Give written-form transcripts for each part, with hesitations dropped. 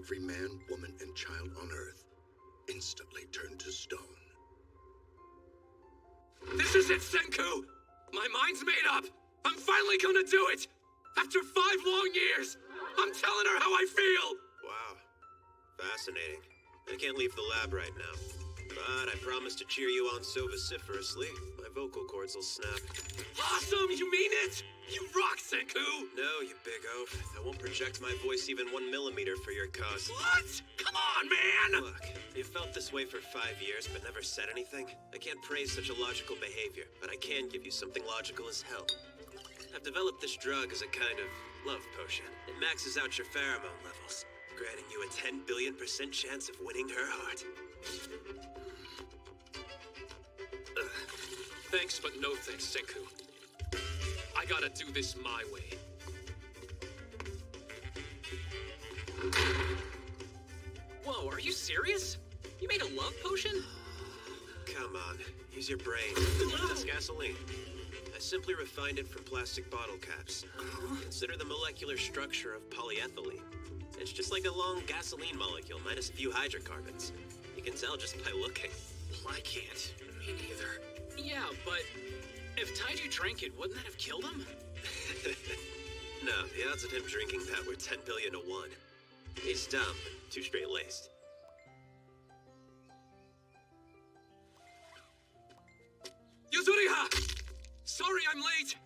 every man, woman, and child on Earth instantly turned to stone. This is it, Senku! My mind's made up! I'm finally gonna do it! After 5 long years! I'm telling her how I feel! Wow. Fascinating. I can't leave the lab right now. But I promise to cheer you on so vociferously, my vocal cords will snap. Awesome! You mean it? You rock, Senku! No, you big oaf. I won't project my voice even 1 millimeter for your cause. What? Come on, man! Look, you felt this way for 5 years but never said anything. I can't praise such illogical behavior, but I can give you something logical as hell. I've developed this drug as a kind of love potion. It maxes out your pheromone levels, granting you a 10 billion% chance of winning her heart. Thanks, but no thanks, Senku. I gotta do this my way. Whoa, are you serious? You made a love potion? Come on, use your brain. That's gasoline. I simply refined it from plastic bottle caps. Consider the molecular structure of polyethylene. It's just like a long gasoline molecule minus a few hydrocarbons. You can tell just by looking. Well, I can't. Me neither. Yeah, but if Taiju drank it, wouldn't that have killed him? No, the odds of him drinking that were 10 billion to 1. He's dumb, too straight-laced. Yuzuriha! Sorry I'm late!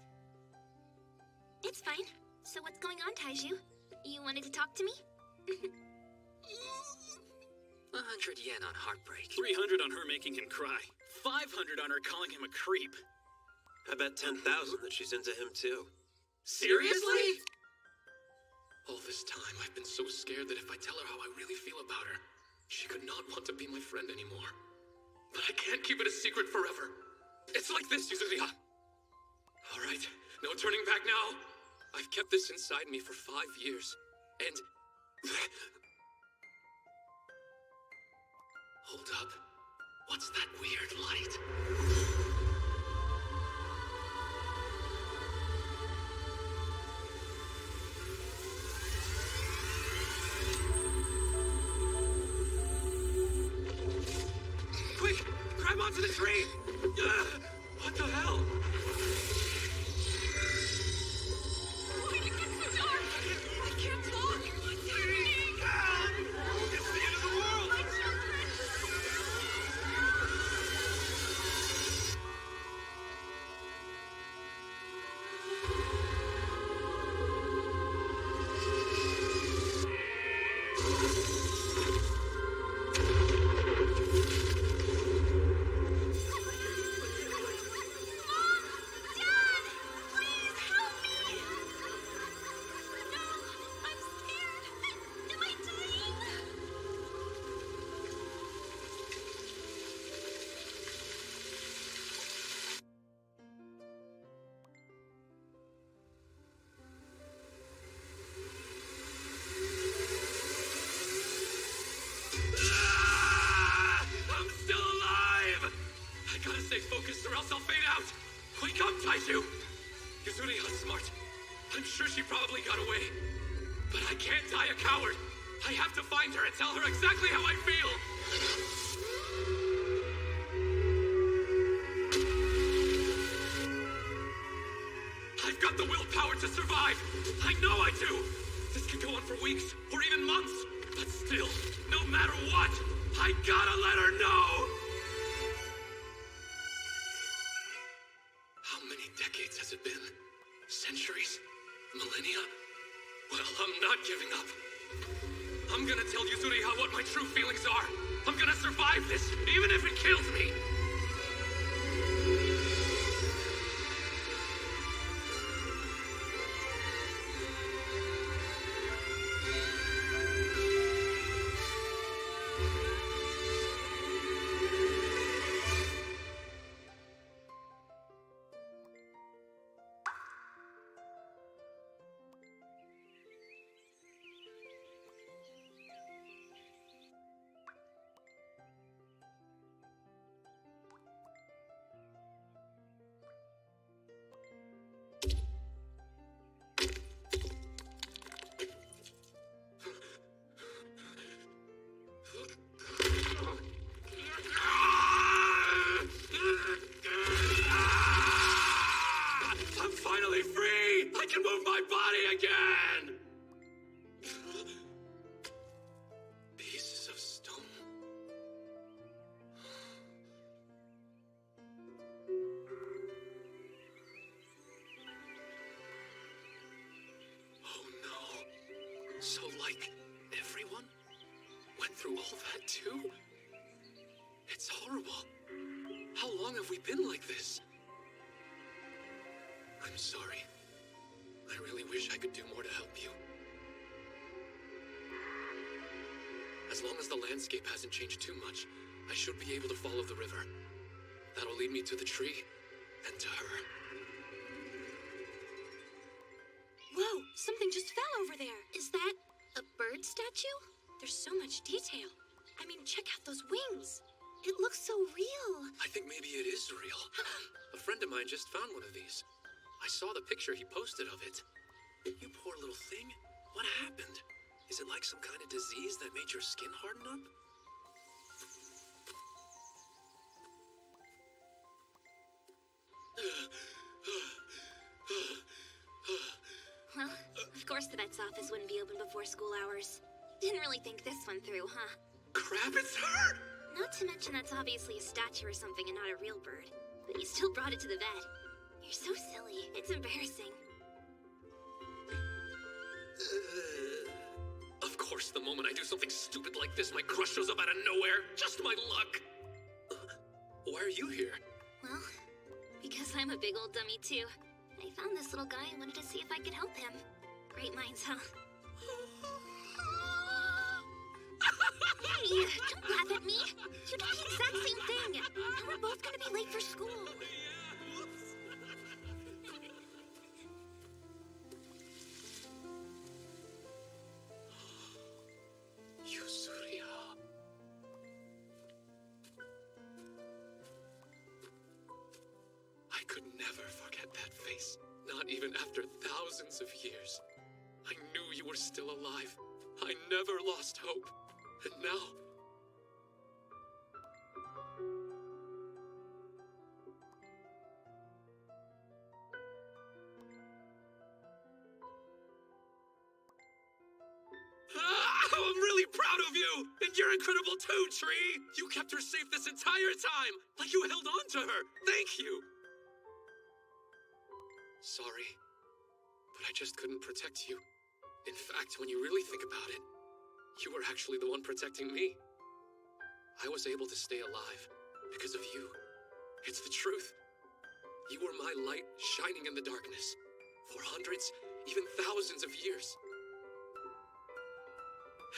It's fine. So what's going on, Taiju? You wanted to talk to me? 100 yen on heartbreak. 300 on her making him cry. 500 on her calling him a creep. I bet 10,000 that she's into him too. Seriously? All this time, I've been so scared that if I tell her how I really feel about her, she could not want to be my friend anymore. But I can't keep it a secret forever. It's like this, Yuzuriha. All right, no turning back now. I've kept this inside me for 5 years, and... Hold up. What's that weird light? Quick! Grab onto the tree! What the hell? Why did it get so dark? I can't talk. What's happening? It's the end of the world! My children! Mom! Dad! Please help me! No! I'm scared! Am I dying? Ah! I'm still alive! I gotta stay focused or else I'll fade out. Wake up, Taiju! Yuzuriha's smart. I'm sure she probably got away. But I can't die a coward. I have to find her and tell her exactly how I feel. I've got the willpower to survive. I know I do. This could go on for weeks or even months. But still, no matter what, I gotta let her know. How many decades has it been? Centuries? Millennia? Well, I'm not giving up. I'm gonna tell Yuzuriha what my true feelings are. I'm gonna survive this, even if it kills me. like everyone went through all that too? It's horrible. How long have we been like this? I'm sorry. I really wish I could do more to help you. As long as the landscape hasn't changed too much, I should be able to follow the river. That'll lead me to the tree and to her. Whoa, something just fell over there. Is that a bird statue? There's so much detail. I mean, check out those wings. It looks so real. I think maybe it is real. A friend of mine just found one of these. I saw the picture he posted of it. You poor little thing. What happened? Is it like some kind of disease that made your skin harden up? Well, of course the vet's office wouldn't be open before school hours. Didn't really think this one through, huh? Crap, it's her! Not to mention that's obviously a statue or something and not a real bird. But you still brought it to the vet. You're so silly. It's embarrassing. Of course, the moment I do something stupid like this, my crush shows up out of nowhere. Just my luck. Why are you here? Well, because I'm a big old dummy too. I found this little guy and wanted to see if I could help him. Great minds, huh? Hey, don't laugh at me. You did the exact same thing. Now we're both gonna be late for school. I could never forget that face, not even after thousands of years. I knew you were still alive. I never lost hope. And now... I'm really proud of you! And you're incredible too, Tree! You kept her safe this entire time! Like you held on to her! Thank you! Sorry, but I just couldn't protect you. In fact, when you really think about it, you were actually the one protecting me. I was able to stay alive because of you. It's the truth. You were my light shining in the darkness for hundreds, even thousands of years.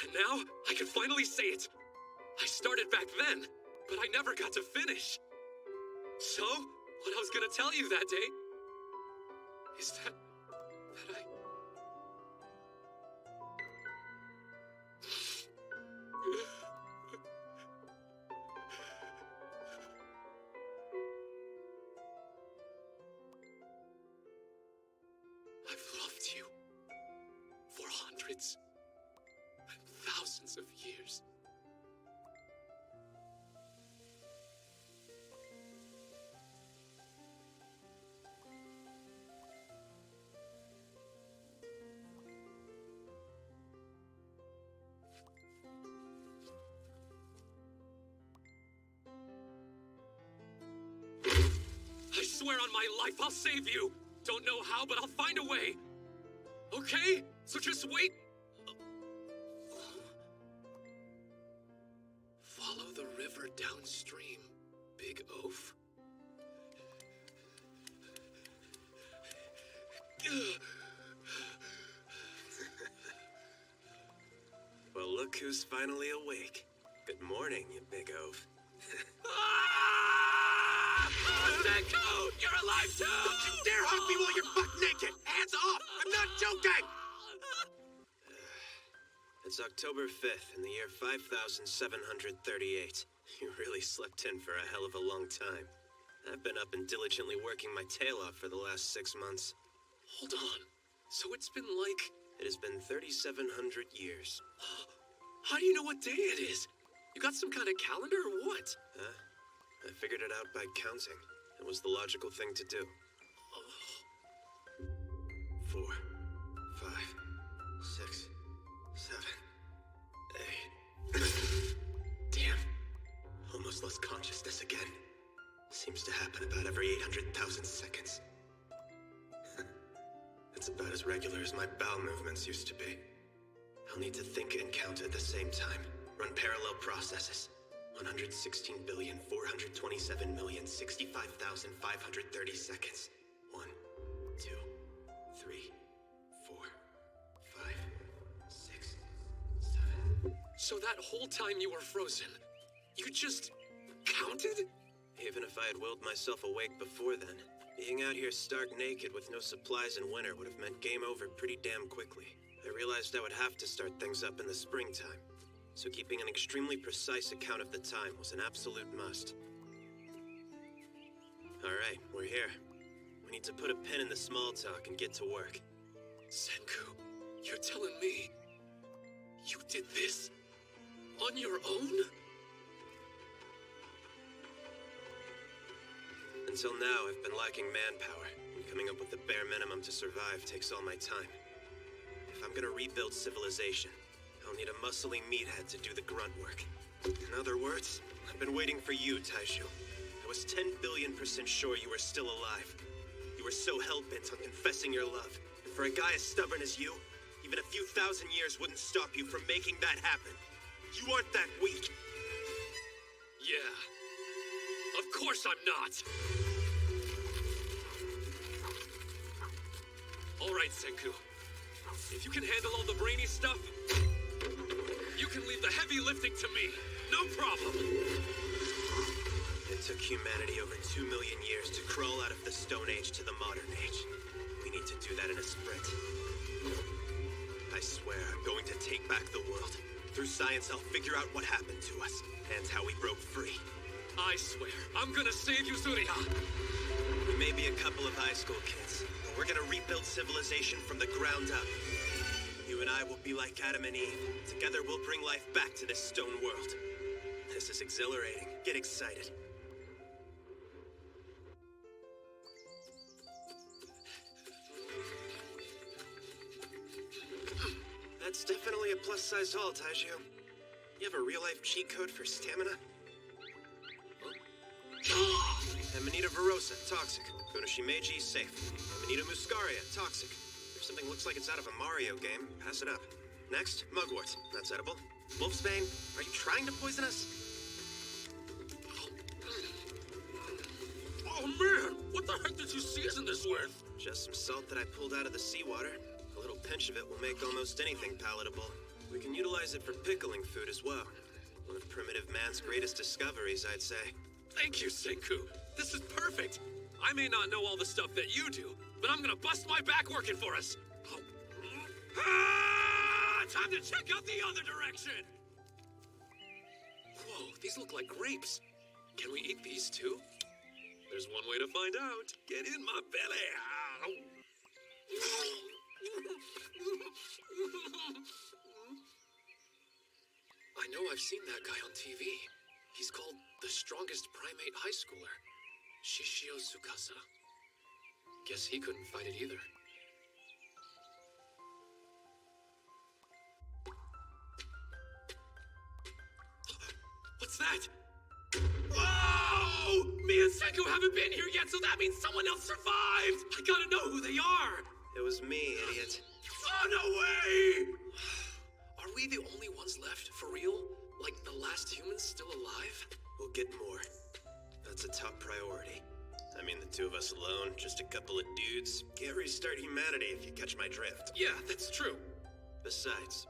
And now, I can finally say it. I started back then, but I never got to finish. So, what I was gonna tell you that day is that I've loved you for hundreds and thousands of years. I swear on my life I'll save you! Don't know how, but I'll find a way! Okay? So just wait! Follow the river downstream, Big Oaf. Well, look who's finally awake. Good morning, you big oaf. Coat! You're alive too! Don't you dare hug me while you're butt naked! Hands off! I'm not joking! It's October 5th in the year 5738. You really slept in for a hell of a long time. I've been up and diligently working my tail off for the last 6 months. Hold on. So it's been like... It has been 3,700 years. How do you know what day it is? You got some kind of calendar or what? Huh? I figured it out by counting. It was the logical thing to do. 4, 5, 6, 7, 8. Damn. Almost lost consciousness again. Seems to happen about every 800,000 seconds. It's about as regular as my bowel movements used to be. I'll need to think and count at the same time. Run parallel processes. 116,427,065,530 seconds. 1, 2, 3, 4, 5, 6, 7. So that whole time you were frozen, you just counted? Even if I had willed myself awake before then, being out here stark naked with no supplies in winter would have meant game over pretty damn quickly. I realized I would have to start things up in the springtime, so keeping an extremely precise account of the time was an absolute must. Alright, we're here. We need to put a pin in the small talk and get to work. Senku, you're telling me you did this on your own? Until now, I've been lacking manpower, and coming up with the bare minimum to survive takes all my time. If I'm gonna rebuild civilization, I'll need a muscly meathead to do the grunt work. In other words, I've been waiting for you, Taishu. I was 10 billion% sure you were still alive. You were so hell-bent on confessing your love. And for a guy as stubborn as you, even a few thousand years wouldn't stop you from making that happen. You aren't that weak. Yeah. Of course I'm not. All right, Senku. If you can handle all the brainy stuff, you can leave the heavy lifting to me. No problem. It took humanity over 2 million years to crawl out of the Stone Age to the Modern Age. We need to do that in a sprint. I swear I'm going to take back the world. Through science, I'll figure out what happened to us, and how we broke free. I swear, I'm gonna save you, Suriya. We may be a couple of high school kids, but we're gonna rebuild civilization from the ground up. You and I will be like Adam and Eve. Together we'll bring life back to this stone world. This is exhilarating. Get excited. That's definitely a plus-sized haul, Taishu. You have a real-life cheat code for stamina? Amanita Verosa, toxic. Go to Shimeji, safe. Amanita Muscaria, toxic. If something looks like it's out of a Mario game, pass it up. Next, mugwort. That's edible. Wolfsbane, are you trying to poison us? Oh man, what the heck did you season this with? Just some salt that I pulled out of the seawater. A little pinch of it will make almost anything palatable. We can utilize it for pickling food as well. One of primitive man's greatest discoveries, I'd say. Thank you, Senku. This is perfect. I may not know all the stuff that you do, but I'm gonna bust my back working for us. Oh. Time to check out the other direction. Whoa, these look like grapes. Can we eat these too? There's one way to find out. Get in my belly. I know I've seen that guy on TV. He's called the strongest primate high schooler, Shishio Tsukasa. Guess he couldn't fight it either. What's that? Whoa! Me and Senku haven't been here yet, so that means someone else survived! I gotta know who they are! It was me, idiot. Oh, no way! Are we the only ones left, for real? Like the last humans still alive? We'll get more. That's a top priority. I mean, the two of us alone, just a couple of dudes. Can't restart humanity if you catch my drift. Yeah, that's true. Besides,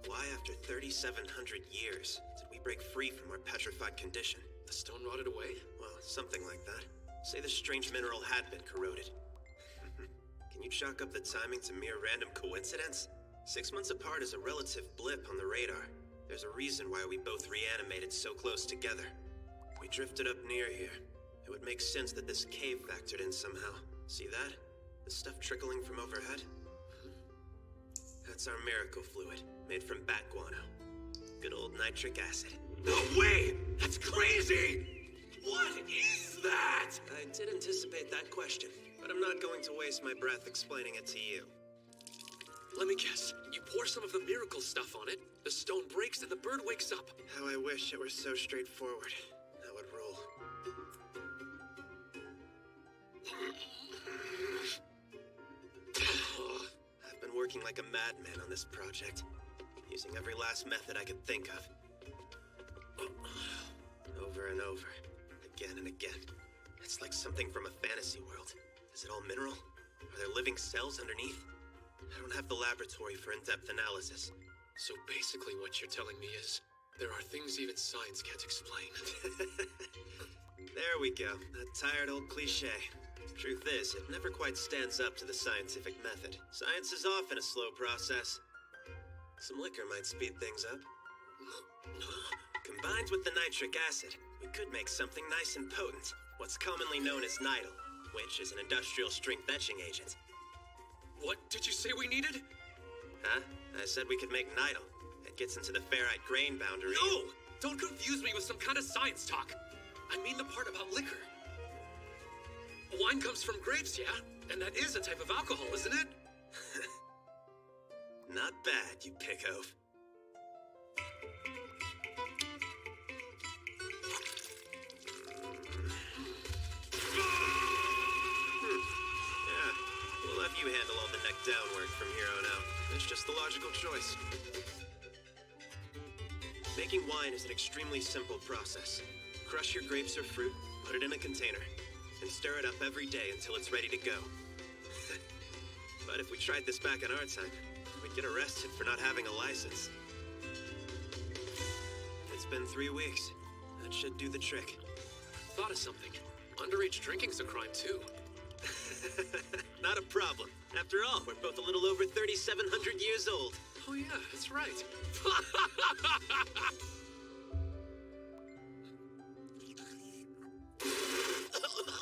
why after 3,700 years did we break free from our petrified condition? The stone rotted away? Well, something like that. Say the strange mineral had been corroded. Can you chalk up the timing to mere random coincidence? 6 months apart is a relative blip on the radar. There's a reason why we both reanimated so close together. We drifted up near here. It would make sense that this cave factored in somehow. See that? The stuff trickling from overhead? That's our miracle fluid, made from bat guano. Good old nitric acid. No way! That's crazy! What is that? I did anticipate that question, but I'm not going to waste my breath explaining it to you. Let me guess. You pour some of the miracle stuff on it, the stone breaks, and the bird wakes up. How I wish it were so straightforward. That would rule. I've been working like a madman on this project. using every last method I could think of. Over and over, again and again. It's like something from a fantasy world. Is it all mineral? Are there living cells underneath? I don't have the laboratory for in-depth analysis. So basically what you're telling me is, there are things even science can't explain. There we go. A tired old cliche. Truth is, it never quite stands up to the scientific method. Science is often a slow process. Some liquor might speed things up. Combined with the nitric acid, we could make something nice and potent. What's commonly known as nitol, which is an industrial strength etching agent. What did you say we needed? Huh? I said we could make nitol. It gets into the ferrite grain boundary. No! Don't confuse me with some kind of science talk. I mean the part about liquor. Wine comes from grapes, yeah? And that is a type of alcohol, isn't it? Not bad, you pig oaf. Yeah, we'll have you handle all the neck down work from here on out. It's just the logical choice. Making wine is an extremely simple process. Crush your grapes or fruit, put it in a container, and stir it up every day until it's ready to go. But if we tried this back in our time, we'd get arrested for not having a license. It's been 3 weeks. That should do the trick. Thought of something. Underage drinking's a crime, too. Not a problem. After all, we're both a little over 3,700 years old. Oh yeah, that's right.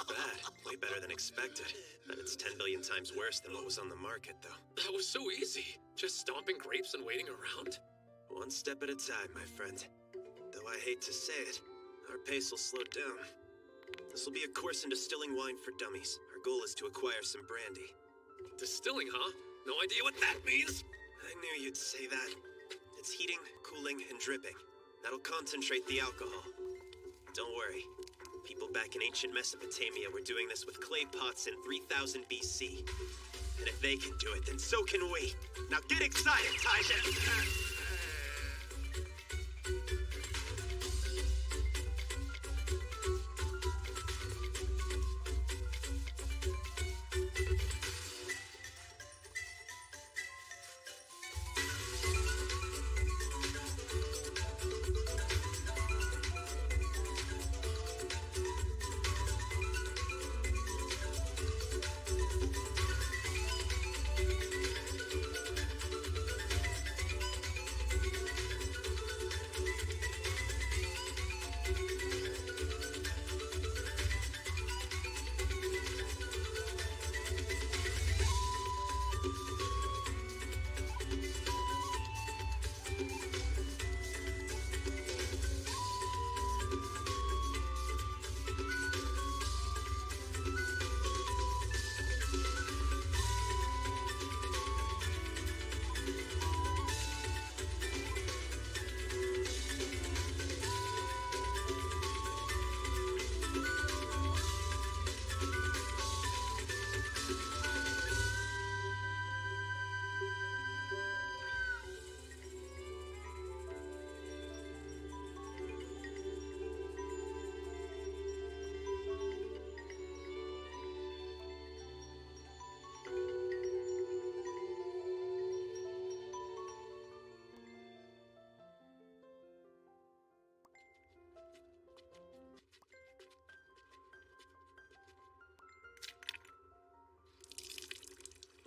Bad. Way better than expected. But it's 10 billion times worse than what was on the market, though. That was so easy. Just stomping grapes and waiting around. One step at a time, my friend. Though I hate to say it, our pace will slow down. This will be a course in distilling wine for dummies. Our goal is to acquire some brandy. Distilling, huh? No idea what that means. I knew you'd say that. It's heating, cooling, and dripping. That'll concentrate the alcohol. Don't worry. People back in ancient Mesopotamia were doing this with clay pots in 3000 BC. And if they can do it, then so can we. Now get excited, Taija!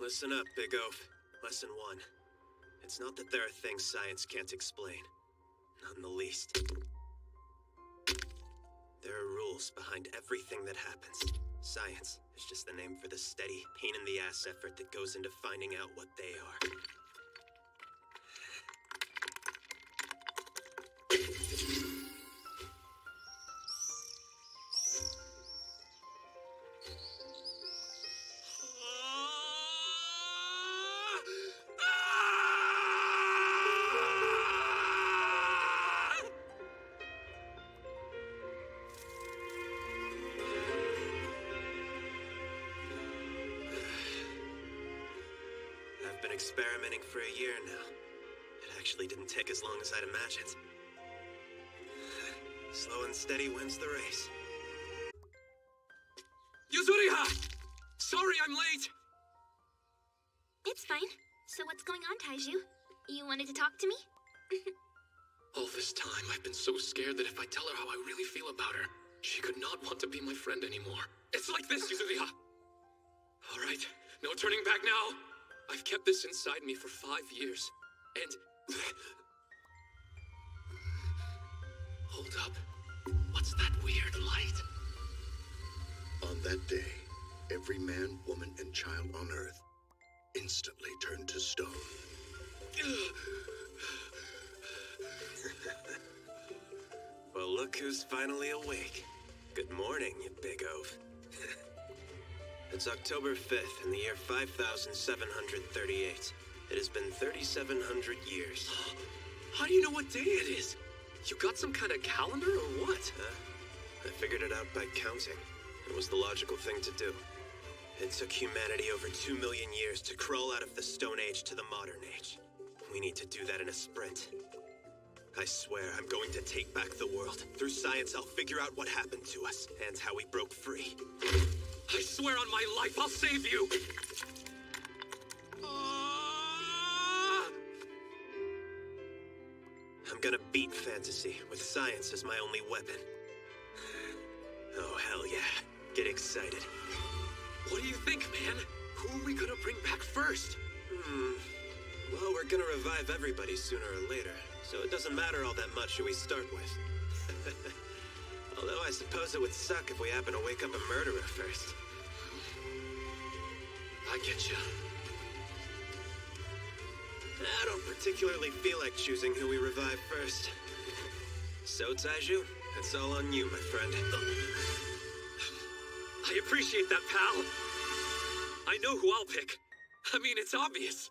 Listen up, Big Oaf. Lesson 1. It's not that there are things science can't explain. Not in the least. There are rules behind everything that happens. Science is just the name for the steady, pain-in-the-ass effort that goes into finding out what they are. I've been experimenting for a year now. It actually didn't take as long as I'd imagined. Slow and steady wins the race. Yuzuriha! Sorry I'm late! It's fine. So what's going on, Taiju? You wanted to talk to me? All this time, I've been so scared that if I tell her how I really feel about her, she could not want to be my friend anymore. It's like this, Yuzuriha! Alright, no turning back now! I've kept this inside me for 5 years, and... Hold up. What's that weird light? On that day, every man, woman, and child on Earth instantly turned to stone. Well, look who's finally awake. Good morning, you big oaf. It's October 5th in the year 5738. It has been 3,700 years. How do you know what day it is? You got some kind of calendar or what? I figured it out by counting. It was the logical thing to do. It took humanity over 2 million years to crawl out of the Stone Age to the Modern Age. We need to do that in a sprint. I swear I'm going to take back the world. Through science, I'll figure out what happened to us and how we broke free. I swear on my life I'll save you! I'm gonna beat fantasy with science as my only weapon. Oh, hell yeah. Get excited. What do you think, man? Who are we gonna bring back first? Well, we're gonna revive everybody sooner or later, so it doesn't matter all that much who we start with. Although I suppose it would suck if we happen to wake up a murderer first. I get you. I don't particularly feel like choosing who we revive first. So, Taiju, it's all on you, my friend. I appreciate that, pal. I know who I'll pick. I mean, it's obvious.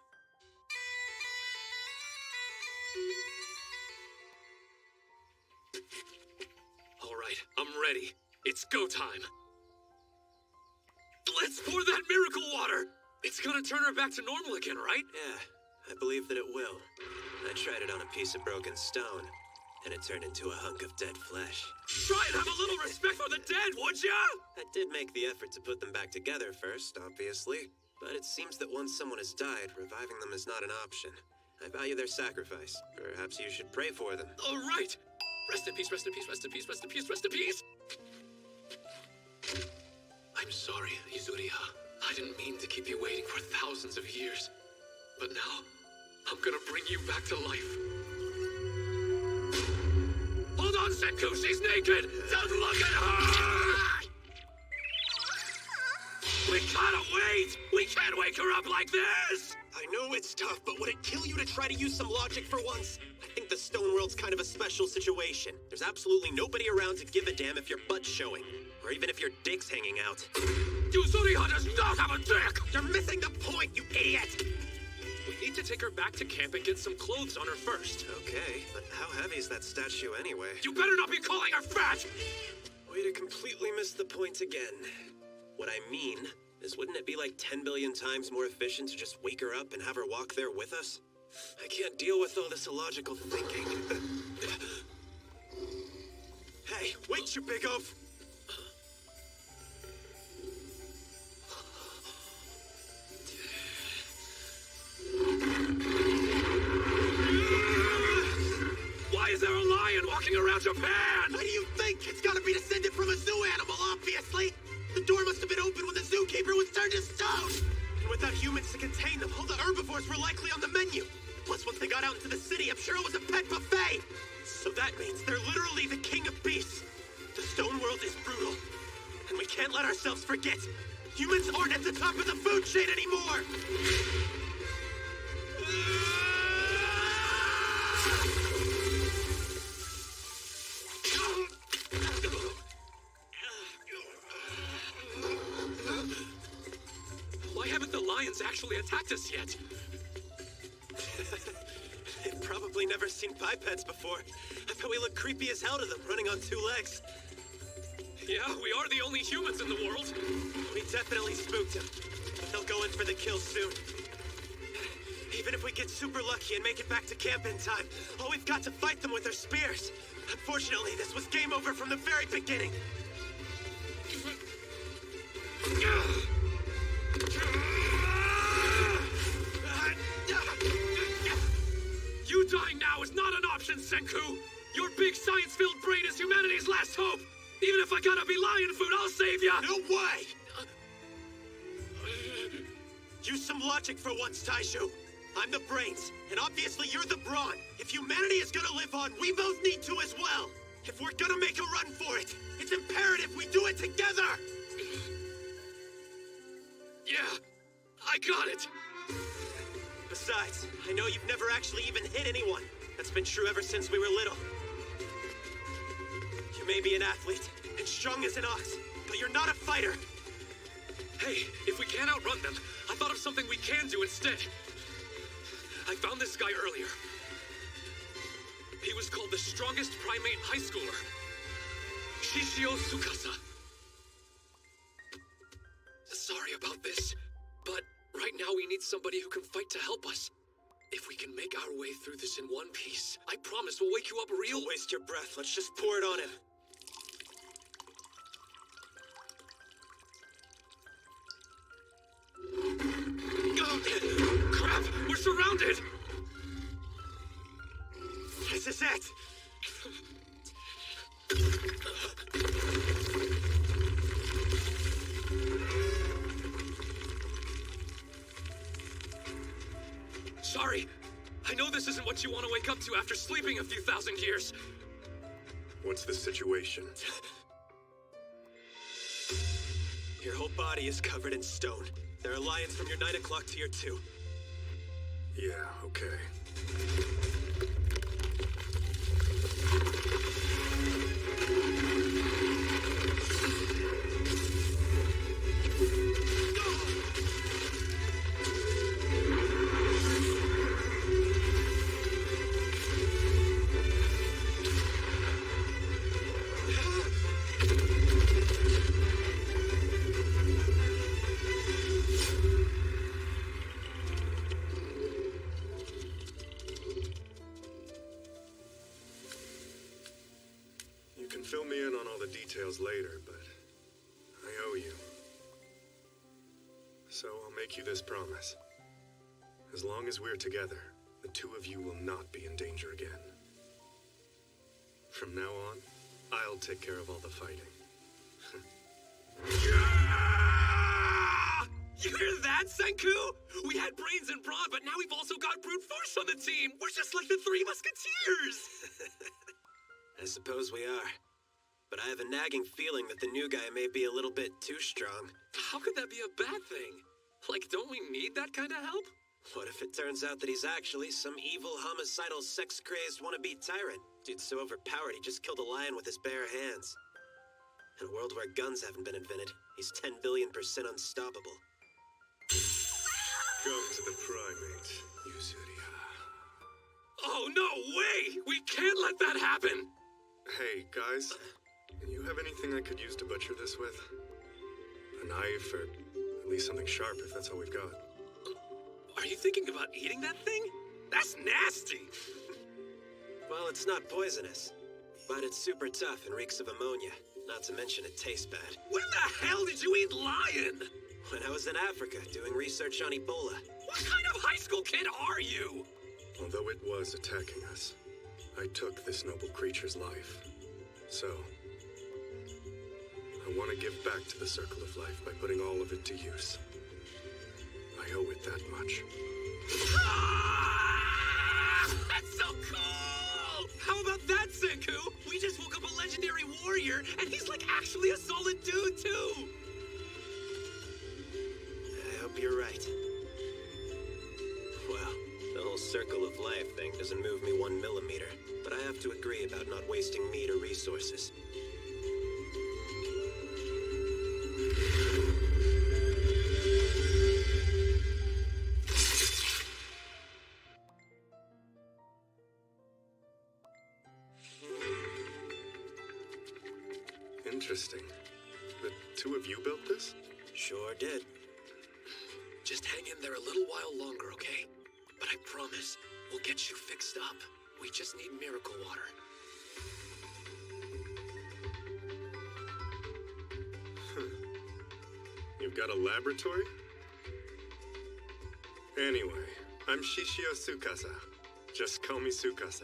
All right, I'm ready. It's go time. Let's pour that miracle water! It's gonna turn her back to normal again, right? Yeah, I believe that it will. I tried it on a piece of broken stone, and it turned into a hunk of dead flesh. Try and have a little respect for the dead, would ya? I did make the effort to put them back together first, obviously. But it seems that once someone has died, reviving them is not an option. I value their sacrifice. Perhaps you should pray for them. All right. Rest in peace, rest in peace, rest in peace, rest in peace, rest in peace. I'm sorry, Yuzuriha. I didn't mean to keep you waiting for thousands of years. But now, I'm gonna bring you back to life. Hold on, Senku, she's naked! Don't look at her! We gotta wait! We can't wake her up like this! I know it's tough, but would it kill you to try to use some logic for once? I think the stone world's kind of a special situation. There's absolutely nobody around to give a damn if your butt's showing, or even if your dick's hanging out. Yuzuriha does not have a dick! You're missing the point, you idiot! We need to take her back to camp and get some clothes on her first. Okay, but how heavy is that statue anyway? You better not be calling her fat! Way to completely miss the point again. What I mean is, wouldn't it be like 10 billion times more efficient to just wake her up and have her walk there with us? I can't deal with all this illogical thinking. Hey, wait, you big oaf! Why is there a lion walking around Japan? What do you think? It's gotta be descended from a zoo animal, obviously! The door must have been open when the zookeeper was turned to stone! And without humans to contain them, all the herbivores were likely on the menu. Plus, once they got out into the city, I'm sure it was a pet buffet! So that means they're literally the king of beasts. The stone world is brutal. And we can't let ourselves forget. Humans aren't at the top of the food chain anymore! Why haven't the lions actually attacked us yet? They've probably never seen bipeds before. I bet we look creepy as hell to them running on 2 legs. Yeah, we are the only humans in the world. We definitely spooked him. They'll go in for the kill soon. Hey, Even if we get super lucky and make it back to camp in time, all we've got to fight them with are spears. Unfortunately, this was game over from the very beginning. You dying now is not an option, Senku! Your big science-filled brain is humanity's last hope! Even if I gotta be lion food, I'll save ya! No way! Use some logic for once, Taishu. I'm the brains, and obviously you're the brawn. If humanity is gonna live on, we both need to as well. If we're gonna make a run for it, it's imperative we do it together! Yeah, I got it! Besides, I know you've never actually even hit anyone. That's been true ever since we were little. You may be an athlete, and strong as an ox, but you're not a fighter. Hey, if we can't outrun them, I thought of something we can do instead. I found this guy earlier. He was called the strongest primate high schooler. Shishio Tsukasa. Sorry about this, but right now we need somebody who can fight to help us. If we can make our way through this in one piece, I promise we'll wake you up real— Don't waste your breath. Let's just pour it on him. Oh, crap! We're surrounded! This is it! Sorry. I know this isn't what you want to wake up to after sleeping a few thousand years. What's the situation? Your whole body is covered in stone. There are lions from your 9 o'clock to your 2. Yeah, okay. Fill me in on all the details later, but I owe you. So I'll make you this promise. As long as we're together, the two of you will not be in danger again. From now on, I'll take care of all the fighting. Yeah! You hear that, Senku? We had brains and brawn, but now we've also got brute force on the team. We're just like the Three Musketeers. I suppose we are. But I have a nagging feeling that the new guy may be a little bit too strong. How could that be a bad thing? Like, don't we need that kind of help? What if it turns out that he's actually some evil, homicidal, sex-crazed wannabe tyrant? Dude's so overpowered he just killed a lion with his bare hands. In a world where guns haven't been invented, he's 10 billion% unstoppable. Come to the primate, Yuzuria. Oh, no way! We can't let that happen! Hey, guys. You have anything I could use to butcher this with? A knife, or at least something sharp if that's all we've got. Are you thinking about eating that thing? That's nasty! Well, it's not poisonous, but it's super tough and reeks of ammonia. Not to mention it tastes bad. When the hell did you eat lion? When I was in Africa doing research on Ebola. What kind of high school kid are you? Although it was attacking us, I took this noble creature's life. So, I want to give back to the Circle of Life by putting all of it to use. I owe it that much. Ah! That's so cool! How about that, Senku? We just woke up a legendary warrior, and he's like actually a solid dude, too! I hope you're right. Well, the whole Circle of Life thing doesn't move me 1 millimeter, but I have to agree about not wasting meat or resources. Interesting. The two of you built this? Sure did. Just hang in there a little while longer, okay? but I promise we'll get you fixed up. We just need miracle water. You've got a laboratory? Anyway, I'm Shishio Tsukasa. Just call me Tsukasa.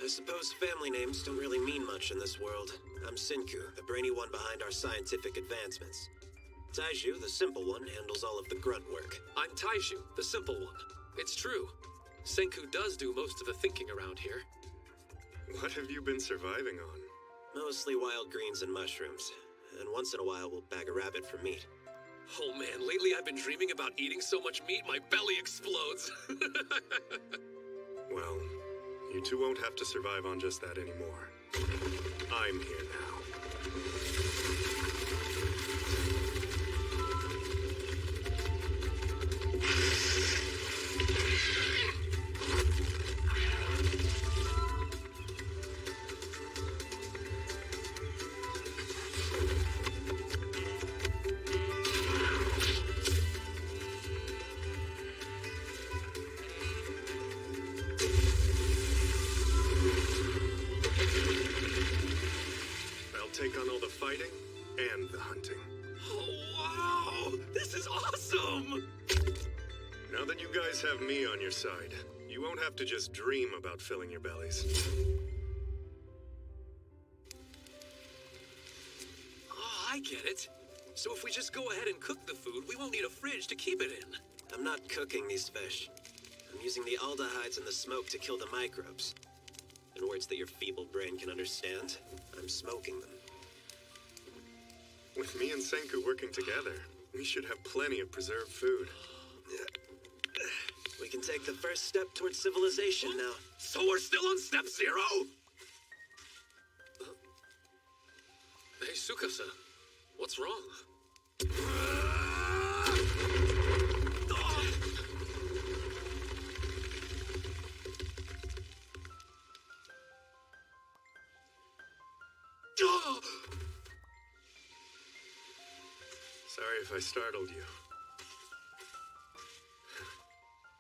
I suppose family names don't really mean much in this world. I'm Senku, the brainy one behind our scientific advancements. Taiju, the simple one, handles all of the grunt work. I'm Taiju, the simple one. It's true. Senku does do most of the thinking around here. What have you been surviving on? Mostly wild greens and mushrooms. And once in a while, we'll bag a rabbit for meat. Oh man, lately I've been dreaming about eating so much meat my belly explodes. Well, you two won't have to survive on just that anymore. I'm here now. Take on all the fighting and the hunting. Oh, wow! This is awesome! Now that you guys have me on your side, you won't have to just dream about filling your bellies. Oh, I get it. So if we just go ahead and cook the food, we won't need a fridge to keep it in. I'm not cooking these fish. I'm using the aldehydes and the smoke to kill the microbes. In words that your feeble brain can understand, I'm smoking them. With me and Senku working together, we should have plenty of preserved food. We can take the first step towards civilization now. So we're still on step 0? Hey, Tsukasa, what's wrong? Sorry if I startled you.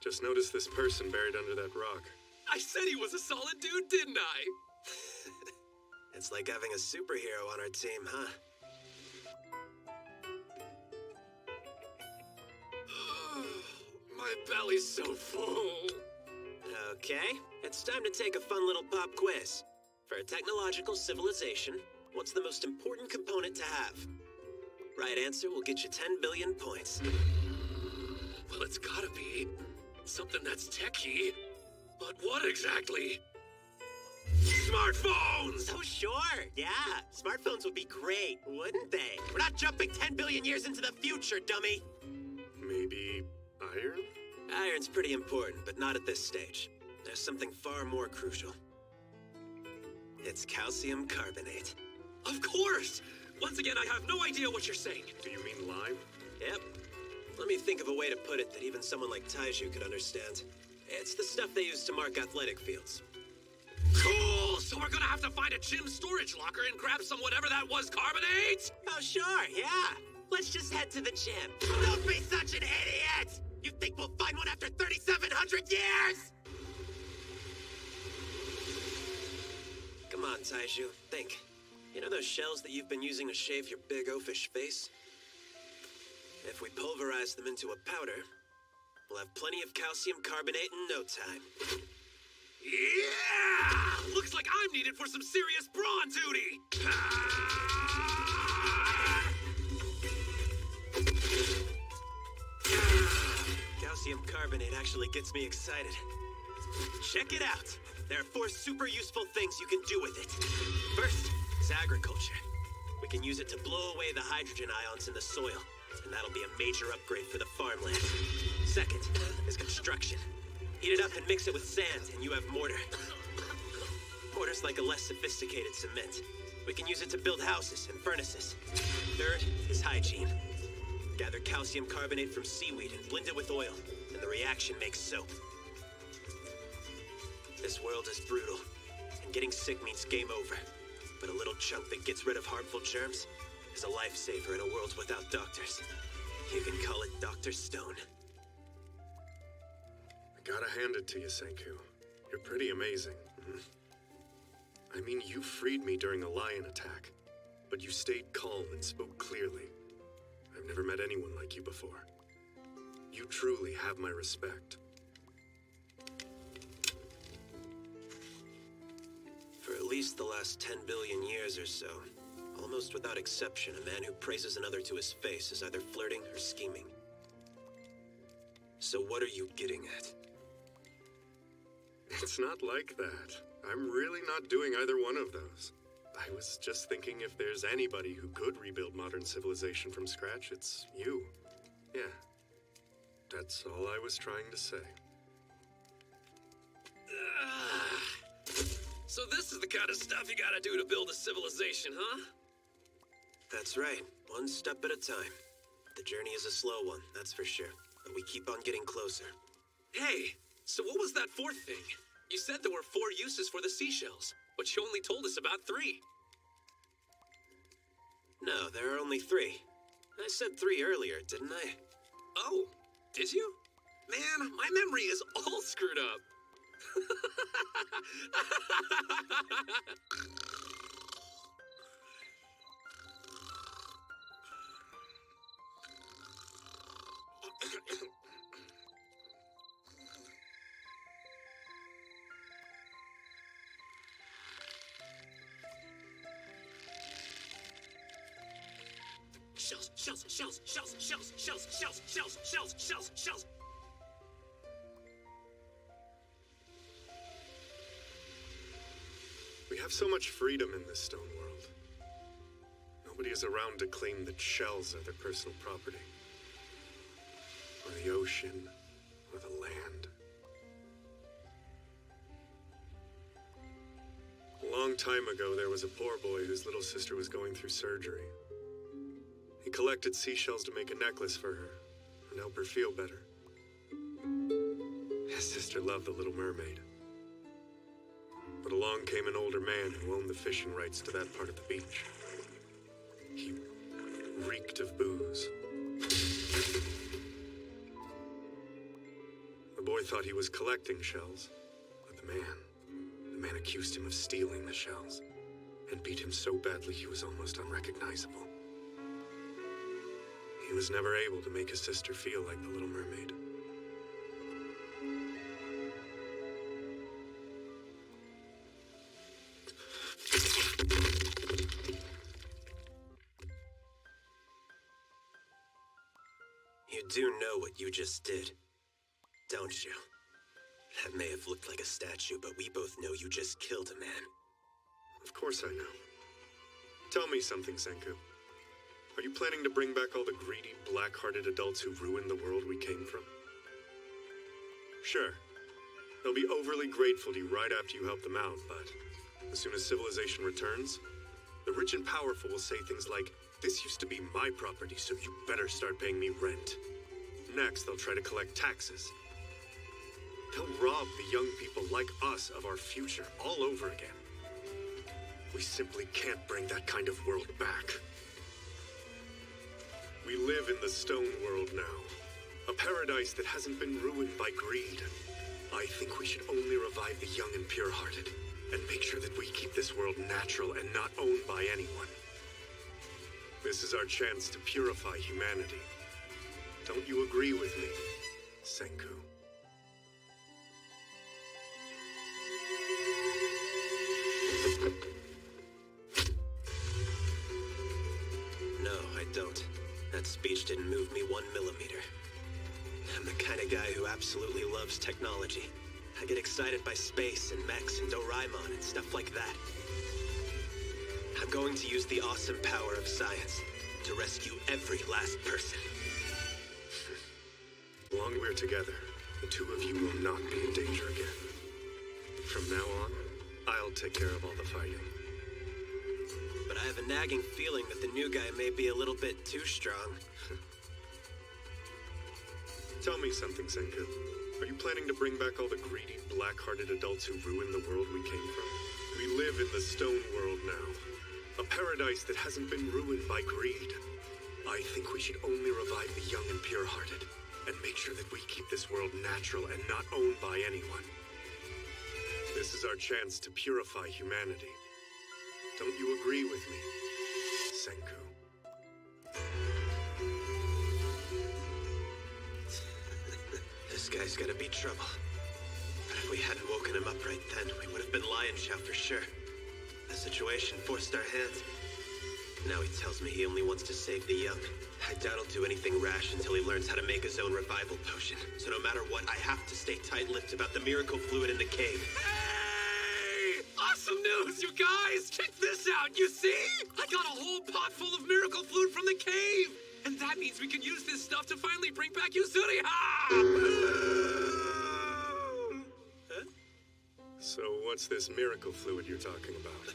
Just noticed this person buried under that rock. I said he was a solid dude, didn't I? It's like having a superhero on our team, huh? My belly's so full. Okay, it's time to take a fun little pop quiz. For a technological civilization, what's the most important component to have? Right answer will get you 10 billion points. Well, it's gotta be something that's techy. But what exactly? Smartphones! Oh, sure, yeah. Smartphones would be great, wouldn't they? We're not jumping 10 billion years into the future, dummy! Maybe iron? Iron's pretty important, but not at this stage. There's something far more crucial. It's calcium carbonate. Of course! Once again, I have no idea what you're saying. Do you mean lime? Yep. Let me think of a way to put it that even someone like Taiju could understand. It's the stuff they use to mark athletic fields. Cool! So we're gonna have to find a gym storage locker and grab some whatever that was carbonate? Oh, sure, yeah. Let's just head to the gym. Don't be such an idiot! You think we'll find one after 3,700 years? Come on, Taiju, think. You know those shells that you've been using to shave your big oafish face? If we pulverize them into a powder, we'll have plenty of calcium carbonate in no time. Yeah! Looks like I'm needed for some serious brawn duty! Calcium carbonate actually gets me excited. Check it out. There are 4 super useful things you can do with it. First is agriculture. We can use it to blow away the hydrogen ions in the soil, and that'll be a major upgrade for the farmland. Second is construction. Heat it up and mix it with sand, and you have mortar. Mortar's like a less sophisticated cement. We can use it to build houses and furnaces. Third is hygiene. Gather calcium carbonate from seaweed and blend it with oil, and the reaction makes soap. This world is brutal, and getting sick means game over. But a little chunk that gets rid of harmful germs is a lifesaver in a world without doctors. You can call it Dr. Stone. I Gotta hand it to you, Senku. You're pretty amazing. I mean, you freed me during a lion attack, but you stayed calm and spoke clearly. I've never met anyone like you before. You truly have my respect. For at least the last 10 billion years or so, almost without exception, a man who praises another to his face is either flirting or scheming. So what are you getting at? It's not like that. I'm really not doing either one of those. I was just thinking if there's anybody who could rebuild modern civilization from scratch, it's you. Yeah. That's all I was trying to say. So this is the kind of stuff you gotta do to build a civilization, huh? That's right. One step at a time. The journey is a slow one, that's for sure. But we keep on getting closer. Hey, so what was that fourth thing? You said there were 4 uses for the seashells, but you only told us about 3. No, there are only 3. I said 3 earlier, didn't I? Oh, did you? Man, my memory is all screwed up. Shells, shells, shells, shells, shells, shells, shells, shells, shells, shells, shells. We have so much freedom in this stone world. Nobody is around to claim that shells are their personal property. Or the ocean, or the land. A long time ago, there was a poor boy whose little sister was going through surgery. He collected seashells to make a necklace for her and help her feel better. His sister loved the Little Mermaid. But along came an older man who owned the fishing rights to that part of the beach. He reeked of booze. The boy thought he was collecting shells, but the man accused him of stealing the shells and beat him so badly he was almost unrecognizable. He was never able to make his sister feel like the Little Mermaid. You do know what you just did, don't you? That may have looked like a statue, but we both know you just killed a man. Of course I know. Tell me something, Senku. Are you planning to bring back all the greedy, black-hearted adults who ruined the world we came from? Sure. They'll be overly grateful to you right after you help them out, but as soon as civilization returns, the rich and powerful will say things like, "This used to be my property, so you better start paying me rent." Next, they'll try to collect taxes. They'll rob the young people like us of our future all over again. We simply can't bring that kind of world back. We live in the stone world now, a paradise that hasn't been ruined by greed. I think we should only revive the young and pure-hearted, and make sure that we keep this world natural and not owned by anyone. This is our chance to purify humanity. Don't you agree with me, Senku? No, I don't. That speech didn't move me 1 millimeter. I'm the kind of guy who absolutely loves technology. I get excited by space and mechs and Doraemon and stuff like that. I'm going to use the awesome power of science to rescue every last person. As long as we're together, the two of you will not be in danger again. From now on, I'll take care of all the fighting. But I have a nagging feeling that the new guy may be a little bit too strong. Tell me something, Senku. Are you planning to bring back all the greedy, black-hearted adults who ruined the world we came from? We live in the stone world now, a paradise that hasn't been ruined by greed. I think we should only revive the young and pure-hearted, and make sure that we keep this world natural and not owned by anyone. This is our chance to purify humanity. Don't you agree with me, Senku? This guy's gotta be trouble. But if we hadn't woken him up right then, we would have been lion chow for sure. The situation forced our hands. Now he tells me he only wants to save the young. I doubt he'll do anything rash until he learns how to make his own revival potion. So no matter what, I have to stay tight-lipped about the miracle fluid in the cave. Hey! Awesome news, you guys! Check this out, you see? I got a whole pot full of miracle fluid from the cave! And that means we can use this stuff to finally bring back Yuzuriha! So what's this miracle fluid you're talking about?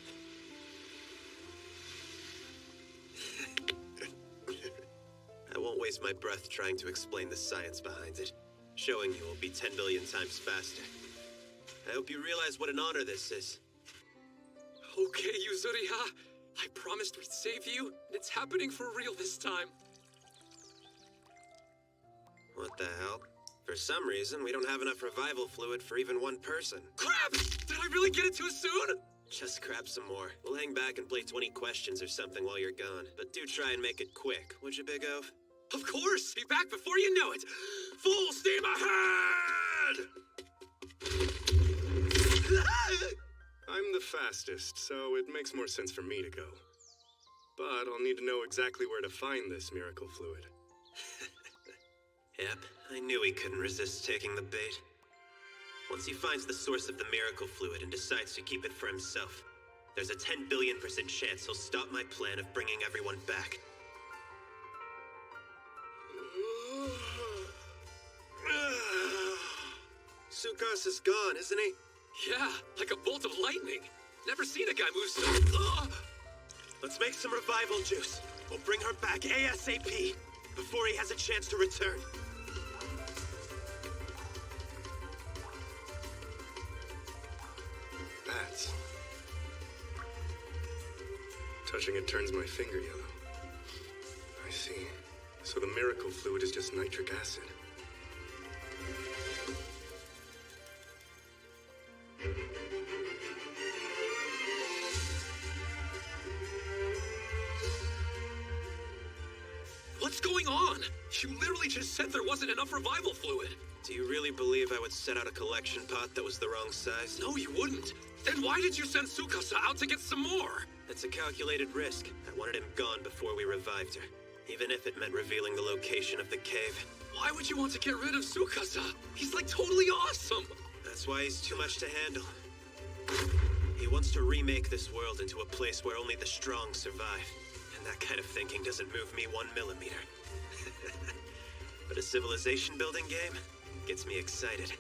I won't waste my breath trying to explain the science behind it. Showing you will be 10 billion times faster. I hope you realize what an honor this is. Okay, Yuzuriha. I promised we'd save you, and it's happening for real this time. What the hell? For some reason, we don't have enough revival fluid for even one person. Crap! Did I really get it too soon? Just grab some more. We'll hang back and play 20 questions or something while you're gone. But do try and make it quick, would you, Big Oaf? Of course! Be back before you know it! Full steam ahead! I'm the fastest, so it makes more sense for me to go. But I'll need to know exactly where to find this miracle fluid. Yep, I knew he couldn't resist taking the bait. Once he finds the source of the miracle fluid and decides to keep it for himself, there's a 10 billion% chance he'll stop my plan of bringing everyone back. Sukas is gone, isn't he? Yeah, like a bolt of lightning. Never seen a guy move so... Let's make some revival juice. We'll bring her back ASAP, before he has a chance to return. Bats. Touching it turns my finger yellow. I see. So the miracle fluid is just nitric acid. What's going on? You literally just said there wasn't enough revival fluid. Do you really believe I would set out a collection pot that was the wrong size? No, you wouldn't. Then why did you send Tsukasa out to get some more? It's a calculated risk. I wanted him gone before we revived her, even if it meant revealing the location of the cave. Why would you want to get rid of Tsukasa? He's like totally awesome. That's why he's too much to handle. He wants to remake this world into a place where only the strong survive. And that kind of thinking doesn't move me 1 millimeter. But a civilization building game gets me excited.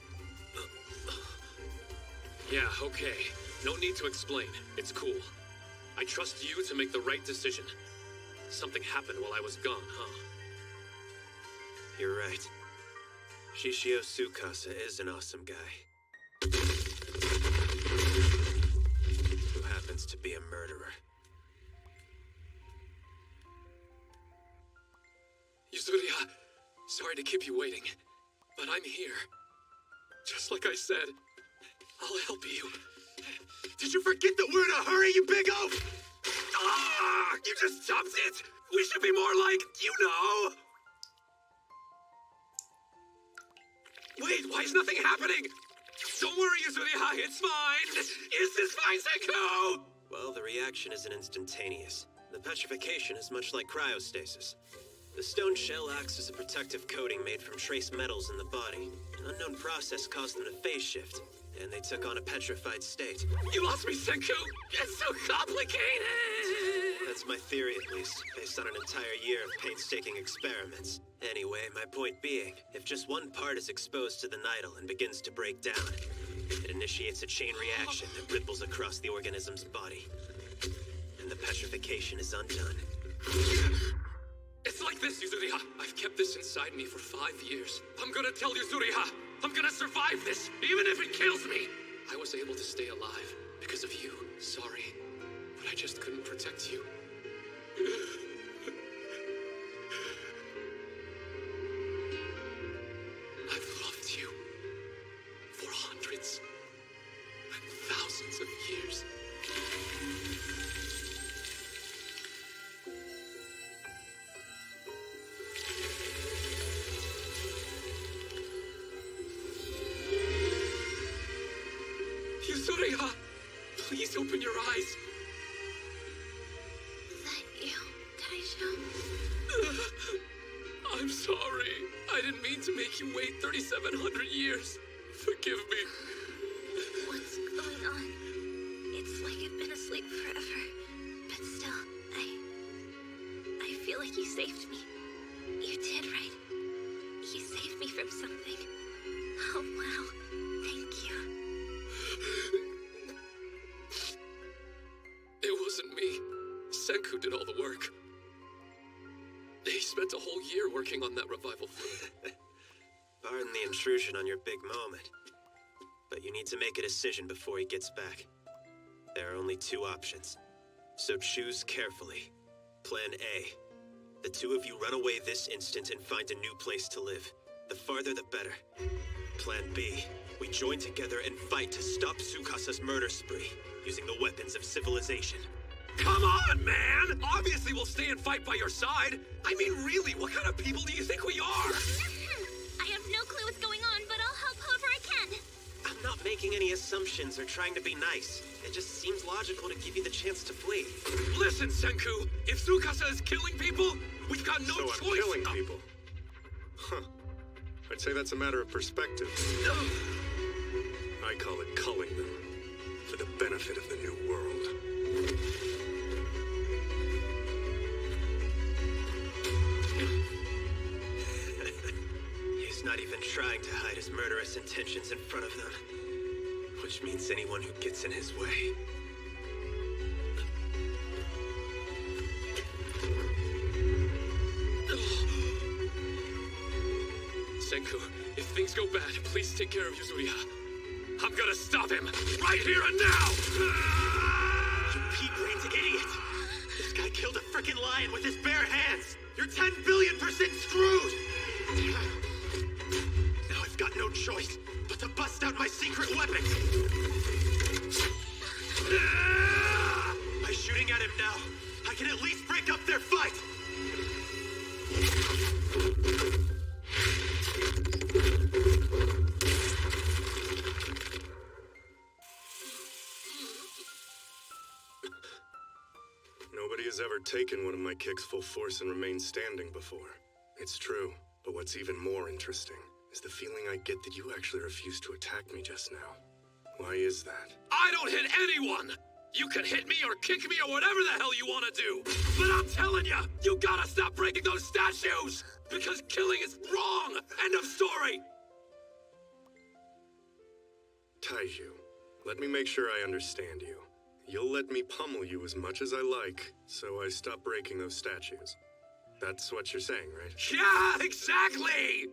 Yeah, okay. No need to explain. It's cool. I trust you to make the right decision. Something happened while I was gone, huh? You're right. Shishio Tsukasa is an awesome guy. Who happens to be a murderer. Yuzuriha, sorry to keep you waiting, but I'm here. Just like I said, I'll help you. Did you forget that we're in a hurry, you big oaf? Ah! You just jumped it! We should be more like, you know! Wait, why is nothing happening? Don't worry, Yuzuriha, it's fine! Is this fine, Senku? Well, the reaction isn't instantaneous. The petrification is much like cryostasis. The stone shell acts as a protective coating made from trace metals in the body. An unknown process caused them to phase shift, and they took on a petrified state. You lost me, Senku! It's so complicated! That's my theory, at least, based on an entire year of painstaking experiments. Anyway, my point being, if just one part is exposed to the nidal and begins to break down, it initiates a chain reaction that ripples across the organism's body. And the petrification is undone. It's like this, Yuzuriha. I've kept this inside me for 5 years. I'm gonna tell Yuzuriha. I'm gonna survive this, even if it kills me. I was able to stay alive because of you. Sorry, but I just couldn't protect you. Yuzuriha! Please open your eyes. Is that you, Taisho? I'm sorry. I didn't mean to make you wait 3,700 years. Forgive me. What's going on? It's like I've been asleep forever. But still, I feel like you saved me. You did, right? You saved me from something. Oh, wow. Thank you. It wasn't me. Senku did all the work. He spent a whole year working on that revival fluid. Pardon the intrusion on your big moment. But you need to make a decision before he gets back. There are only two options. So choose carefully. Plan A. The two of you run away this instant and find a new place to live. The farther the better. Plan B. We join together and fight to stop Tsukasa's murder spree, using the weapons of civilization. Come on, man! Obviously we'll stay and fight by your side. I mean, really, what kind of people do you think we are? I have no clue what's going on, but I'll help however I can. I'm not making any assumptions or trying to be nice. It just seems logical to give you the chance to flee. Listen, Senku, if Tsukasa is killing people, we've got no choice. So I'm killing people. Huh. I'd say that's a matter of perspective. I call it culling them, for the benefit of the new world. He's not even trying to hide his murderous intentions in front of them. Which means anyone who gets in his way. Senku, if things go bad, please take care of Yuzuriha. I'm gonna stop him, right here and now! You pea-brained idiot! This guy killed a frickin' lion with his bare hands! You're 10 billion% screwed! Now I've got no choice but to bust out my secret weapons! By shooting at him now, I can at least break up their fight! Nobody has ever taken one of my kicks full force and remained standing before. It's true, but what's even more interesting is the feeling I get that you actually refused to attack me just now. Why is that? I don't hit anyone! You can hit me or kick me or whatever the hell you want to do! But I'm telling you, you gotta stop breaking those statues! Because killing is wrong! End of story! Taiju, let me make sure I understand you. You'll let me pummel you as much as I like, so I stop breaking those statues. That's what you're saying, right? Yeah, exactly!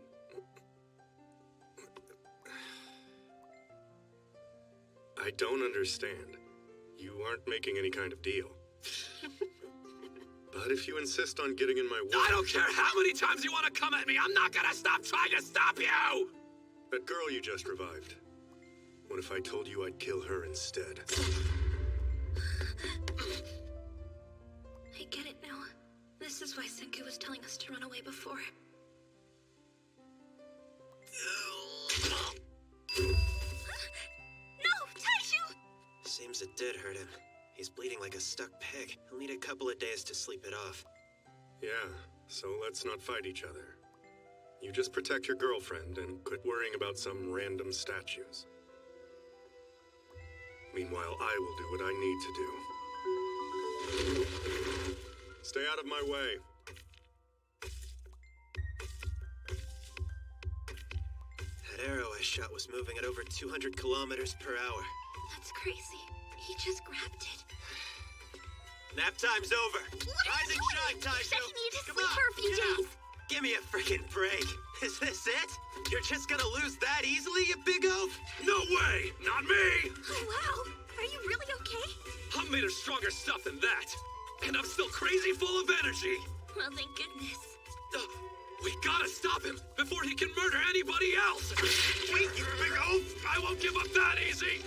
I don't understand. You aren't making any kind of deal. But if you insist on getting in my way... I don't care how many times you want to come at me, I'm not gonna stop trying to stop you! That girl you just revived. What if I told you I'd kill her instead? I get it now. This is why Senku was telling us to run away before. No, Taishu! Seems it did hurt him. He's bleeding like a stuck pig. He'll need a couple of days to sleep it off. Yeah, so let's not fight each other. You just protect your girlfriend and quit worrying about some random statues. Meanwhile, I will do what I need to do. Stay out of my way. That arrow I shot was moving at over 200 kilometers per hour. That's crazy. He just grabbed it. Nap time's over. What are you Rise and doing? shine, You Taisho. said he needed to Come sleep on, for a few get up. days. Give me a freaking break. Is this it? You're just gonna lose that easily, you big oaf? No way! Not me! Oh, wow. Are you really okay? I'm made of stronger stuff than that. And I'm still crazy full of energy. Well, thank goodness. We gotta stop him before he can murder anybody else. Wait, you big oaf! I won't give up that easy.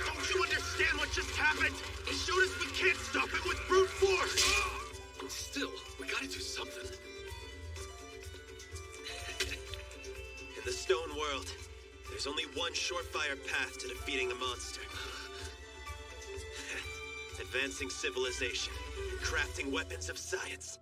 Don't you understand what just happened? He showed us we can't stop him with brute force! Still, we gotta do something. In the stone world, there's only one surefire path to defeating the monster. advancing civilization, crafting weapons of science.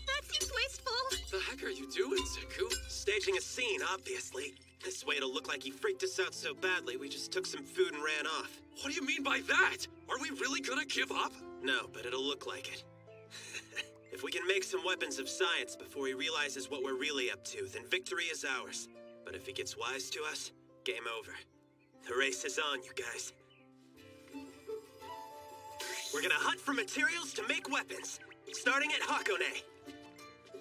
That seems wasteful. The heck are you doing, Senku? Staging a scene, obviously. This way it'll look like he freaked us out so badly we just took some food and ran off. What do you mean by that? Are we really gonna give up? No, but it'll look like it. If we can make some weapons of science before he realizes what we're really up to, then victory is ours. But if he gets wise to us, game over. The race is on, you guys. We're gonna hunt for materials to make weapons, starting at Hakone.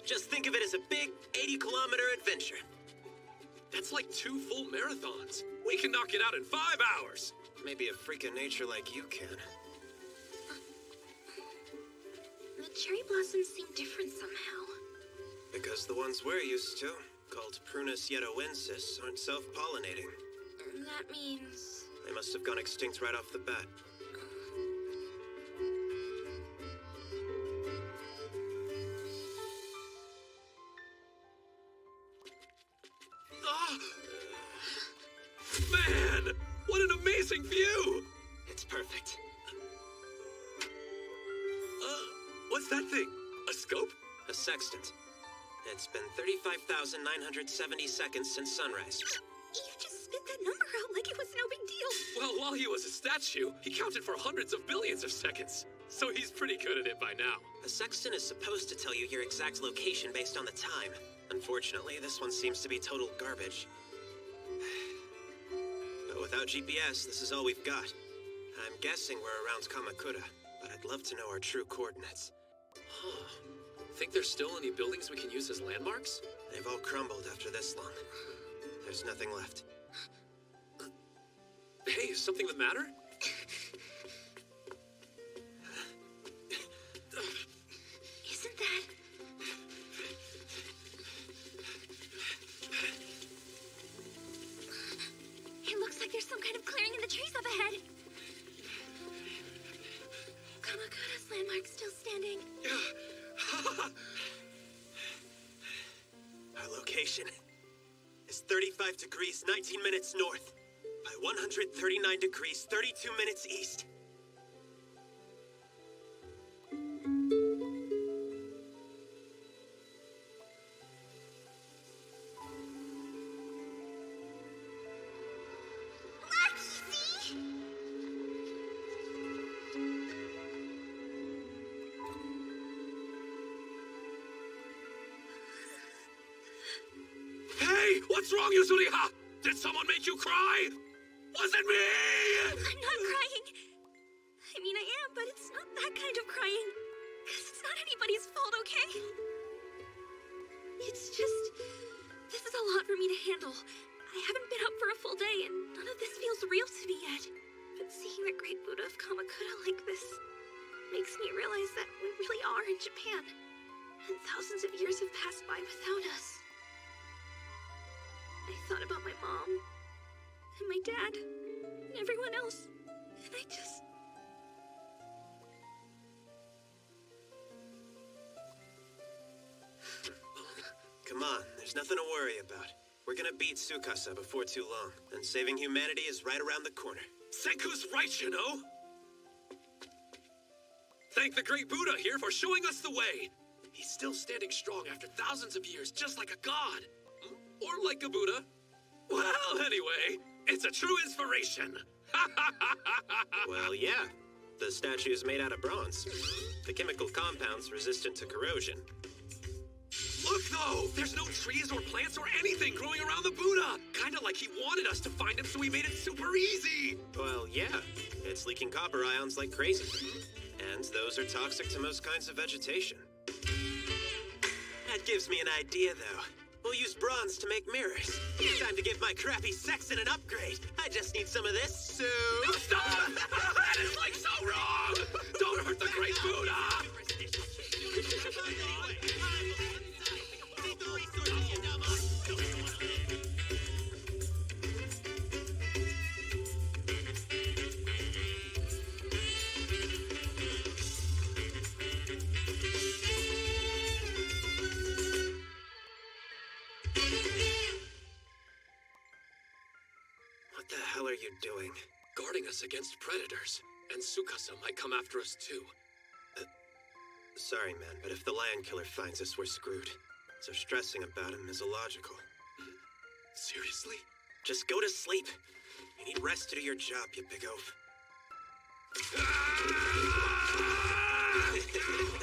Just think of it as a big 80-kilometer adventure. That's like 2 full marathons. We can knock it out in 5 hours. Maybe a freak of nature like you can. The cherry blossoms seem different somehow. Because the ones we're used to, called Prunus yedoensis, aren't self-pollinating. That means... They must have gone extinct right off the bat. Ah! Man, what an amazing view! It's perfect. What's that thing? A scope? A sextant. It's been 35,970 seconds since sunrise. You just spit that number out like it was no big deal. Well, while he was a statue, he counted for hundreds of billions of seconds. So he's pretty good at it by now. A sextant is supposed to tell you your exact location based on the time. Unfortunately, this one seems to be total garbage. But without GPS, this is all we've got. I'm guessing we're around Kamakura, but I'd love to know our true coordinates. Huh. Think there's still any buildings we can use as landmarks? They've all crumbled after this long. There's nothing left. Hey, is something the matter? Isn't that... It looks like there's some kind of clearing in the trees up ahead. Kamakura's landmark still standing. Our location is 35 degrees 19 minutes north by 139 degrees 32 minutes east. Lucky, see? Hey, what's wrong, Yuzuriha? Did someone make you cry? Was it me? I'm not crying. I mean, I am, but it's not that kind of crying. Because it's not anybody's fault, okay? It's just... This is a lot for me to handle. I haven't been up for a full day, and none of this feels real to me yet. But seeing the Great Buddha of Kamakura like this makes me realize that we really are in Japan. And thousands of years have passed by without us. I thought about my mom, and my dad, and everyone else, and I just... Come on, there's nothing to worry about. We're gonna beat Tsukasa before too long, and saving humanity is right around the corner. Senku's right, you know? Thank the great Buddha here for showing us the way. He's still standing strong after thousands of years, just like a god. Or like a Buddha. Well, anyway, it's a true inspiration. Well, yeah. The statue is made out of bronze. The chemical compound's resistant to corrosion. Look, though! There's no trees or plants or anything growing around the Buddha! Kinda like he wanted us to find him, so he made it super easy! Well, yeah. It's leaking copper ions like crazy. And those are toxic to most kinds of vegetation. That gives me an idea, though. We'll use bronze to make mirrors. Time to give my crappy sextant an upgrade. I just need some of this, so... No, stop! That is like so wrong! Don't hurt the great Buddha! us against predators, and Tsukasa might come after us too. Sorry, man, but if the lion killer finds us, we're screwed. So stressing about him is illogical. Seriously? Just go to sleep. You need rest to do your job, you big oaf.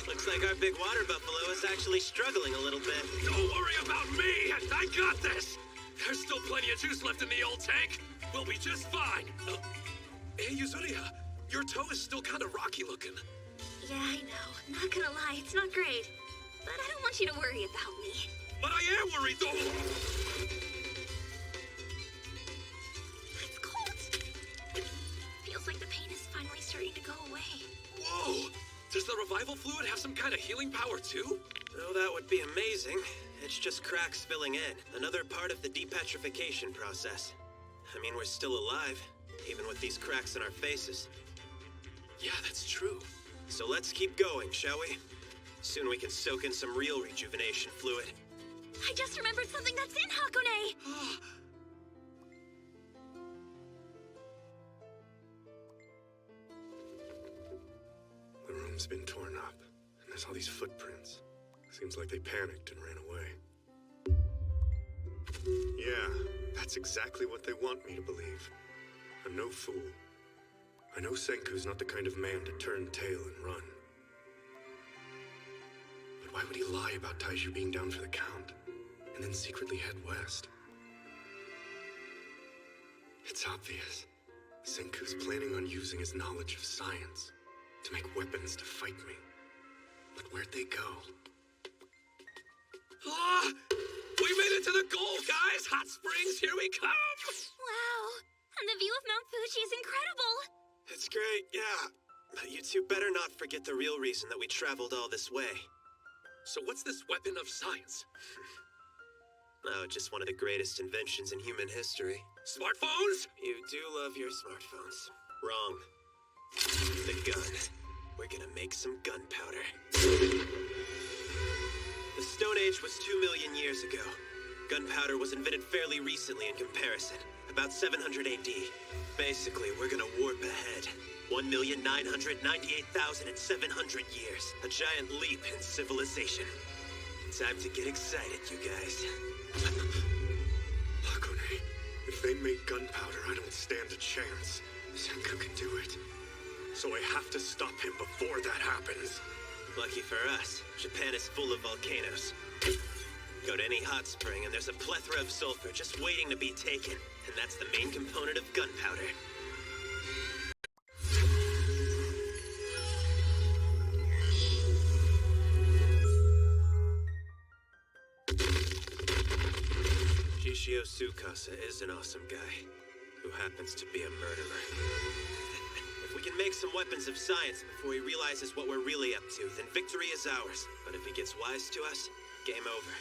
Looks like our big water buffalo is actually struggling a little bit. Don't worry about me! I got this! There's still plenty of juice left in the old tank. We'll be just fine. Hey, Yuzuriha, your toe is still kind of rocky looking. Yeah, I know. Not gonna lie, it's not great. But I don't want you to worry about me. But I am worried, though! It's cold. Feels like the pain is finally starting to go away. Whoa! Does the revival fluid have some kind of healing power, too? Oh, that would be amazing. It's just cracks filling in. Another part of the depetrification process. I mean, we're still alive, even with these cracks in our faces. Yeah, that's true. So let's keep going, shall we? Soon we can soak in some real rejuvenation fluid. I just remembered something that's in Hakone! The room's been torn up, and there's all these footprints. Seems like they panicked and ran away. Yeah, that's exactly what they want me to believe. I'm no fool. I know Senku's not the kind of man to turn tail and run. But why would he lie about Taiju being down for the count, and then secretly head west? It's obvious. Senku's planning on using his knowledge of science to make weapons to fight me. But where'd they go? Ah! We made it to the goal, guys! Hot Springs, here we come! Wow! And the view of Mount Fuji is incredible! It's great, yeah. But you two better not forget the real reason that we traveled all this way. So what's this weapon of science? Oh, just one of the greatest inventions in human history. Smartphones? You do love your smartphones. Wrong. The gun. We're gonna make some gunpowder. The Stone Age was 2 million years ago. Gunpowder was invented fairly recently in comparison, about 700 AD. Basically, we're gonna warp ahead. 1,998,700 years. A giant leap in civilization. Time to get excited, you guys. Hakone, if they make gunpowder, I don't stand a chance. Senku can do it. So I have to stop him before that happens. Lucky for us, Japan is full of volcanoes. Go to any hot spring and there's a plethora of sulfur just waiting to be taken. And that's the main component of gunpowder. Shishio Tsukasa is an awesome guy, who happens to be a murderer. If we can make some weapons of science before he realizes what we're really up to, then victory is ours. But if he gets wise to us, game over.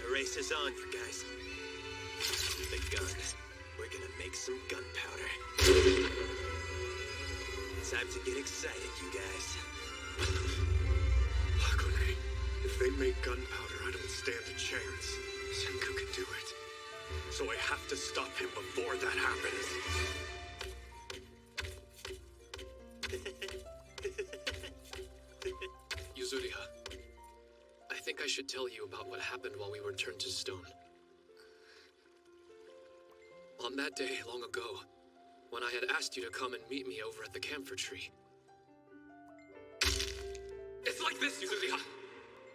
The race is on, you guys. The gun. We're gonna make some gunpowder. Time to get excited, you guys. Hakone, if they make gunpowder, I don't stand a chance. Senku can do it. So I have to stop him before that happens. Yuzuriha, I think I should tell you about what happened while we were turned to stone. On that day long ago, when I had asked you to come and meet me over at the camphor tree. It's like this, Yuzuriha!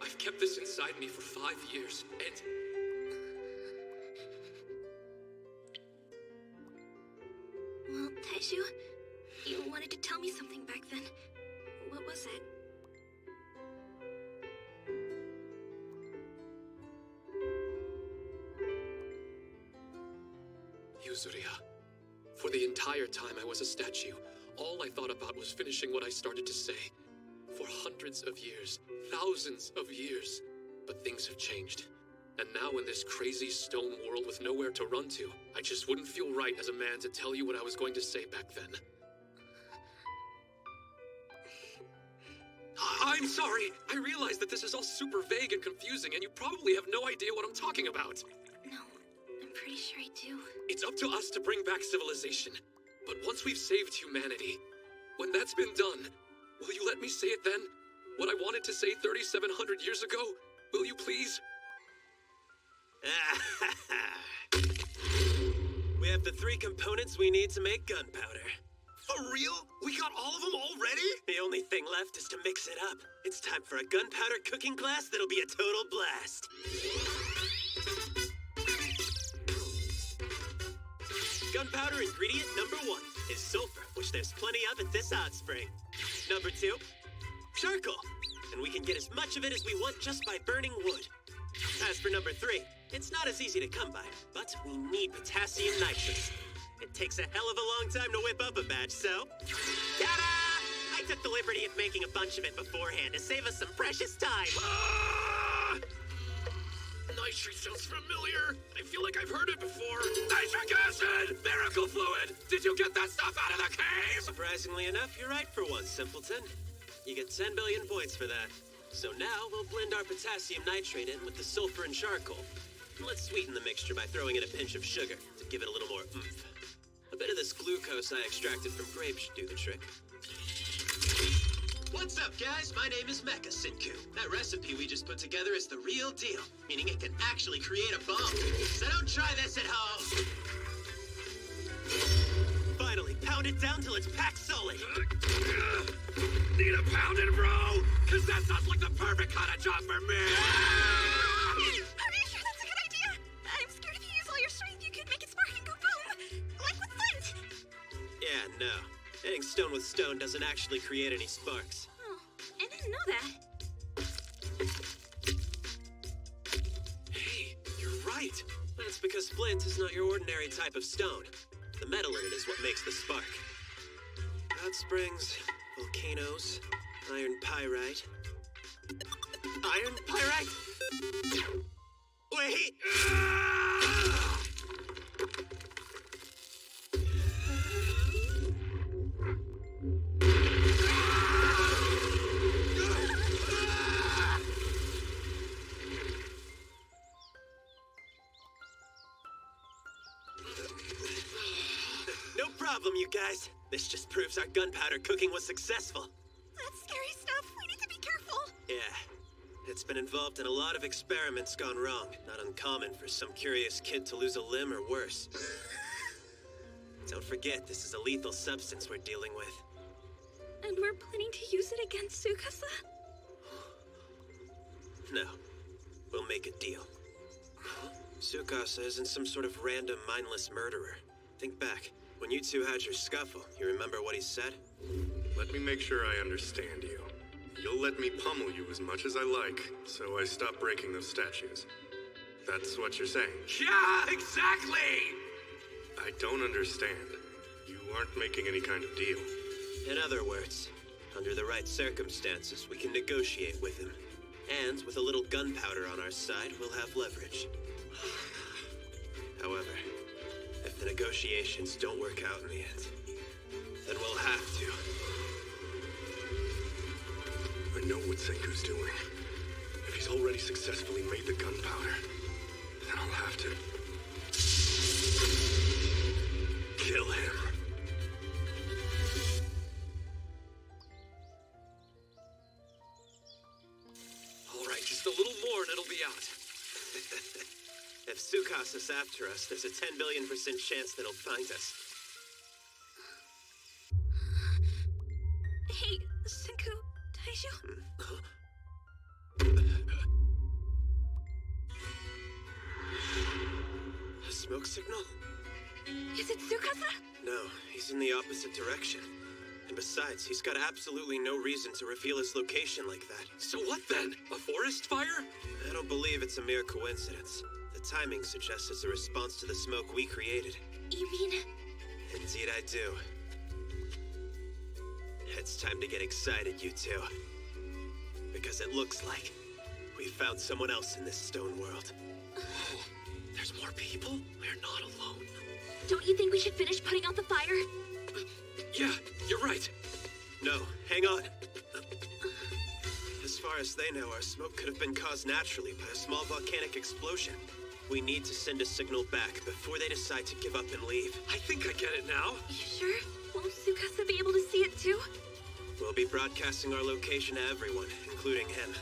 I've kept this inside me for 5 years, and... Well, Taiju, you wanted to tell me something back then. What was it? Yuzuriha, for the entire time I was a statue, all I thought about was finishing what I started to say. For hundreds of years, thousands of years. But things have changed. And now in this crazy stone world with nowhere to run to, I just wouldn't feel right as a man to tell you what I was going to say back then. I'm sorry! I realize that this is all super vague and confusing, and you probably have no idea what I'm talking about. No, I'm pretty sure I do. It's up to us to bring back civilization. But once we've saved humanity, when that's been done, will you let me say it then? What I wanted to say 3,700 years ago? Will you please? We have the 3 components we need to make gunpowder. For real? We got all of them already? The only thing left is to mix it up. It's time for a gunpowder cooking class that'll be a total blast. Gunpowder ingredient number 1 is sulfur, which there's plenty of at this hot spring. Number 2, charcoal. And we can get as much of it as we want just by burning wood. As for number 3, it's not as easy to come by, but we need potassium nitrate. It takes a hell of a long time to whip up a batch, so... Ta-da! I took the liberty of making a bunch of it beforehand to save us some precious time. Ah! Nitrate sounds familiar. I feel like I've heard it before. Nitric acid! Miracle fluid! Did you get that stuff out of the cave? Surprisingly enough, you're right for once, simpleton. You get 10 billion points for that. So now we'll blend our potassium nitrate in with the sulfur and charcoal. And let's sweeten the mixture by throwing in a pinch of sugar to give it a little more oomph. A bit of this glucose I extracted from grapes should do the trick. What's up, guys? My name is Mecha Sinku. That recipe we just put together is the real deal, meaning it can actually create a bomb. So don't try this at home. Finally, pound it down till it's packed solid. Need a pounded, bro? Cause that sounds like the perfect kind of job for me! Are you sure that's a good idea? I'm scared if you use all your strength, you could make it spark and go boom. Like with flint. Yeah, no. Hitting stone with stone doesn't actually create any sparks. Oh, I didn't know that. Hey, you're right. That's because flint is not your ordinary type of stone. The metal in it is what makes the spark. Hot springs, volcanoes, iron pyrite. Iron pyrite? Wait! No problem, you guys. This just proves our gunpowder cooking was successful. That's scary stuff. We need to be careful. Yeah. It's been involved in a lot of experiments gone wrong. Not uncommon for some curious kid to lose a limb or worse. Don't forget, this is a lethal substance we're dealing with. And we're planning to use it against Tsukasa? No. We'll make a deal. Tsukasa isn't some sort of random, mindless murderer. Think back. When you two had your scuffle, you remember what he said? Let me make sure I understand you. You'll let me pummel you as much as I like, so I stop breaking those statues. That's what you're saying? Yeah, exactly! I don't understand. You aren't making any kind of deal. In other words, under the right circumstances, we can negotiate with him. And with a little gunpowder on our side, we'll have leverage. However, if the negotiations don't work out in the end, then we'll have to. I know what Senku's doing. If he's already successfully made the gunpowder, then I'll have to kill him. All right, just a little more and it'll be out. If Tsukasa's after us, there's a 10 billion% chance that he'll find us. Hey, Senku, Taiju? A smoke signal? Is it Tsukasa? No, he's in the opposite direction. And besides, he's got absolutely no reason to reveal his location like that. So what then? A forest fire? I don't believe it's a mere coincidence. The timing suggests it's a response to the smoke we created. You mean... Indeed I do. It's time to get excited, you two. Because it looks like we found someone else in this stone world. Oh, there's more people? We're not alone. Don't you think we should finish putting out the fire? Yeah, you're right. No, hang on. As far as they know, our smoke could have been caused naturally by a small volcanic explosion. We need to send a signal back before they decide to give up and leave. I think I get it now. You sure? Won't Tsukasa be able to see it too? We'll be broadcasting our location to everyone, including him.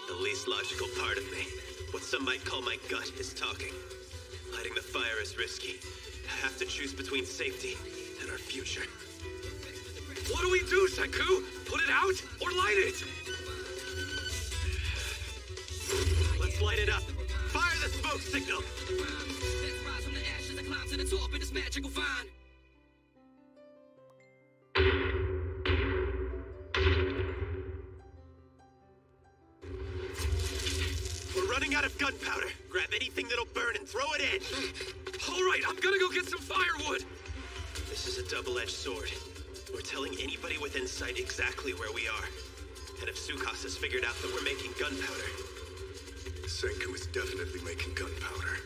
The least logical part of me, what some might call my gut, is talking. Lighting the fire is risky. I have to choose between safety and our future. What do we do, Senku? Put it out or light it? Let's light it up. Fire the smoke signal! Let's rise from the ashes and climb to the top of this magical vine. We're running out of gunpowder. Grab anything that'll burn and throw it in. All right, I'm gonna go get some firewood. This is a double-edged sword. We're telling anybody with insight exactly where we are. And if Tsukasa's figured out that we're making gunpowder, Senku is definitely making gunpowder.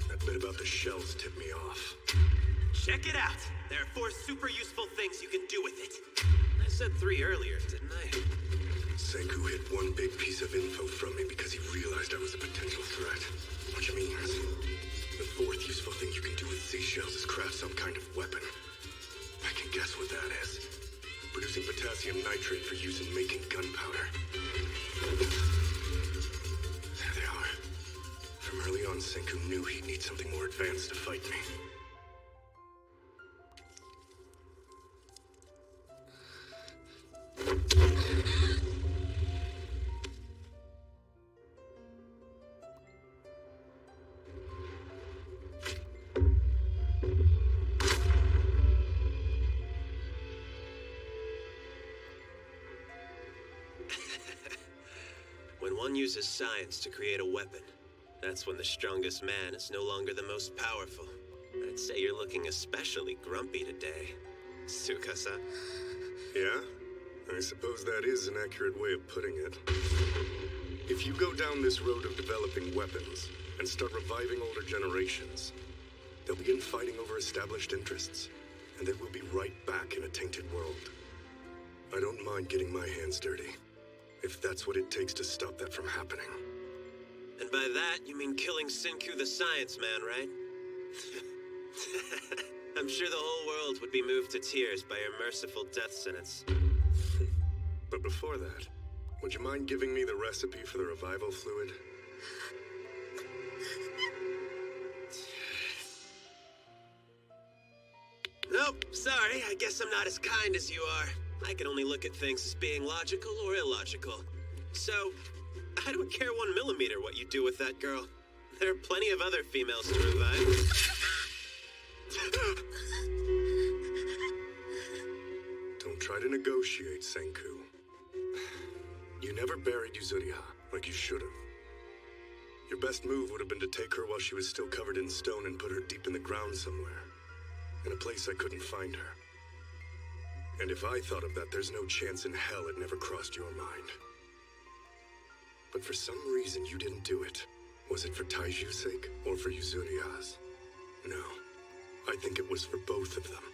That bit about the shells tipped me off. check it out. There are 4 super useful things you can do with it. I said 3 earlier, didn't I? Senku hid one big piece of info from me because he realized I was a potential threat. Which means the 4th useful thing you can do with seashells is craft some kind of weapon. I can guess what that is. Producing potassium nitrate for use in making gunpowder. There they are. From early on, Senku knew he'd need something more advanced to fight me. When one uses science to create a weapon, that's when the strongest man is no longer the most powerful. I'd say you're looking especially grumpy today, Tsukasa. Yeah? I suppose that is an accurate way of putting it. If you go down this road of developing weapons and start reviving older generations, they'll begin fighting over established interests, and then we'll be right back in a tainted world. I don't mind getting my hands dirty, if that's what it takes to stop that from happening. And by that, you mean killing Senku the science man, right? I'm sure the whole world would be moved to tears by your merciful death sentence. But before that, would you mind giving me the recipe for the revival fluid? Nope, sorry, I guess I'm not as kind as you are. I can only look at things as being logical or illogical. So, I don't care 1 millimeter what you do with that girl. There are plenty of other females to revive. Don't try to negotiate, Senku. You never buried Yuzuriha like you should have. Your best move would have been to take her while she was still covered in stone and put her deep in the ground somewhere, in a place I couldn't find her. And if I thought of that, there's no chance in hell it never crossed your mind. But for some reason, you didn't do it. Was it for Taiju's sake, or for Yuzuriha's? No. I think it was for both of them.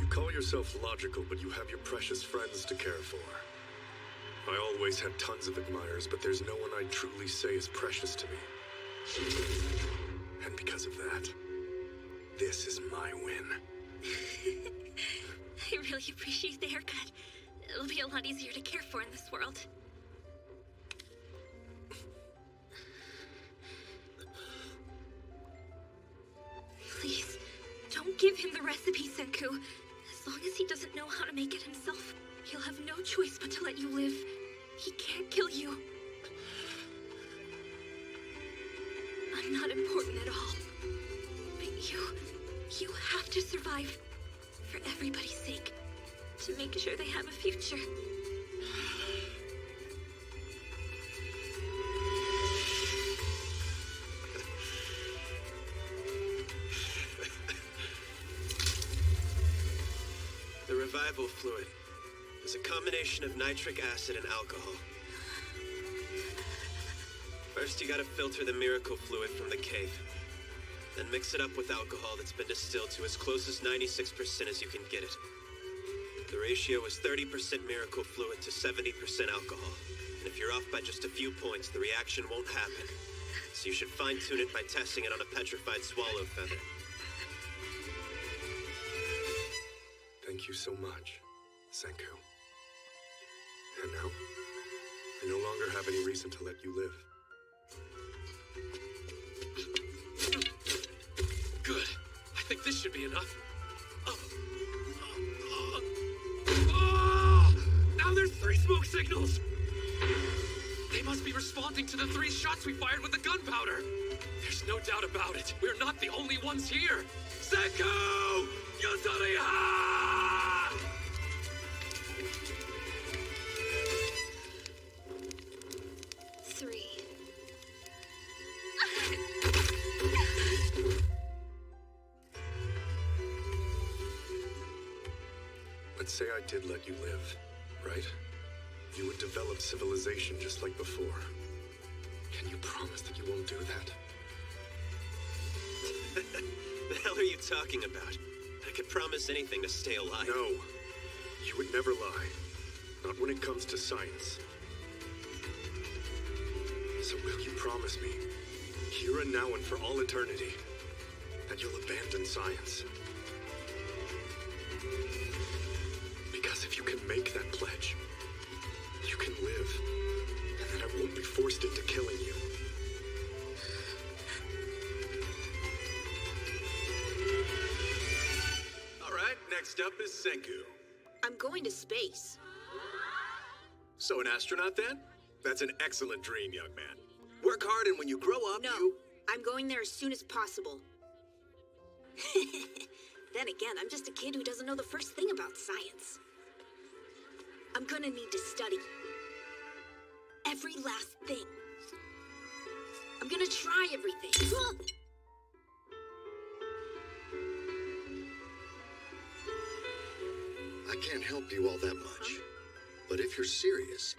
You call yourself logical, but you have your precious friends to care for. I always had tons of admirers, but there's no one I'd truly say is precious to me. And because of that, this is my win. I really appreciate the haircut. It'll be a lot easier to care for in this world. Please, don't give him the recipe, Senku. As long as he doesn't know how to make it himself, he'll have no choice but to let you live. He can't kill you. I'm not important at all. But you have to survive. For everybody's sake. To make sure they have a future. The revival fluid is a combination of nitric acid and alcohol. First, you gotta filter the miracle fluid from the cave. Then mix it up with alcohol that's been distilled to as close as 96% as you can get it. The ratio is 30% miracle fluid to 70% alcohol. And if you're off by just a few points, the reaction won't happen. So you should fine-tune it by testing it on a petrified swallow feather. Thank you so much, Senku. And now, I no longer have any reason to let you live. Good. I think this should be enough. Now there's 3 smoke signals! They must be responding to the 3 shots we fired with the gunpowder! There's no doubt about it. We're not the only ones here! Senku! Yuzuriha! 3. Let's say I did let you live, right? You would develop civilization just like before. Can you promise that you won't do that? The hell are you talking about? I could promise anything to stay alive. No, you would never lie. Not when it comes to science. So will you promise me, here and now and for all eternity, that you'll abandon science? Because if you can make that pledge, you can live, and then I won't be forced into killing you. All right, next up is Senku. I'm going to space. So an astronaut then? That's an excellent dream, young man. Work hard and when you grow up, No, you... I'm going there as soon as possible. Then again, I'm just a kid who doesn't know the first thing about science. I'm gonna need to study. Every last thing. I'm gonna try everything. I can't help you all that much. But if you're serious,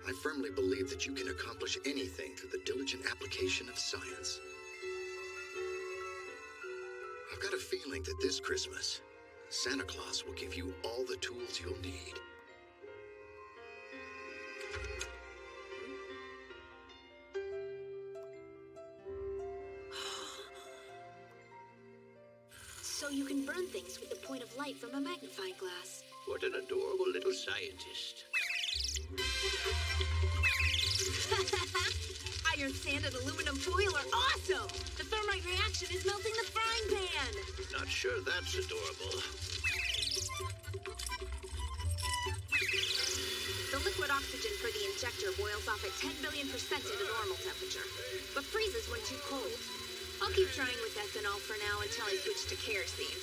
I firmly believe that you can accomplish anything through the diligent application of science. I've got a feeling that this Christmas, Santa Claus will give you all the tools you'll need. So you can burn things with the point of light from a magnifying glass. What an adorable little scientist. Iron sand and aluminum foil are awesome! The thermite reaction is melting the frying pan! Not sure that's adorable. The liquid oxygen for the injector boils off at 10 billion% at a normal temperature, but freezes when too cold. I'll keep trying with ethanol for now until I switch to kerosene.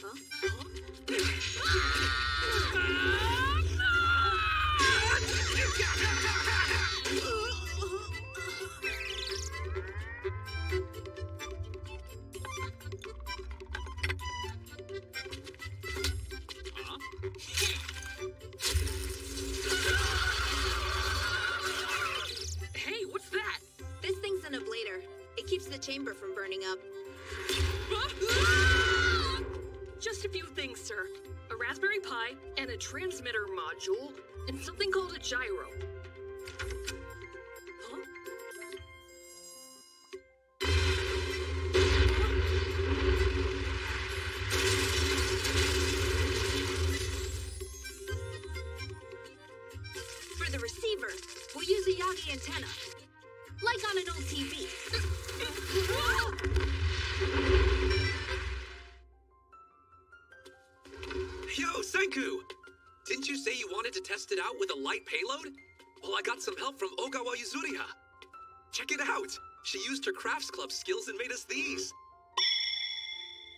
Huh? Hey, what's that? This thing's an ablator. It keeps the chamber from burning up. Just a few things, sir. A Raspberry Pi and a transmitter module and something called a gyro. Huh? For the receiver, we'll use a Yagi antenna. Like on an old TV. Yo, Senku! Didn't you say you wanted to test it out with a light payload? Well, I got some help from Ogawa Yuzuriha. Check it out! She used her crafts club skills and made us these.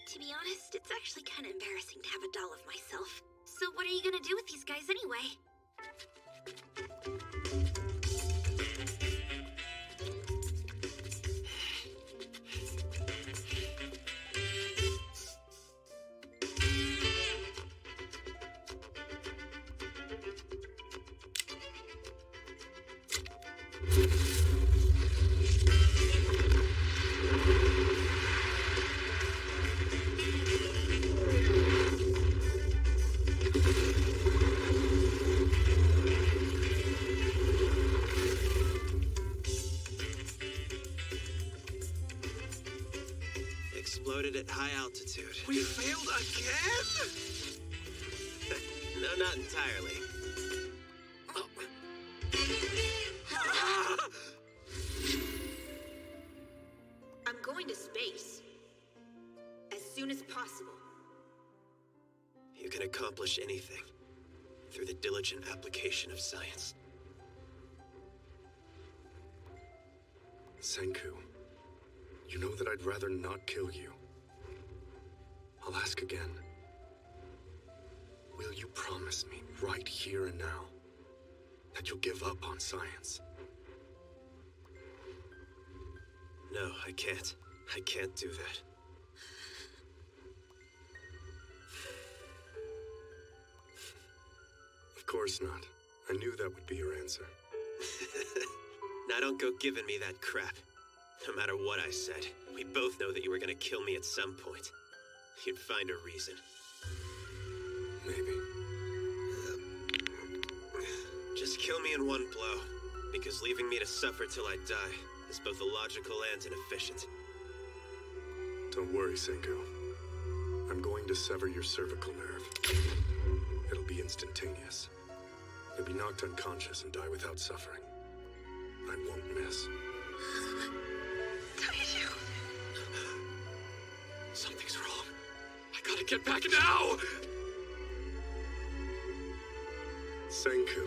To be honest, it's actually kind of embarrassing to have a doll of myself. So what are you gonna do with these guys anyway? exploded at high altitude. We failed again? No, not entirely. I'm going to space. As soon as possible. You can accomplish anything through the diligent application of science. Senku, you know that I'd rather not kill you. I'll ask again. Will you promise me right here and now that you'll give up on science? No, I can't. I can't do that. Of course not. I knew that would be your answer. Now don't go giving me that crap. No matter what I said, we both know that you were gonna kill me at some point. You'd find a reason. Maybe. Just kill me in one blow, because leaving me to suffer till I die is both illogical and inefficient. Don't worry, Senku. I'm going to sever your cervical nerve. It'll be instantaneous. You'll be knocked unconscious and die without suffering. I won't miss. Something's wrong. I gotta get back now! Senku,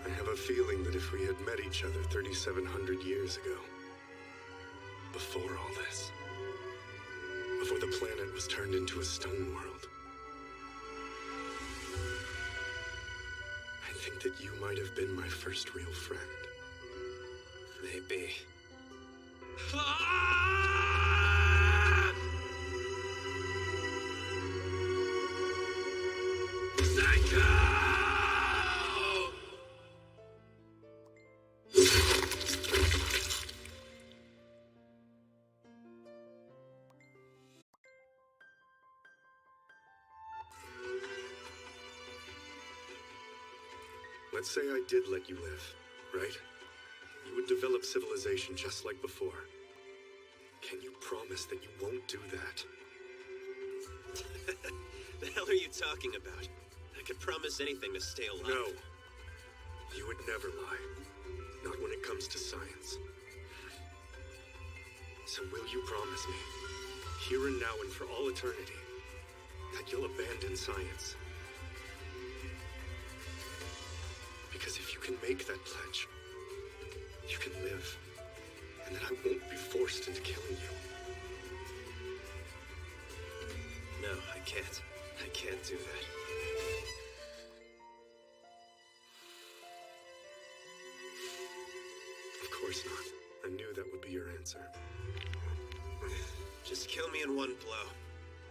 I have a feeling that if we had met each other 3,700 years ago, before all this, before the planet was turned into a stone world, I think that you might have been my first real friend. Maybe. Let's say I did let you live, right? You would develop civilization just like before. Can you promise that you won't do that? The hell are you talking about? I could promise anything to stay alive. No. You would never lie. Not when it comes to science. So will you promise me, here and now and for all eternity, that you'll abandon science? Because if you can make that pledge, you can live, and then I won't be forced into killing you. No, I can't. I can't do that. Of course not. I knew that would be your answer. Just kill me in one blow,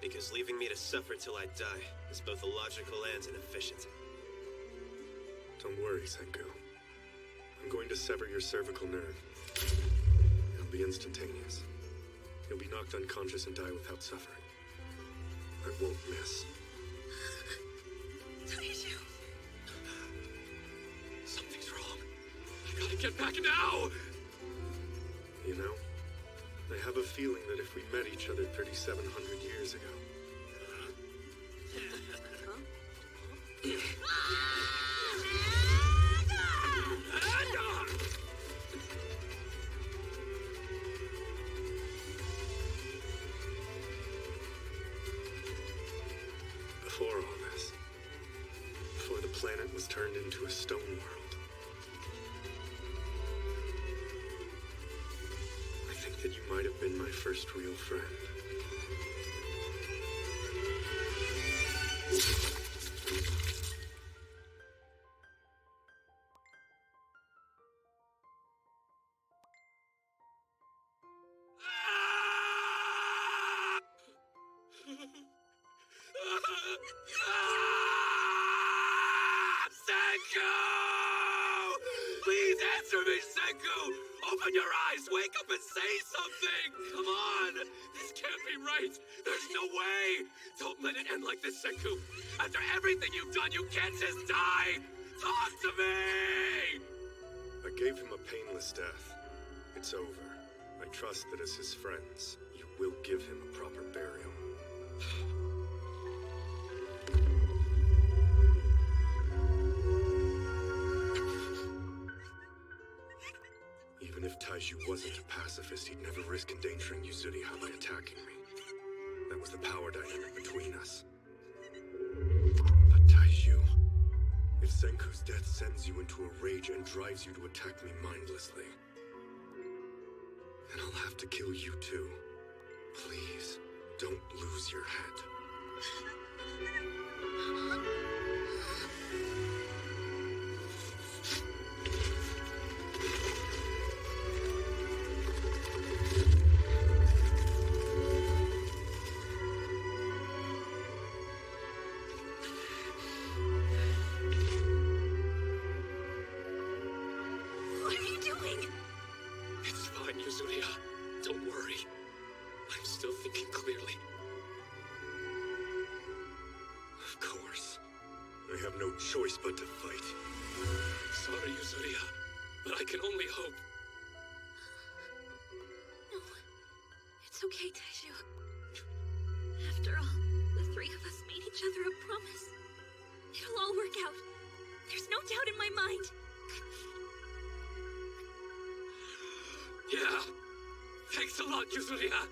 because leaving me to suffer till I die is both illogical and inefficient. Don't worry, Senku. I'm going to sever your cervical nerve. It'll be instantaneous. You'll be knocked unconscious and die without suffering. I won't miss. Something's wrong. I gotta get back now! You know, I have a feeling that if we met each other 3,700 years ago, before all this, before the planet was turned into a stone world, I think that you might have been my first real friend. Senku! Please answer me, Senku! Open your eyes, wake up and say something! Come on! This can't be right! There's no way! Don't let it end like this, Senku! After everything you've done, you can't just die! Talk to me! I gave him a painless death. It's over. I trust that as his friends, you will give him a proper burial. Even if Taiju wasn't a pacifist, he'd never risk endangering Yuzuriha by attacking me. That was the power dynamic between us. But Taiju, if Senku's death sends you into a rage and drives you to attack me mindlessly, then I'll have to kill you too. Please, don't lose your head. What are you doing? It's fine, Yuzuriha. Don't worry. I'm still thinking clearly. Of course. I have no choice but to fight. Sorry, Yuzuriha, but I can only hope. No. It's okay, Taiju. After all, the three of us made each other a promise. It'll all work out. There's no doubt in my mind. Yeah. Thanks a lot, Yuzuriha.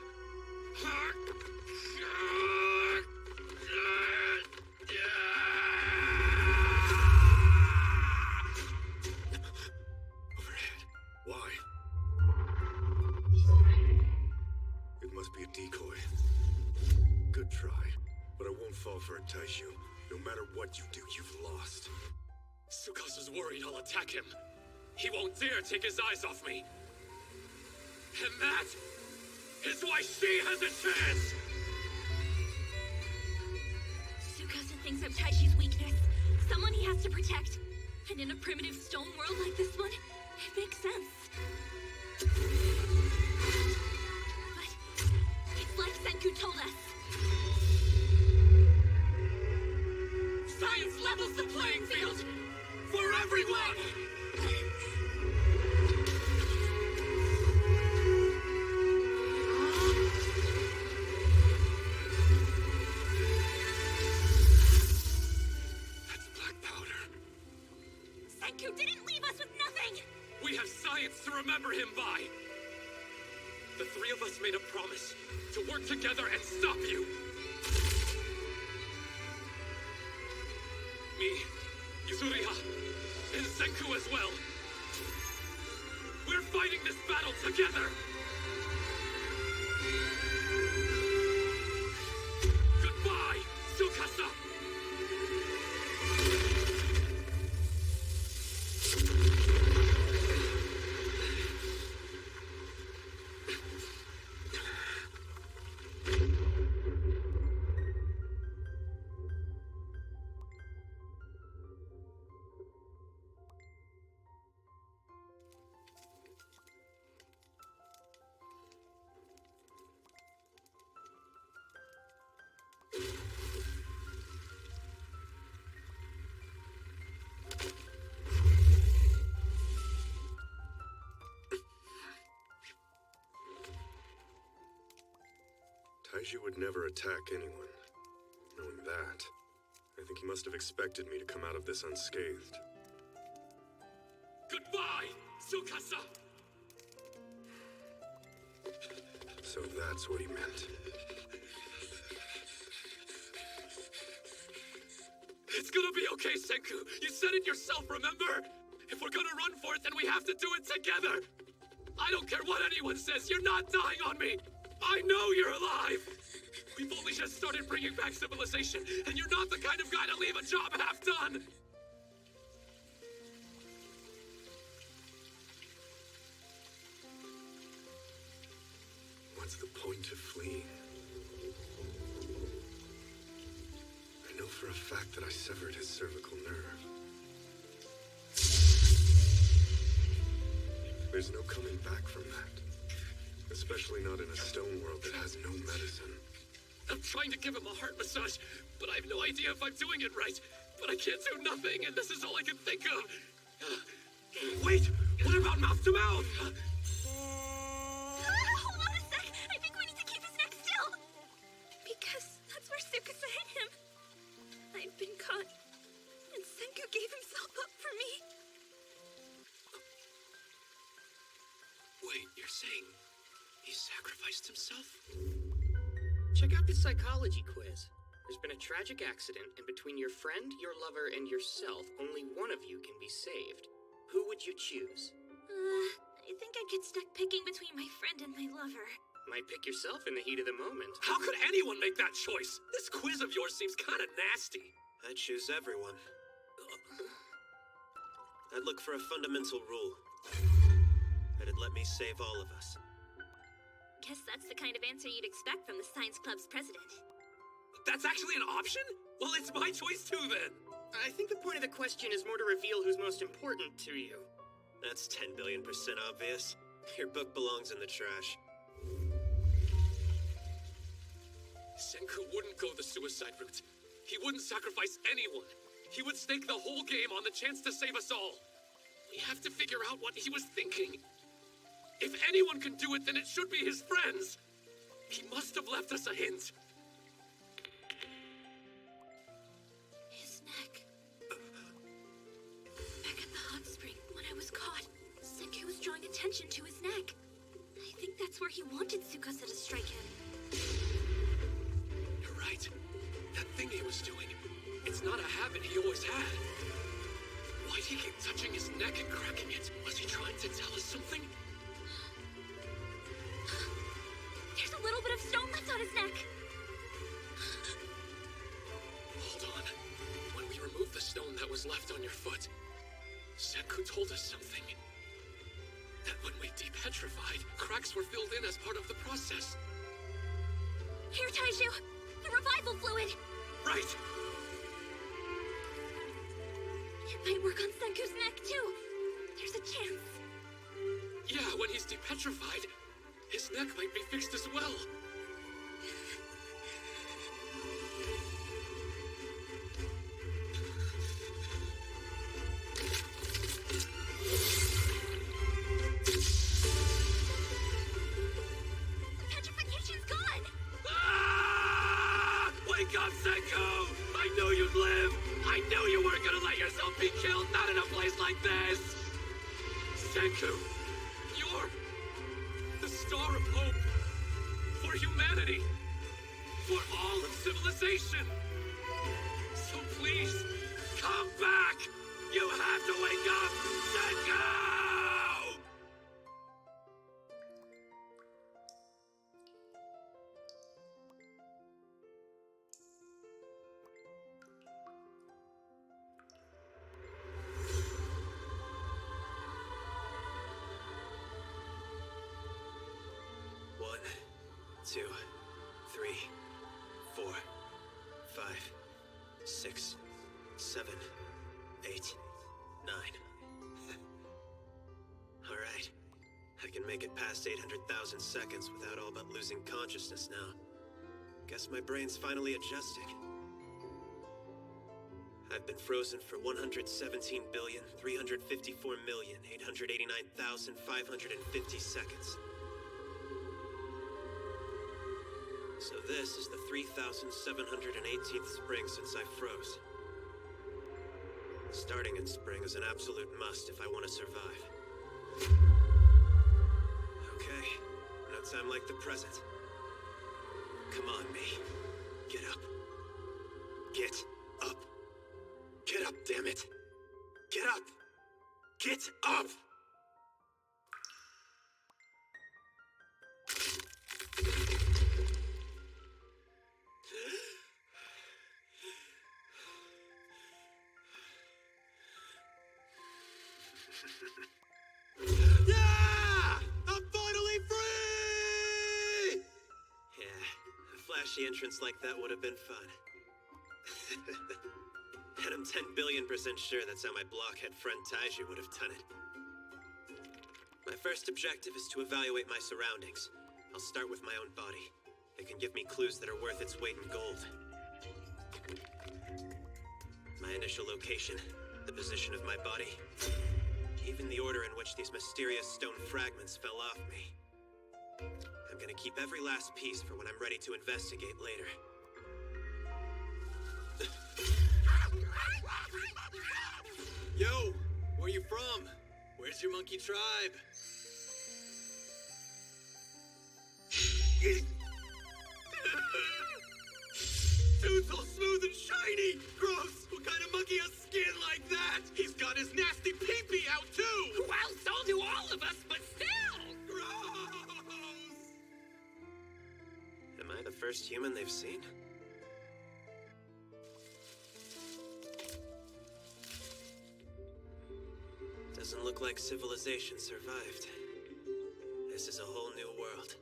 Overhead. Why? It must be a decoy. Good try, but I won't fall for it, Taiju. No matter what you do, you've lost. Tsukasa's worried I'll attack him. He won't dare take his eyes off me. And that is why she has a chance! Tsukasa thinks I'm Taiji's weakness. Someone he has to protect. And in a primitive stone world like this one, it makes sense. But it's like Senku told us. Science levels the playing field for everyone! That's black powder. Senku didn't leave us with nothing! We have science to remember him by. The three of us made a promise to work together and stop you. Me, Yuzuriha, and Senku as well. We're fighting this battle together. Goodbye, Tsukasa. Taiju would never attack anyone. Knowing that, I think he must have expected me to come out of this unscathed. Goodbye, Tsukasa. So that's what he meant. It's gonna be okay, Senku. You said it yourself, remember? If we're gonna run for it, then we have to do it together. I don't care what anyone says, you're not dying on me. I know you're alive. We've only just started bringing back civilization, and you're not the kind of guy to leave a job half done. What's the point of fleeing? I know for a fact that I severed his cervical nerve. There's no coming back from that. Especially not in a stone world that has no medicine. I'm trying to give him a heart massage, but I have no idea if I'm doing it right. But I can't do nothing, and this is all I can think of. Wait! What about mouth to mouth? Hold on a sec! I think we need to keep his neck saying he sacrificed himself? Check out this psychology quiz. There's been a tragic accident, and between your friend, your lover, and yourself, only one of you can be saved. Who would you choose? I think I get stuck picking between my friend and my lover. Might pick yourself in the heat of the moment. How could anyone make that choice? This quiz of yours seems kind of nasty. I'd choose everyone. I'd look for a fundamental rule. That'd let me save all of us. Guess that's the kind of answer you'd expect from the Science Club's president. That's actually an option? Well, it's my choice too, then. I think the point of the question is more to reveal who's most important to you. That's 10 billion% obvious. Your book belongs in the trash. Senku wouldn't go the suicide route. He wouldn't sacrifice anyone. He would stake the whole game on the chance to save us all. We have to figure out what he was thinking. If anyone can do it, then it should be his friends. He must have left us a hint. His neck. Back at the hot spring, when I was caught, Senku was drawing attention to his neck. I think that's where he wanted Tsukasa to strike him. You're right. That thing he was doing, it's not a habit he always had. Why'd he keep touching his neck and cracking it? Was he trying to tell us something? There's a little bit of stone left on his neck. Hold on. When we removed the stone that was left on your foot, Senku told us something. That when we depetrified, cracks were filled in as part of the process. Here, Taiju! The revival fluid! Right! It might work on Senku's neck, too. There's a chance. Yeah, when he's depetrified, his neck might be fixed as well. Petrification's gone! Ah! Wake up, Senku! I knew you'd live! I knew you weren't gonna let yourself be killed, not in a place like this! Senku, you're the star of hope for humanity, for all of civilization. So please, come back! You have to wake up, Senku! One, 2, 3, 4, 5, 6, 7, 8, 9. All right. I can make it past 800,000 seconds without all but losing consciousness now. Guess my brain's finally adjusting. I've been frozen for 117,354,889,550 seconds. So this is the 3,718th spring since I froze. Starting in spring is an absolute must if I want to survive. Okay, no time like the present. Come on, me. Get up. Get up. Get up, damn it. Get up. Get up! Yeah! I'm finally free! Yeah, a flashy entrance like that would have been fun. And I'm 10 billion% sure that's how my blockhead friend Taiju would have done it. My first objective is to evaluate my surroundings. I'll start with my own body. It can give me clues that are worth its weight in gold. My initial location, the position of my body, even the order in which these mysterious stone fragments fell off me. I'm gonna keep every last piece for when I'm ready to investigate later. Yo, where you from? Where's your monkey tribe? Dude's all smooth and shiny! Gross! What kind of monkey has skin like that? He's got his nasty pee-pee out too! Well, so do all of us, but still! Gross! Am I the first human they've seen? Doesn't look like civilization survived. This is a whole new world.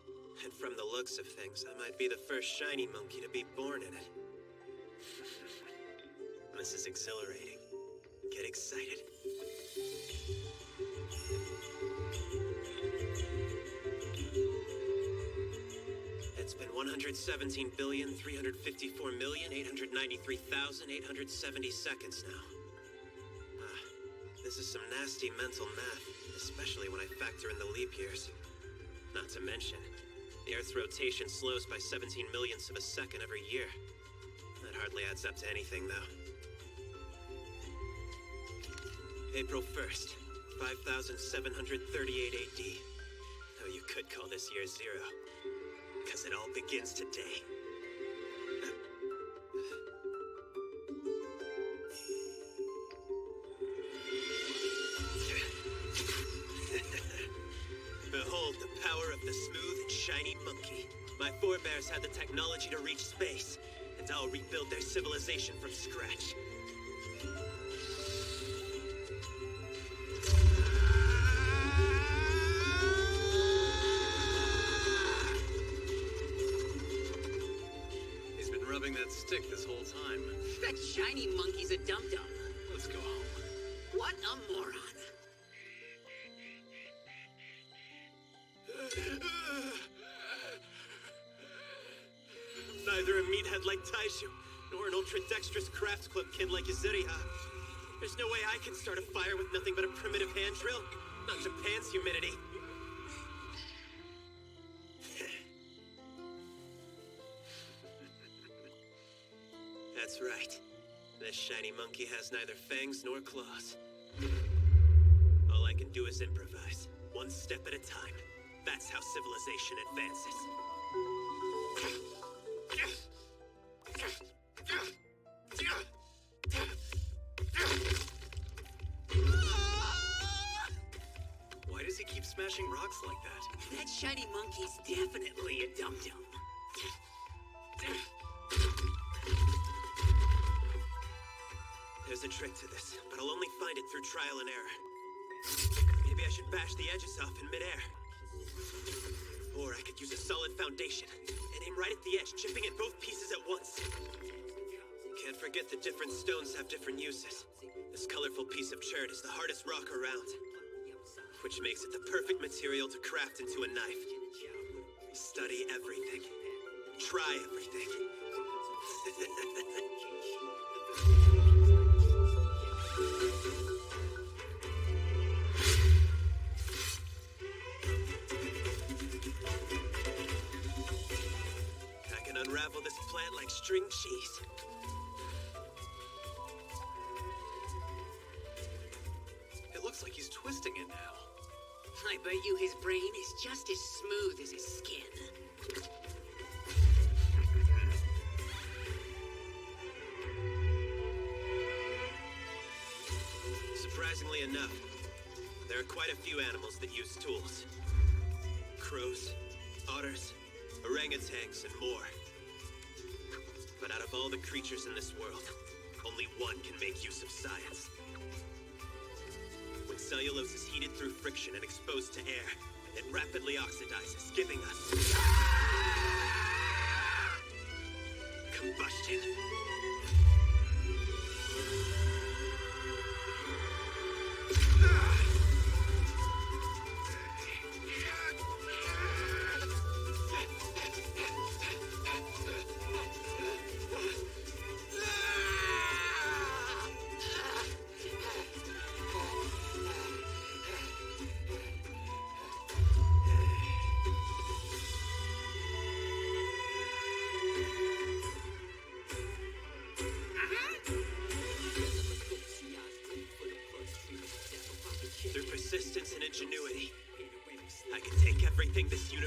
And from the looks of things, I might be the first shiny monkey to be born in it. This is exhilarating. Get excited. It's been 117,354,893,870 seconds now. This is some nasty mental math, especially when I factor in the leap years. Not to mention, the Earth's rotation slows by 17 millionths of a second every year. That hardly adds up to anything, though. April 1st, 5738 AD. Though you could call this year 0, because it all begins today. Behold the power of the smooth and shiny monkey. My forebears had the technology to reach space, and I'll rebuild their civilization from scratch. He's been rubbing that stick this whole time. That shiny monkey's a dum-dum. Let's go home. What a moron. Neither a meathead like Taishu, nor an ultra-dexterous crafts club kid like Yuzuriha. There's no way I can start a fire with nothing but a primitive hand drill. Not Japan's humidity. That's right. This shiny monkey has neither fangs nor claws. All I can do is improvise, one step at a time. That's how civilization advances. Why does he keep smashing rocks like that? That shiny monkey's definitely a dum-dum. There's a trick to this, but I'll only find it through trial and error. Maybe I should bash the edges off in midair. Or I could use a solid foundation and aim right at the edge, chipping at both pieces at once. Can't forget that different stones have different uses. This colorful piece of chert is the hardest rock around, which makes it the perfect material to craft into a knife. Study everything. Try everything. I can unravel this plant like string cheese. It looks like he's twisting it now. I bet you his brain is just as smooth as his skin. Surprisingly enough, there are quite a few animals that use tools. Crows, otters, orangutans, and more. But out of all the creatures in this world, only one can make use of science. When cellulose is heated through friction and exposed to air, it rapidly oxidizes, giving us combustion.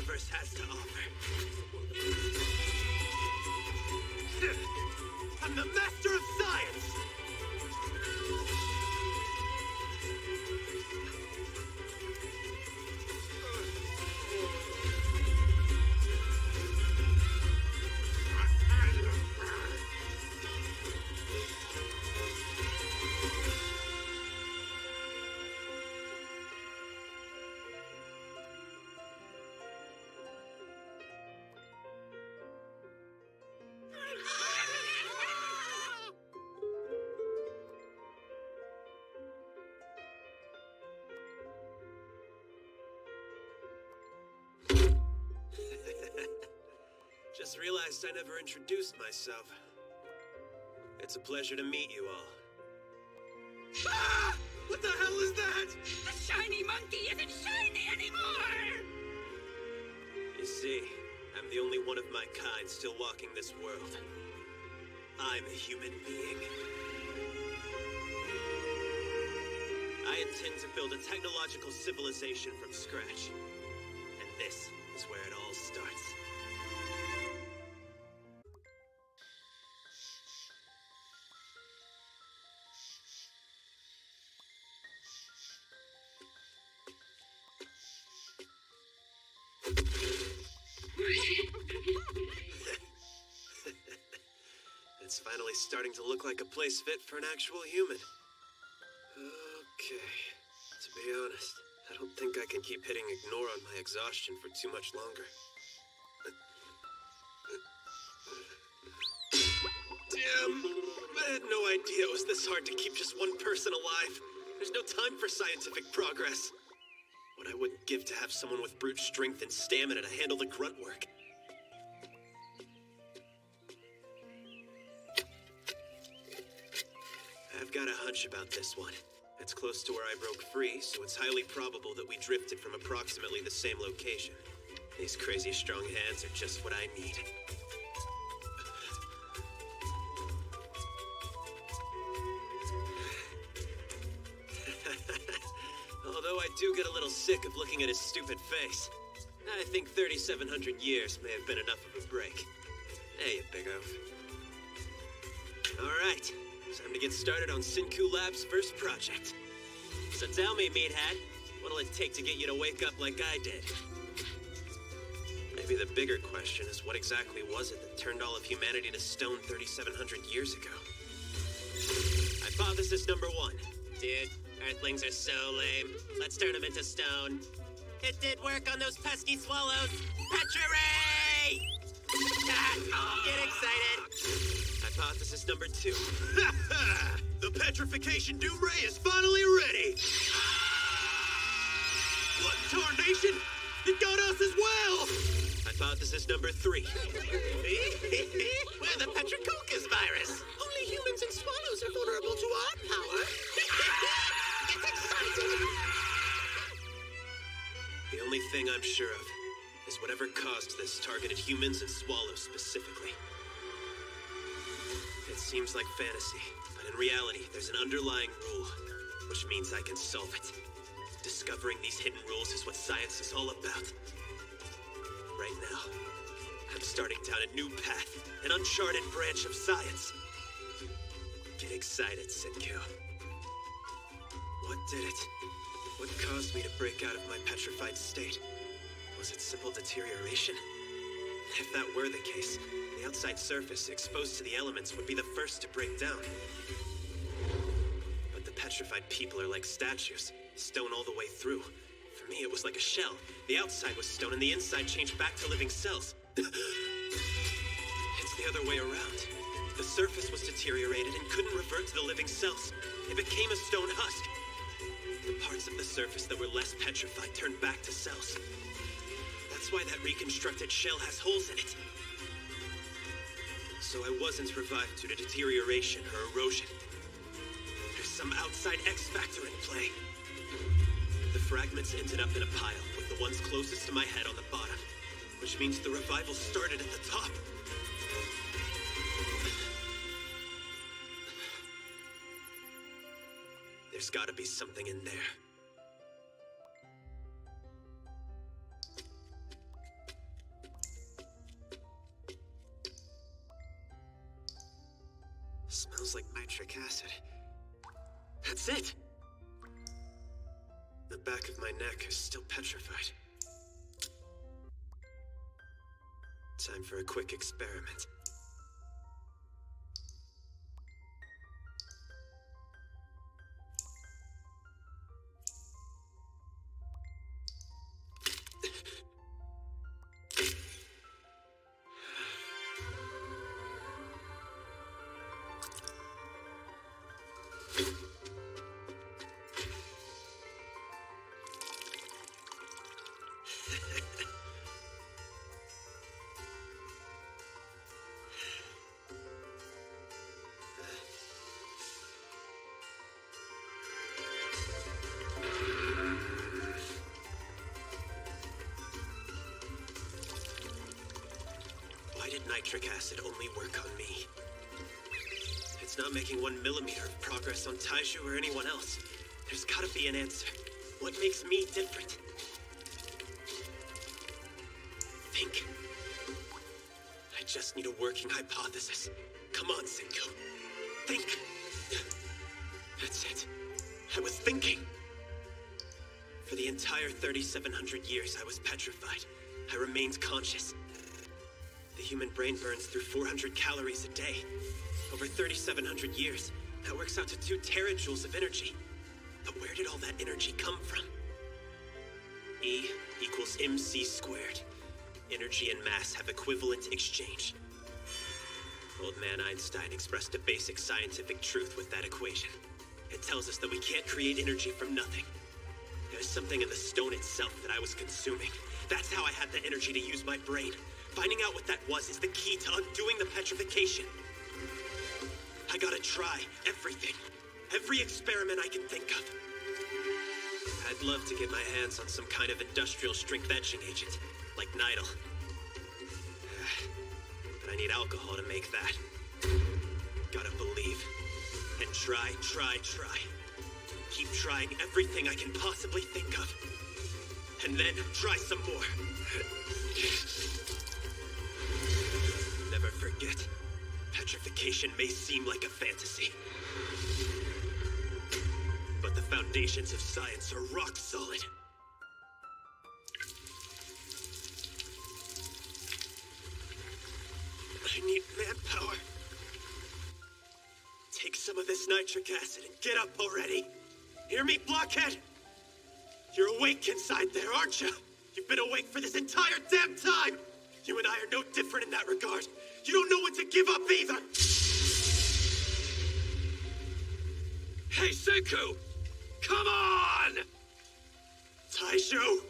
universe has to offer. I'm the master of science! Just realized I never introduced myself. It's a pleasure to meet you all. Ah! What the hell is that? The shiny monkey isn't shiny anymore! You see, I'm the only one of my kind still walking this world. I'm a human being. I intend to build a technological civilization from scratch. And this is where it all starts. It's finally starting to look like a place fit for an actual human. Okay, to be honest, I don't think I can keep hitting ignore on my exhaustion for too much longer. Damn! I had no idea it was this hard to keep just one person alive. There's no time for scientific progress. What I wouldn't give to have someone with brute strength and stamina to handle the grunt work. I've got a hunch about this one. It's close to where I broke free, so it's highly probable that we drifted from approximately the same location. These crazy strong hands are just what I need. Although I do get a little sick of looking at his stupid face. I think 3,700 years may have been enough of a break. Hey, you big oaf. Alright, time to get started on Sinku Lab's first project. So tell me, meathead, what'll it take to get you to wake up like I did? Maybe the bigger question is what exactly was it that turned all of humanity to stone 3,700 years ago? Hypothesis number 1. Dude, Earthlings are so lame. Let's turn them into stone. It did work on those pesky swallows. Petra-ray! Get excited. Hypothesis number 2. The petrification doom ray is finally ready! What tarnation? It got us as well! Hypothesis number 3. We're the Petricoccus virus. Only humans and swallows are vulnerable to our power. It's exciting! The only thing I'm sure of is whatever caused this targeted humans and swallows specifically. It seems like fantasy, but in reality, there's an underlying rule, which means I can solve it. Discovering these hidden rules is what science is all about. Right now, I'm starting down a new path, an uncharted branch of science. Get excited, Sinku. What did it? What caused me to break out of my petrified state? Was it simple deterioration? If that were the case, the outside surface exposed to the elements would be the first to break down. But the petrified people are like statues, stone all the way through. For me, it was like a shell. The outside was stone and the inside changed back to living cells. It's the other way around. The surface was deteriorated and couldn't revert to the living cells. It became a stone husk. The parts of the surface that were less petrified turned back to cells. That's why that reconstructed shell has holes in it. So I wasn't revived due to deterioration or erosion. There's some outside X factor in play. The fragments ended up in a pile, with the ones closest to my head on the bottom, which means the revival started at the top. There's gotta be something in there. Smells like nitric acid. That's it! The back of my neck is still petrified. Time for a quick experiment. Why did nitric acid only work on me? It's not making 1 millimeter of progress on Taiju or anyone else. There's gotta be an answer. What makes me different? Think. I just need a working hypothesis. Come on, Senku. Think. That's it. I was thinking. For the entire 3,700 years, I was petrified. I remained conscious. The human brain burns through 400 calories a day. Over 3,700 years, that works out to 2 terajoules of energy. But where did all that energy come from? E equals mc squared. Energy and mass have equivalent exchange. Old man Einstein expressed a basic scientific truth with that equation. It tells us that we can't create energy from nothing. There's something in the stone itself that I was consuming. That's how I had the energy to use my brain. Finding out what that was is the key to undoing the petrification. I gotta try everything. Every experiment I can think of. I'd love to get my hands on some kind of industrial strength etching agent, like Nidal. But I need alcohol to make that. Gotta believe. And try. Keep trying everything I can possibly think of. And then try some more. Never forget, petrification may seem like a fantasy. But the foundations of science are rock solid. I need manpower. Take some of this nitric acid and get up already. Hear me, blockhead? You're awake inside there, aren't you? You've been awake for this entire damn time! You and I are no different in that regard. You don't know when to give up either! Hey, Senku! Come on! Taiju!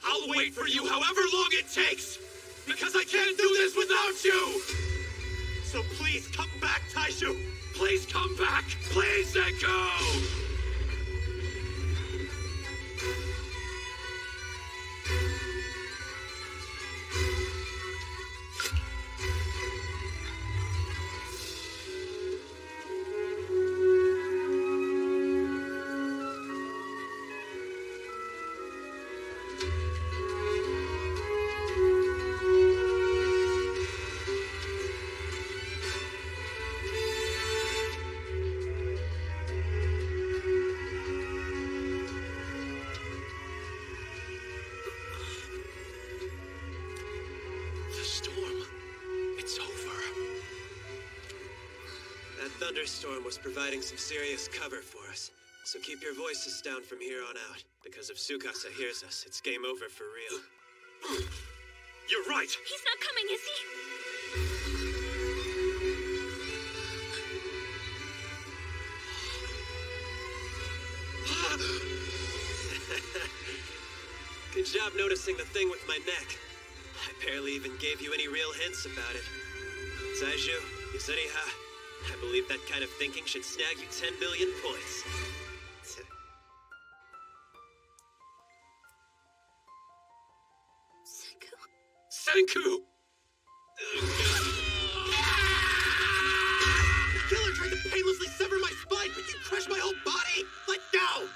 I'll wait for you however long it takes! Because I can't do this without you! So please come back, Taiju! Please come back! Please, Senku! Thunderstorm was providing some serious cover for us, so keep your voices down from here on out, because if Tsukasa hears us, it's game over for real. You're right! He's not coming, is he? Good job noticing the thing with my neck. I barely even gave you any real hints about it. Taiju, Yuzuriha, I believe that kind of thinking should snag you 10 billion points. Senku! The killer tried to painlessly sever my spine, but you crushed my whole body! Let go!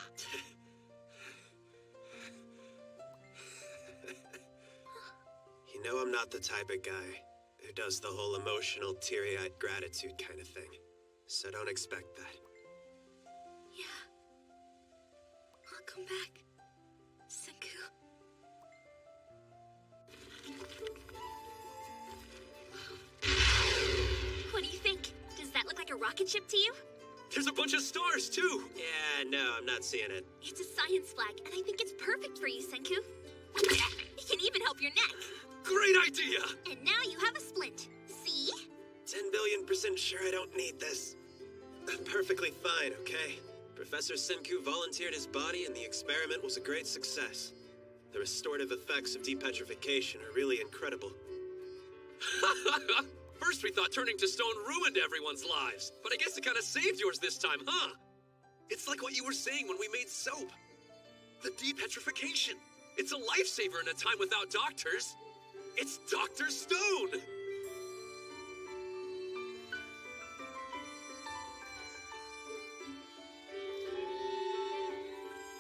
You know I'm not the type of guy who does the whole emotional, teary-eyed gratitude kind of thing. So don't expect that. Yeah. I'll come back. Senku. What do you think? Does that look like a rocket ship to you? There's a bunch of stars, too! Yeah, no, I'm not seeing it. It's a science flag, and I think it's perfect for you, Senku. It can even help your neck. Great idea! And now you have a splint. See? 10 billion% sure I don't need this. I'm perfectly fine, okay? Professor Senku volunteered his body and the experiment was a great success. The restorative effects of depetrification are really incredible. First we thought turning to stone ruined everyone's lives, but I guess it kind of saved yours this time, huh? It's like what you were saying when we made soap. The depetrification. It's a lifesaver in a time without doctors. It's Dr. Stone!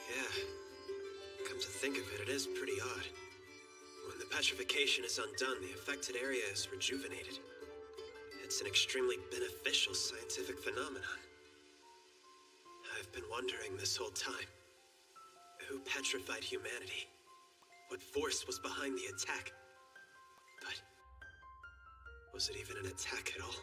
Yeah. Come to think of it, it is pretty odd. When the petrification is undone, the affected area is rejuvenated. It's an extremely beneficial scientific phenomenon. I've been wondering this whole time. Who petrified humanity? What force was behind the attack? But was it even an attack at all?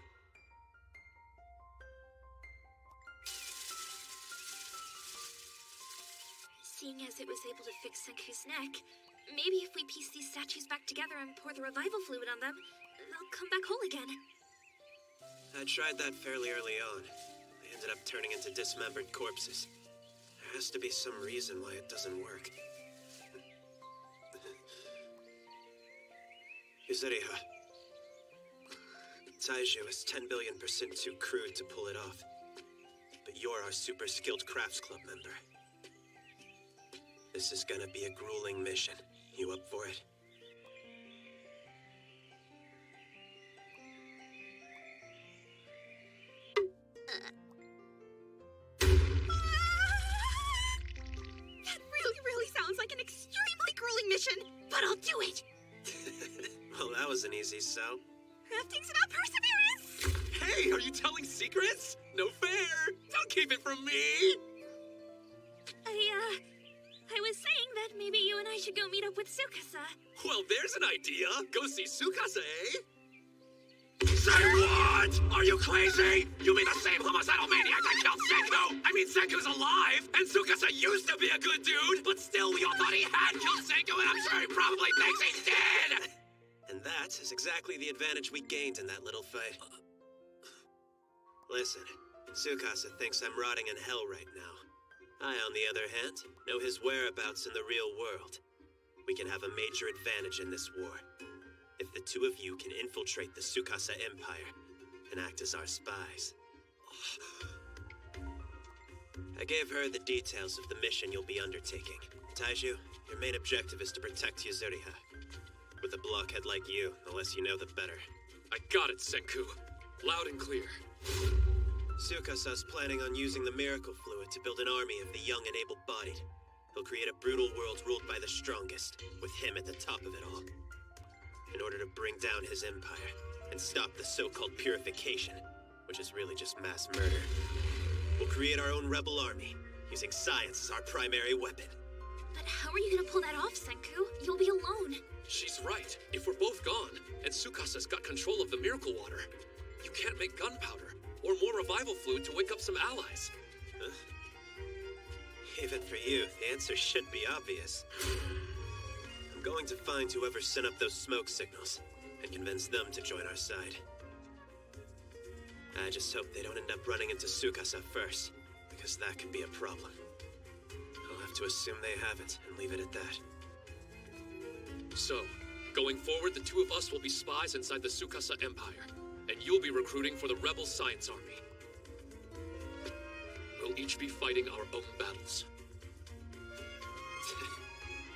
Seeing as it was able to fix Senku's neck, maybe if we piece these statues back together and pour the revival fluid on them, they'll come back whole again. I tried that fairly early on. They ended up turning into dismembered corpses. There has to be some reason why it doesn't work. Yuzuriha. Taiju is 10 billion% too crude to pull it off. But you're our super skilled crafts club member. This is gonna be a grueling mission. You up for it? That really sounds like an extremely grueling mission, but I'll do it! Well, that was an easy sell. Things about perseverance! Hey, are you telling secrets? No fair! Don't keep it from me! I was saying that maybe you and I should go meet up with Tsukasa. Well, there's an idea. Go see Tsukasa, eh? Say what? Are you crazy? You mean the same homicidal maniac that killed Senku? I mean, Senku's alive, and Tsukasa used to be a good dude, but still we all thought he had killed Senku, and I'm sure he probably thinks he's dead! And that is exactly the advantage we gained in that little fight. Listen, Tsukasa thinks I'm rotting in hell right now. I, on the other hand, know his whereabouts in the real world. We can have a major advantage in this war. If the two of you can infiltrate the Tsukasa Empire and act as our spies. I gave her the details of the mission you'll be undertaking. Taiju, your main objective is to protect Yuzuriha. With a blockhead like you, the less you know, the better. I got it, Senku. Loud and clear. Tsukasa's planning on using the miracle fluid to build an army of the young and able-bodied. He'll create a brutal world ruled by the strongest, with him at the top of it all. In order to bring down his empire and stop the so-called purification, which is really just mass murder, we'll create our own rebel army, using science as our primary weapon. But how are you gonna pull that off, Senku? You'll be alone. She's right. If we're both gone, and Tsukasa's got control of the miracle water, you can't make gunpowder or more revival fluid to wake up some allies. Huh? Even for you, the answer should be obvious. I'm going to find whoever sent up those smoke signals and convince them to join our side. I just hope they don't end up running into Tsukasa first, because that could be a problem. I'll have to assume they have it and leave it at that. So, going forward, the two of us will be spies inside the Tsukasa Empire, and you'll be recruiting for the Rebel Science Army. We'll each be fighting our own battles.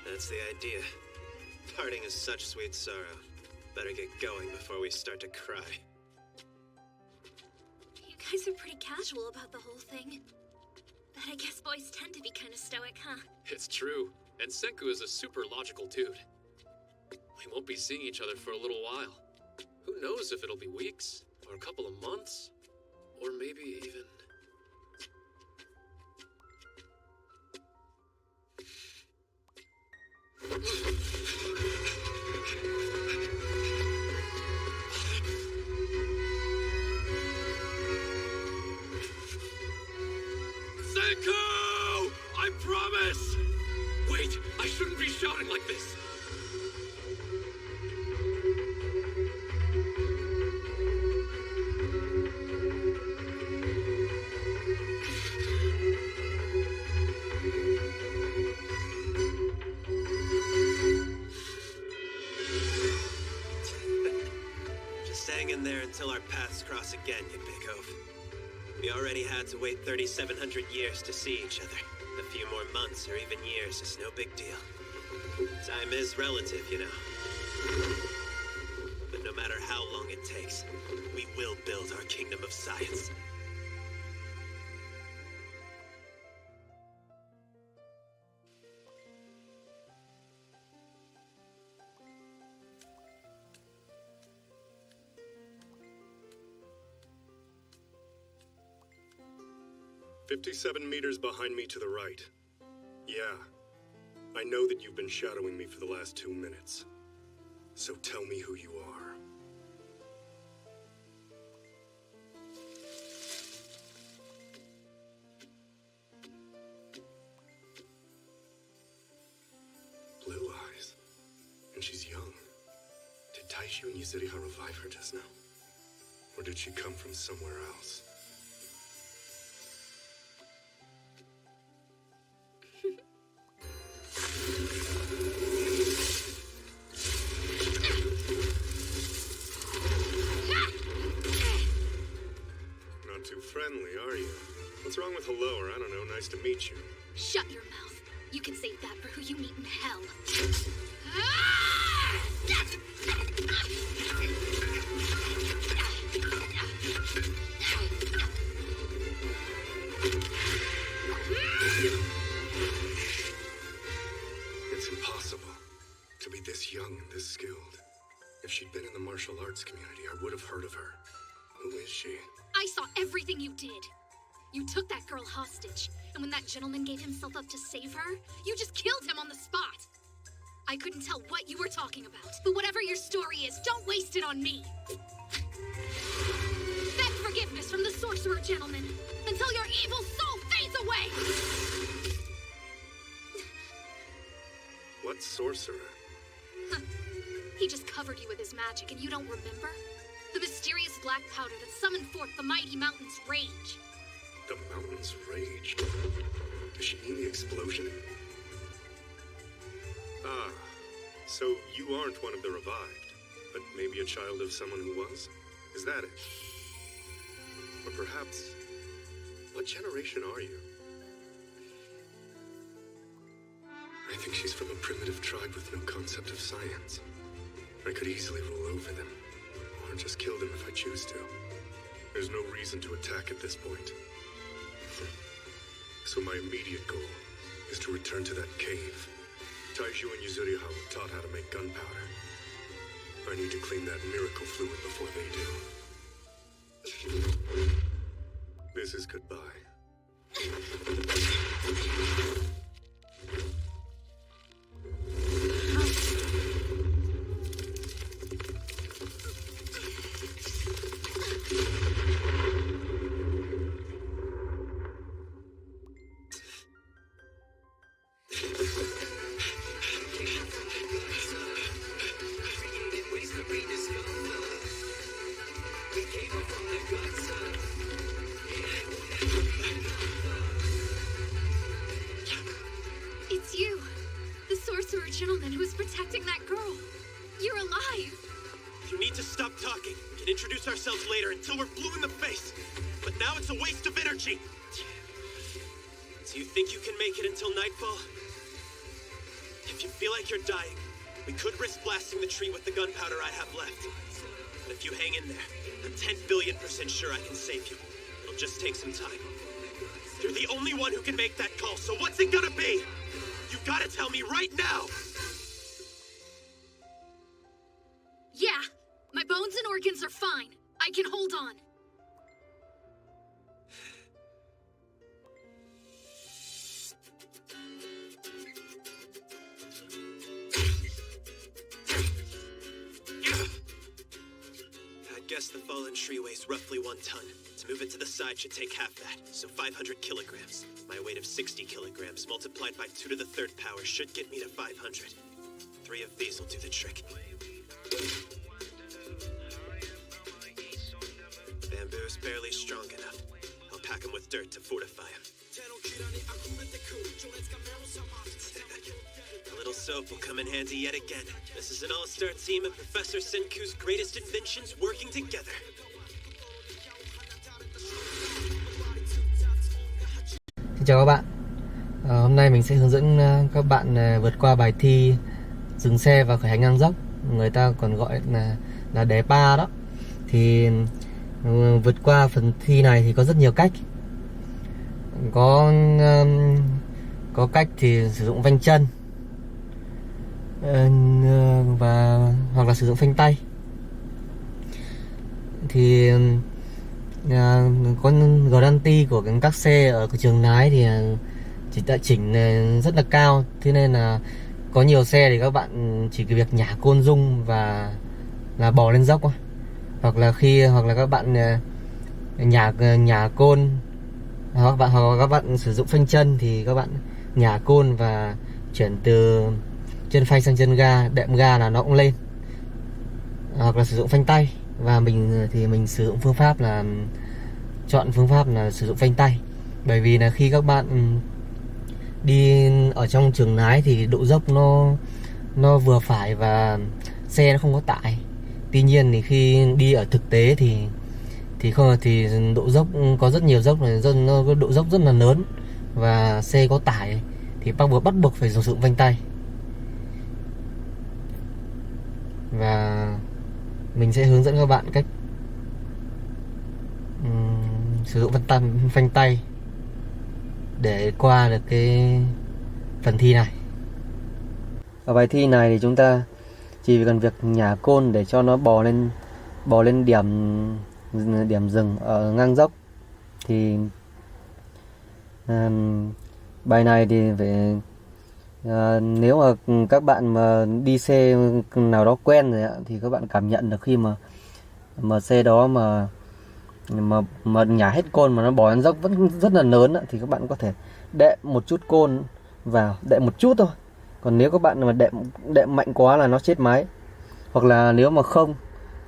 That's the idea. Parting is such sweet sorrow. Better get going before we start to cry. You guys are pretty casual about the whole thing. But I guess boys tend to be kind of stoic, huh? It's true, and Senku is a super logical dude. We won't be seeing each other for a little while. Who Who knows if it'll be weeks, or a couple of months, or maybe even... Senku! I promise! Wait, I shouldn't be shouting like this. Just hang in there until our paths cross again, you big oaf. We already had to wait 3,700 years to see each other. A few more months or even years is no big deal. Time is relative, you know. But no matter how long it takes, we will build our kingdom of science. "57 meters behind me to the right. Yeah. I know that you've been shadowing me for the last 2 minutes. So tell me who you are." Blue eyes. And she's young. Did Taishu and Yuzuriha revive her just now? Or did she come from somewhere else? Not too friendly, are you? What's wrong with hello, or I don't know, nice to meet you? Shut your mouth. You can save that for who you meet in hell. It's impossible to be this young and this skilled. If she'd been in the martial arts community, I would have heard of her. Who is she? I saw everything you did. You took that girl hostage, and when that gentleman gave himself up to save her, you just killed him on the spot. I couldn't tell what you were talking about, but whatever your story is, don't waste it on me. Beg forgiveness from the Sorcerer gentleman until your evil soul fades away! What sorcerer? He just covered you with his magic, and you don't remember? The mysterious black powder that summoned forth the mighty mountain's rage. The mountain's rage? Does she mean the explosion? Ah, so you aren't one of the revived, but maybe a child of someone who was? Is that it? Or perhaps, what generation are you? I think she's from a primitive tribe with no concept of science. I could easily rule over them, or just kill them if I choose to. There's no reason to attack at this point. So my immediate goal is to return to that cave. Taiju and Yuzuriha were taught how to make gunpowder. I need to clean that miracle fluid before they do. This is goodbye. It's you, the Sorcerer gentleman who was protecting that girl. You're alive. You need to stop talking. We can introduce ourselves later until we're blue in the face. But now it's a waste of energy. Do you think you can make it until nightfall? If you feel like you're dying, we could risk blasting the tree with the gunpowder I have left. But if you hang in there, I'm 10 billion% sure I can save you. It'll just take some time. You're the only one who can make that call, so what's it gonna be? You gotta tell me right now! Yeah, my bones and human organs are fine. I can hold on. I'd guess the fallen tree weighs roughly 1 ton. To move it to the side should take half that, so 500 kilograms. My weight of 60 kilograms multiplied by 2 to the 3rd power should get me to 500. 3 of these will do the trick. Bamboo is barely strong enough. I'll pack him with dirt to fortify him. A little soap will come in handy yet again. This is an all-star team of Professor Senku's greatest inventions working together. Xin chào các bạn. Hôm nay mình sẽ hướng dẫn các bạn vượt qua bài thi dừng xe và khởi hành ngang dốc, người ta còn gọi là đề pa đó. Thì vượt qua phần thi này thì có rất nhiều cách. Có cách thì sử dụng vanh chân và hoặc là sử dụng phanh tay. Thì có guarantee của các xe ở trường lái thì chỉ đã chỉnh rất là cao, thế nên là có nhiều xe thì các bạn chỉ việc nhả côn rung và là bò lên dốc thôi. Hoặc là các bạn nhả côn hoặc các bạn sử dụng phanh chân thì các bạn nhả côn và chuyển từ chân phanh sang chân ga, đệm ga là nó cũng lên. Hoặc là sử dụng phanh tay, và mình sử dụng chọn phương pháp là sử dụng phanh tay. Bởi vì là khi các bạn đi ở trong trường lái thì độ dốc nó vừa phải và xe nó không có tải. Tuy nhiên thì khi đi ở thực tế thì độ dốc có rất nhiều dốc này, độ dốc rất là lớn và xe có tải thì bắt buộc phải sử dụng phanh tay. Và mình sẽ hướng dẫn các bạn cách sử dụng phanh tay để qua được cái phần thi này. Ở bài thi này thì chúng ta chỉ cần việc nhả côn để cho nó bò lên điểm dừng ở ngang dốc. Thì bài này thì phải nếu mà các bạn mà đi xe nào đó quen rồi thì các bạn cảm nhận được khi mà xe đó mà nhả hết côn mà nó bò lên dốc vẫn rất là lớn thì các bạn có thể đệm một chút côn vào, đệm một chút thôi. Còn nếu các bạn mà đệm mạnh quá là nó chết máy. Hoặc là nếu mà không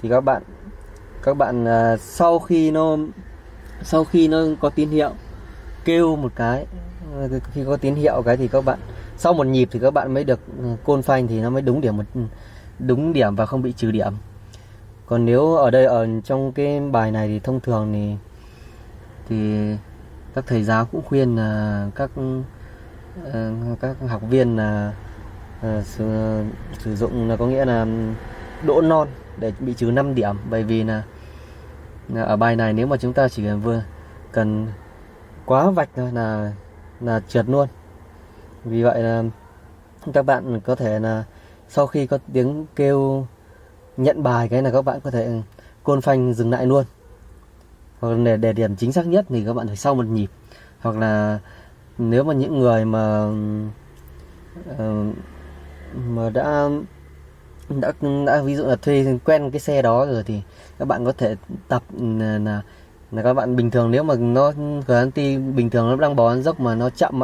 thì các bạn sau khi nó có tín hiệu kêu một cái, khi có tín hiệu cái thì các bạn sau một nhịp thì các bạn mới được côn phanh thì nó mới đúng điểm và không bị trừ điểm. Còn nếu ở trong cái bài này thì thông thường thì các thầy giáo cũng khuyên là các học viên là sử dụng là có nghĩa là đỗ non để bị trừ 5 điểm. Bởi vì là ở bài này nếu mà chúng ta chỉ cần quá vạch thôi là trượt luôn. Vì vậy là các bạn có thể là sau khi có tiếng kêu nhận bài cái là các bạn có thể côn phanh dừng lại luôn. Hoặc là để điểm chính xác nhất thì các bạn phải sau một nhịp. Hoặc là nếu mà những người mà đã ví dụ là thuê quen cái xe đó rồi thì các bạn có thể tập là các bạn bình thường, nếu mà nó guarantee bình thường nó đang bò lên dốc mà nó chậm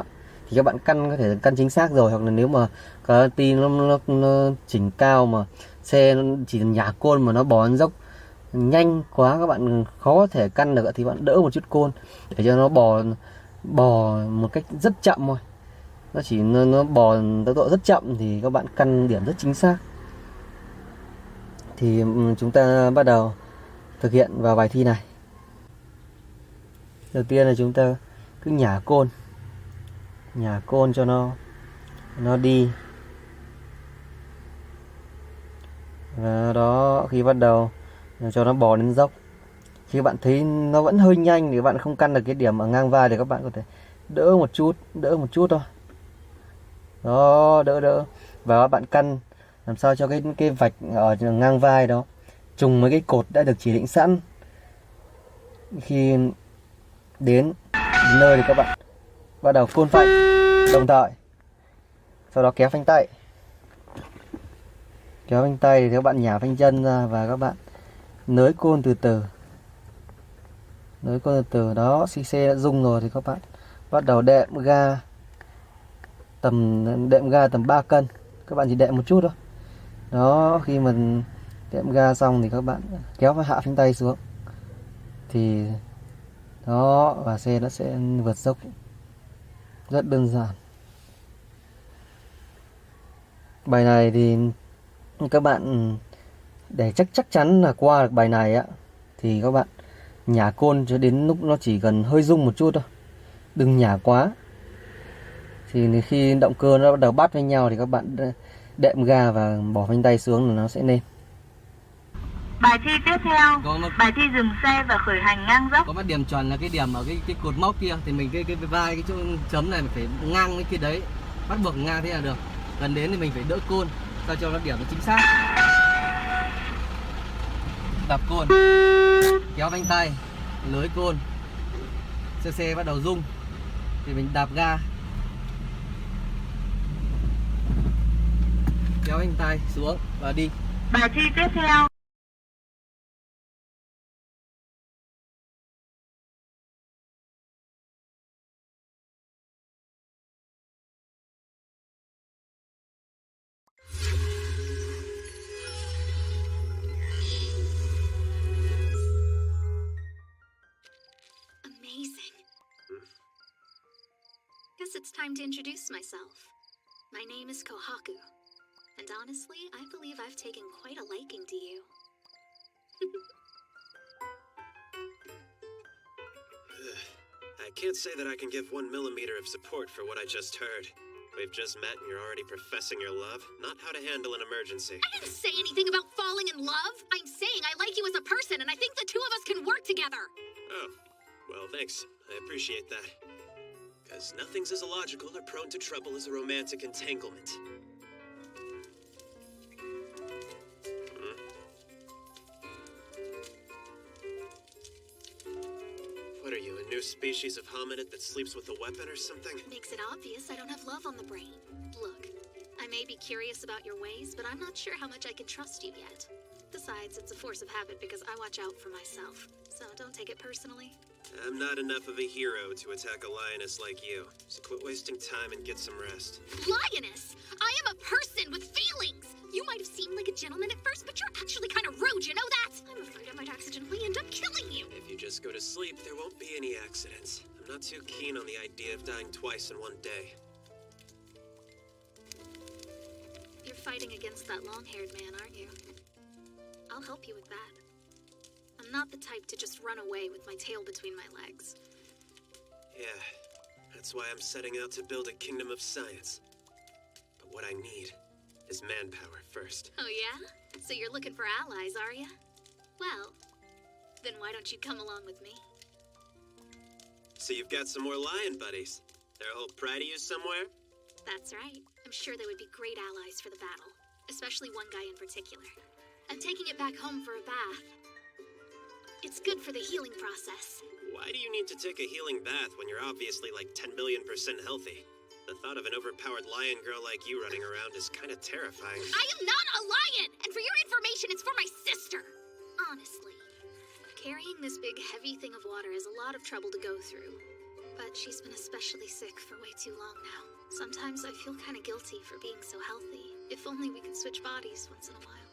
thì các bạn có thể căn chính xác rồi. Hoặc là nếu mà guarantee nó chỉnh cao mà xe chỉ nhả côn mà nó bò lên dốc nhanh quá, các bạn khó thể căn được thì bạn đỡ một chút côn để cho nó bò một cách rất chậm thôi. Nó bò tốc độ rất chậm thì các bạn căn điểm rất chính xác. Thì chúng ta bắt đầu thực hiện vào bài thi này. Đầu tiên là chúng ta cứ nhả côn cho nó đi. Và đó, khi bắt đầu cho nó bò lên dốc. Khi các bạn thấy nó vẫn hơi nhanh thì các bạn không căn được cái điểm ở ngang vai thì các bạn có thể đỡ một chút thôi. Đó, đỡ. Và các bạn căn làm sao cho cái vạch ở ngang vai đó trùng mấy cái cột đã được chỉ định sẵn. Khi đến nơi thì các bạn bắt đầu phun phanh đồng thời, sau đó kéo phanh tay. Kéo phanh tay thì các bạn nhả phanh chân ra và các bạn nới côn từ từ. Nới côn từ từ đó, xi xe đã rung rồi thì các bạn bắt đầu đệm ga tầm 3 cân. Các bạn chỉ đệm một chút thôi. Đó, khi mình đệm ga xong thì các bạn kéo hạ phanh tay xuống. Thì đó, và xe nó sẽ vượt dốc rất đơn giản. Bài này thì các bạn để chắc chắn là qua được bài này á thì các bạn nhả côn cho đến lúc nó chỉ cần hơi rung một chút thôi, đừng nhả quá. Thì khi động cơ nó bắt đầu bắt với nhau thì các bạn đệm ga và bỏ phanh tay xuống là nó sẽ lên. Bài thi tiếp theo, bài thi dừng xe và khởi hành ngang dốc. Có một điểm chuẩn là cái điểm ở cái cột mốc kia thì mình cái vai cái chỗ chấm này mình phải ngang với kia đấy, bắt buộc ngang thế là được. Gần đến thì mình phải đỡ côn sao cho nó điểm nó chính xác. Đạp côn, kéo phanh tay, lưới côn, xe bắt đầu rung thì mình đạp ga, kéo phanh tay xuống và đi. Bài thi tiếp theo. Amazing. Guess it's time to introduce myself. My name is Kohaku, and honestly, I believe I've taken quite a liking to you. I can't say that I can give 1 millimeter of support for what I just heard. We've just met and you're already professing your love, not how to handle an emergency. I didn't say anything about falling in love. I'm saying I like you as a person, and I think the two of us can work together. Oh, well, thanks. I appreciate that. Because nothing's as illogical or prone to trouble as a romantic entanglement. What are you, a new species of hominid that sleeps with a weapon or something? Makes it obvious I don't have love on the brain. Look, I may be curious about your ways, but I'm not sure how much I can trust you yet. Besides, it's a force of habit because I watch out for myself. So don't take it personally. I'm not enough of a hero to attack a lioness like you, so quit wasting time and get some rest. Lioness! I am a person with feelings! You might have seemed like a gentleman at first, but you're actually kind of rude, you know that? I'm afraid I might accidentally end up killing you. If you just go to sleep, there won't be any accidents. I'm not too keen on the idea of dying twice in one day. You're fighting against that long-haired man, aren't you? I'll help you with that. I'm not the type to just run away with my tail between my legs. Yeah, that's why I'm setting out to build a kingdom of science. But what I need is manpower first. Oh yeah? So you're looking for allies, are you? Well, then why don't you come along with me? So you've got some more lion buddies. They're all proud of you somewhere? That's right. I'm sure they would be great allies for the battle. Especially one guy in particular. I'm taking it back home for a bath. It's good for the healing process. Why do you need to take a healing bath when you're obviously like 10 million% healthy? The thought of an overpowered lion girl like you running around is kind of terrifying. I am not a lion! And for your information, it's for my sister! Honestly. Carrying this big, heavy thing of water is a lot of trouble to go through. But she's been especially sick for way too long now. Sometimes I feel kind of guilty for being so healthy. If only we could switch bodies once in a while.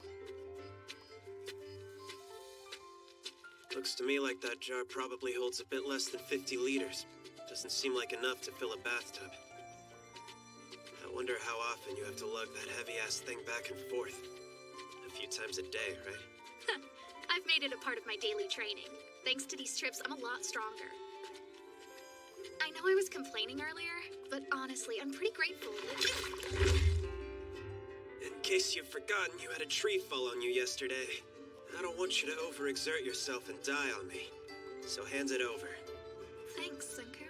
Looks to me like that jar probably holds a bit less than 50 liters. Doesn't seem like enough to fill a bathtub. I wonder how often you have to lug that heavy-ass thing back and forth. A few times a day, right? I've made it a part of my daily training. Thanks to these trips, I'm a lot stronger. I know I was complaining earlier, but honestly, I'm pretty grateful that... In case you've forgotten, you had a tree fall on you yesterday. I don't want you to overexert yourself and die on me. So hand it over. Thanks, Senku.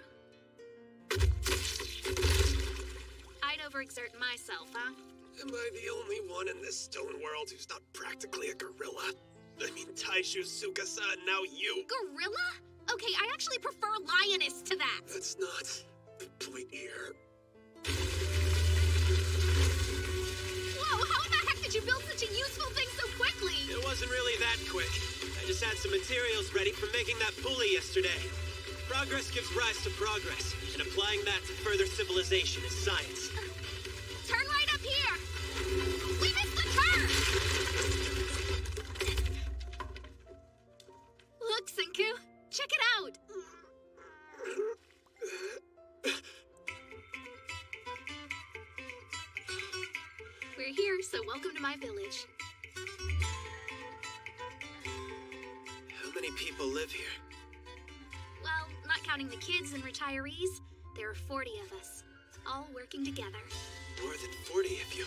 I'd overexert myself, huh? Am I the only one in this stone world who's not practically a gorilla? I mean, Taishu, Suka-san, now you. Gorilla? Okay, I actually prefer lioness to that. That's not the point here. Whoa, how in the heck did you build such a useful thing so quickly? It wasn't really that quick. I just had some materials ready for making that pulley yesterday. Progress gives rise to progress, and applying that to further civilization is science. Turn right up here! We missed the turn! Look, Senku, check it out. We're here, so welcome to my village. How many people live here? Well, not counting the kids and retirees, there are 40 of us, all working together. More than 40 of you.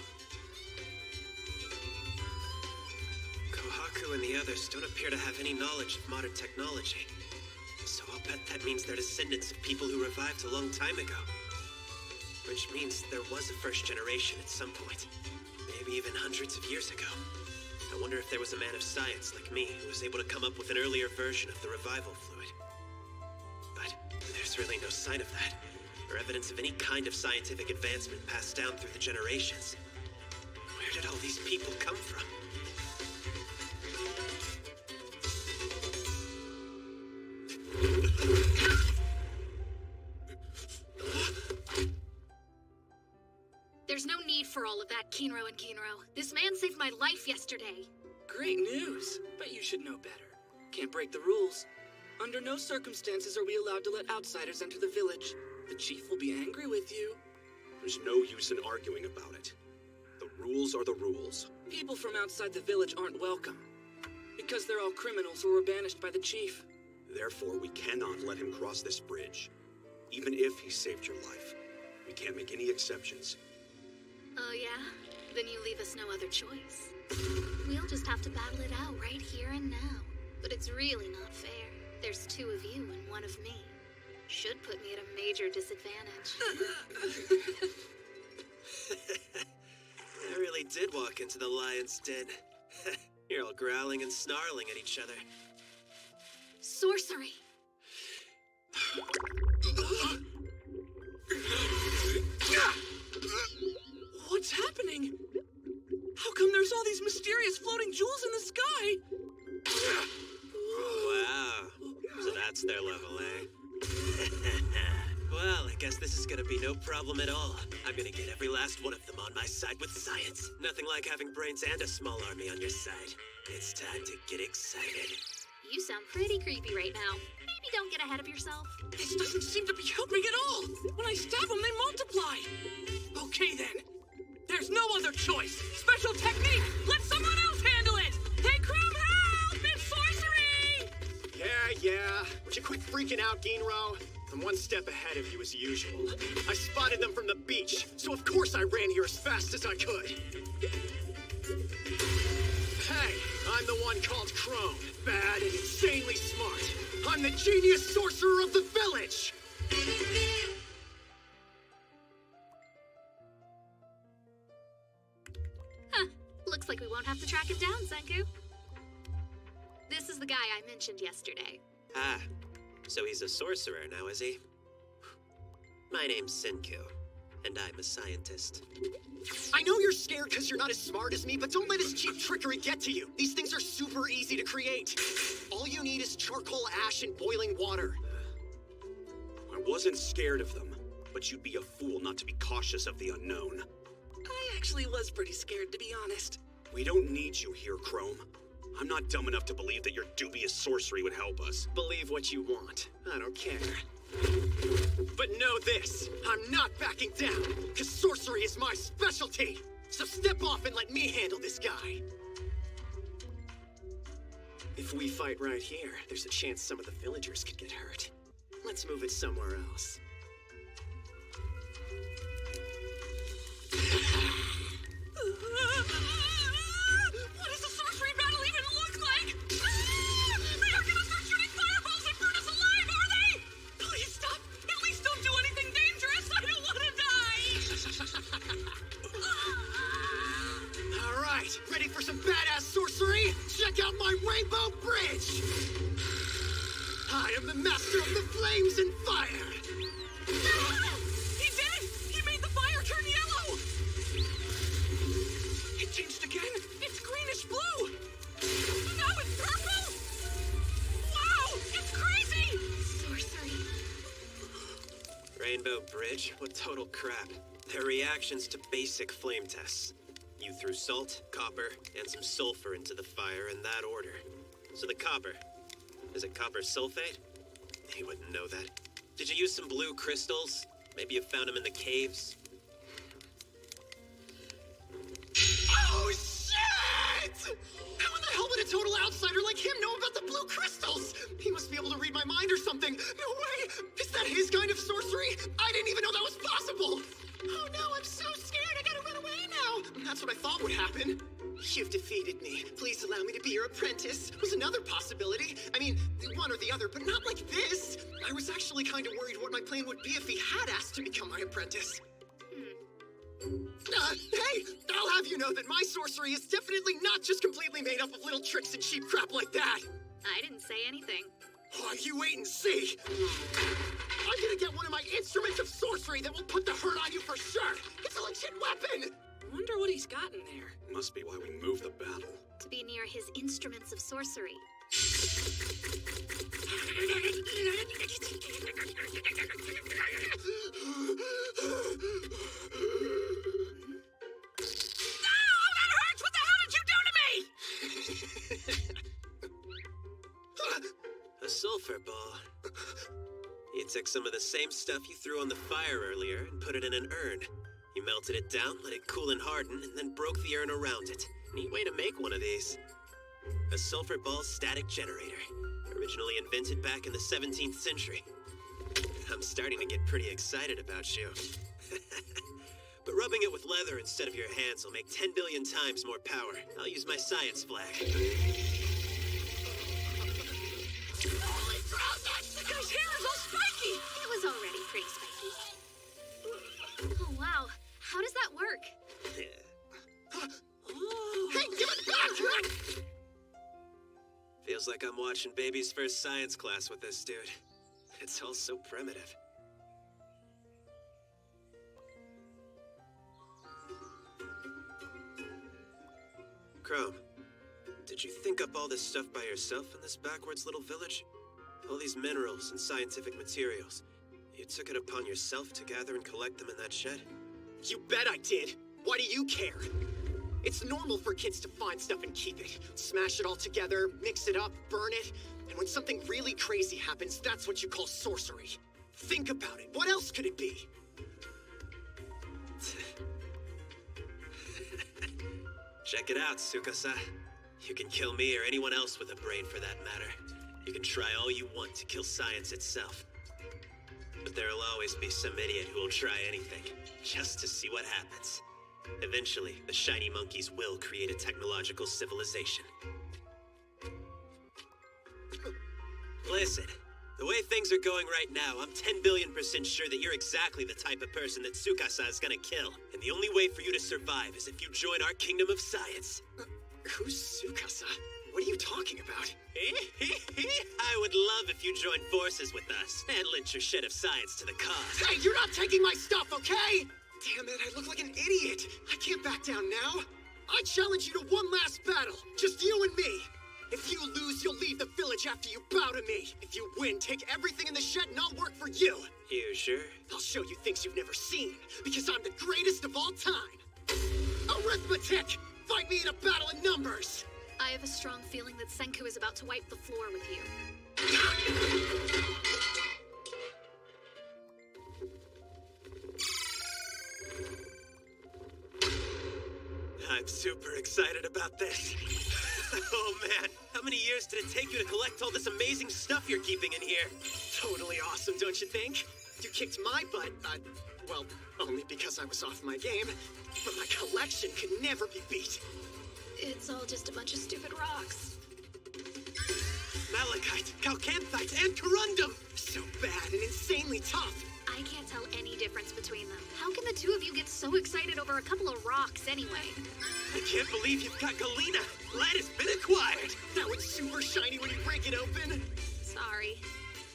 Kohaku and the others don't appear to have any knowledge of modern technology. So I'll bet that means they're descendants of people who revived a long time ago. Which means there was a first generation at some point. Maybe even hundreds of years ago. I wonder if there was a man of science like me who was able to come up with an earlier version of the revival fluid. But there's really no sign of that, or evidence of any kind of scientific advancement passed down through the generations. Where did all these people come from? There's no need for all of that, Kinro and Kinro. This man saved my life yesterday. Great news, but you should know better. Can't break the rules. Under no circumstances are we allowed to let outsiders enter the village. The chief will be angry with you. There's no use in arguing about it. The rules are the rules. People from outside the village aren't welcome. Because they're all criminals who were banished by the chief. Therefore, we cannot let him cross this bridge. Even if he saved your life. We can't make any exceptions. Oh yeah? Then you leave us no other choice. We'll just have to battle it out right here and now. But it's really not fair. There's 2 of you and 1 of me. Should put me at a major disadvantage. I really did walk into the lion's den. You're all growling and snarling at each other. Sorcery! What's happening? How come there's all these mysterious floating jewels in the sky? Wow. So that's their level, eh? Well, I guess this is gonna be no problem at all. I'm gonna get every last one of them on my side with science. Nothing like having brains and a small army on your side. It's time to get excited. You sound pretty creepy right now. Maybe don't get ahead of yourself. This doesn't seem to be helping at all. When I stab them, they multiply. Okay then. There's no other choice. Special technique. Let someone else handle it. Hey, Chrome, help! It's sorcery! Yeah. Would you quit freaking out, Ginro? I'm one step ahead of you as usual. I spotted them from the beach, so of course I ran here as fast as I could. Hey, I'm the one called Crone. Bad and insanely smart. I'm the genius sorcerer of the village! Huh. Looks like we won't have to track him down, Senku. This is the guy I mentioned yesterday. Ah, so he's a sorcerer now, is he? My name's Senku, and I'm a scientist. I know you're scared because you're not as smart as me, but don't let his cheap trickery get to you. These things are super easy to create. All you need is charcoal ash and boiling water. I wasn't scared of them, but you'd be a fool not to be cautious of the unknown. I actually was pretty scared, to be honest. We don't need you here, Chrome. I'm not dumb enough to believe that your dubious sorcery would help us. Believe what you want. I don't care. But know this, I'm not backing down, because sorcery is my specialty! So step off and let me handle this guy! If we fight right here, there's a chance some of the villagers could get hurt. Let's move it somewhere else. What does a sorcery battle even look like? They aren't gonna start shooting fireballs and burn us alive, are they? Please stop! At least don't do anything dangerous! I don't want to die! Alright, ready for some badass sorcery? Check Check out my rainbow bridge! I am the master of the flames and fire! He did it! He made the fire turn yellow! It changed again! It's greenish blue! Now it's purple! Wow! It's crazy! Sorcery. Rainbow Bridge? What total crap. They're reactions to basic flame tests. You threw salt, copper, and some sulfur into the fire in that order. So the copper, is it copper sulfate? He wouldn't know that. Did you use some blue crystals? Maybe you found them in the caves? Oh, shit! How in the hell would a total outsider like him know about the blue crystals? He must be able to read my mind or something. No way! Is that his kind of sorcery? I didn't even know that was possible! Oh no, I'm so scared. I gotta run away now. That's what I thought would happen. You've defeated me. Please allow me to be your apprentice. Was another possibility. I mean, one or the other, but not like this. I was actually kind of worried what my plan would be if he had asked to become my apprentice. Hey, I'll have you know that my sorcery is definitely not just completely made up of little tricks and cheap crap like that. I didn't say anything. Oh, you wait and see. I'm gonna get one of my instruments of sorcery that will put the hurt on you for sure. It's a legit weapon. Wonder what he's got in there. Must be why we moved the battle. To be near his instruments of sorcery. That hurts! What the hell did you do to me? A sulfur ball. You took some of the same stuff you threw on the fire earlier and put it in an urn. You melted it down, let it cool and harden, and then broke the urn around it. Neat way to make one of these. A sulfur ball static generator. Originally invented back in the 17th century. I'm starting to get pretty excited about you. But rubbing it with leather instead of your hands will make 10 billion times more power. I'll use my science flag. Holy crap! The guy's hair is all spiky! It was already pretty spiky. Oh, wow. How does that work? Hey, give it back! Feels like I'm watching baby's first science class with this dude. It's all so primitive. Chrome, did you think up all this stuff by yourself in this backwards little village? All these minerals and scientific materials. You took it upon yourself to gather and collect them in that shed? You bet I did. Why do you care? It's normal for kids to find stuff and keep it. Smash it all together, mix it up, burn it. And when something really crazy happens, that's what you call sorcery. Think about it. What else could it be? Check it out, Tsukasa. You can kill me or anyone else with a brain for that matter. You can try all you want to kill science itself. But there'll always be some idiot who will try anything, just to see what happens. Eventually, the shiny monkeys will create a technological civilization. Listen, the way things are going right now, I'm 10 billion% sure that you're exactly the type of person that Tsukasa is gonna kill. And the only way for you to survive is if you join our kingdom of science. Who's Tsukasa? What are you talking about? I would love if you joined forces with us and lent your shed of science to the cause. Hey, you're not taking my stuff, okay? Damn it, I look like an idiot. I can't back down now. I challenge you to one last battle. Just you and me. If you lose, you'll leave the village after you bow to me. If you win, take everything in the shed and I'll work for you. You sure? I'll show you things you've never seen, because I'm the greatest of all time. Arithmetic! Fight me in a battle of numbers! I have a strong feeling that Senku is about to wipe the floor with you. I'm super excited about this. Oh man, how many years did it take you to collect all this amazing stuff you're keeping in here? Totally awesome, don't you think? You kicked my butt, well, only because I was off my game, but my collection could never be beat. It's all just a bunch of stupid rocks. Malachite, calcanthite, and corundum! So bad and insanely tough! I can't tell any difference between them. How can the two of you get so excited over a couple of rocks anyway? I can't believe you've got Galena! Land has been acquired! shiny when you break it open. Sorry,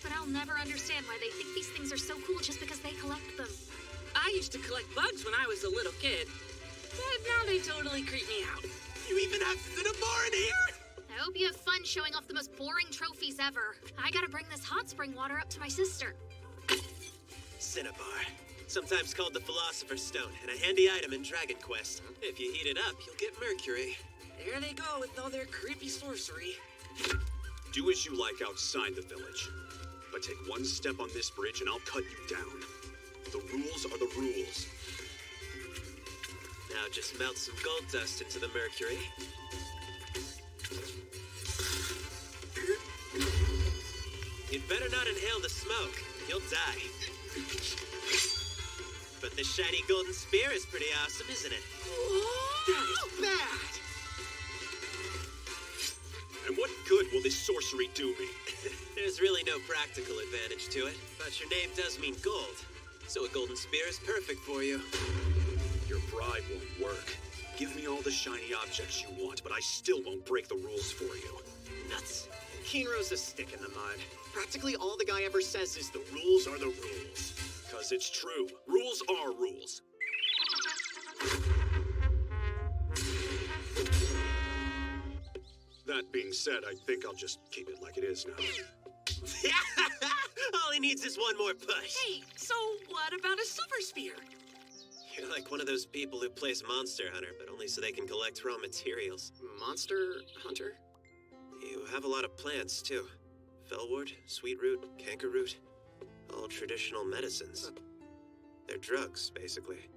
but I'll never understand why they think these things are so cool just because they collect them. I used to collect bugs when I was a little kid, but now they totally creep me out. You even have Cinnabar in here? I hope you have fun showing off the most boring trophies ever. I gotta bring this hot spring water up to my sister. Cinnabar, sometimes called the Philosopher's Stone, and a handy item in Dragon Quest. If you heat it up, you'll get Mercury. There they go with all their creepy sorcery. Do as you like outside the village, but take one step on this bridge and I'll cut you down. The rules are the rules. Now just melt some gold dust into the mercury. You'd better not inhale the smoke. You'll die. But the shiny golden spear is pretty awesome, isn't it? That is bad. And what good will this sorcery do me? There's really no practical advantage to it, but your name does mean gold. So a golden spear is perfect for you. Your bribe won't work. Give me all the shiny objects you want, but I still won't break the rules for you. Nuts. Kinro's a stick in the mud. Practically all the guy ever says is the rules are the rules. 'Cause it's true. Rules are rules. That being said, I think I'll just keep it like it is now. All he needs is one more push. Hey, so what about a silver spear? You're like one of those people who plays Monster Hunter, but only so they can collect raw materials. Monster Hunter? You have a lot of plants, too. Fellwort, sweetroot, cankerroot. All traditional medicines. They're drugs, basically.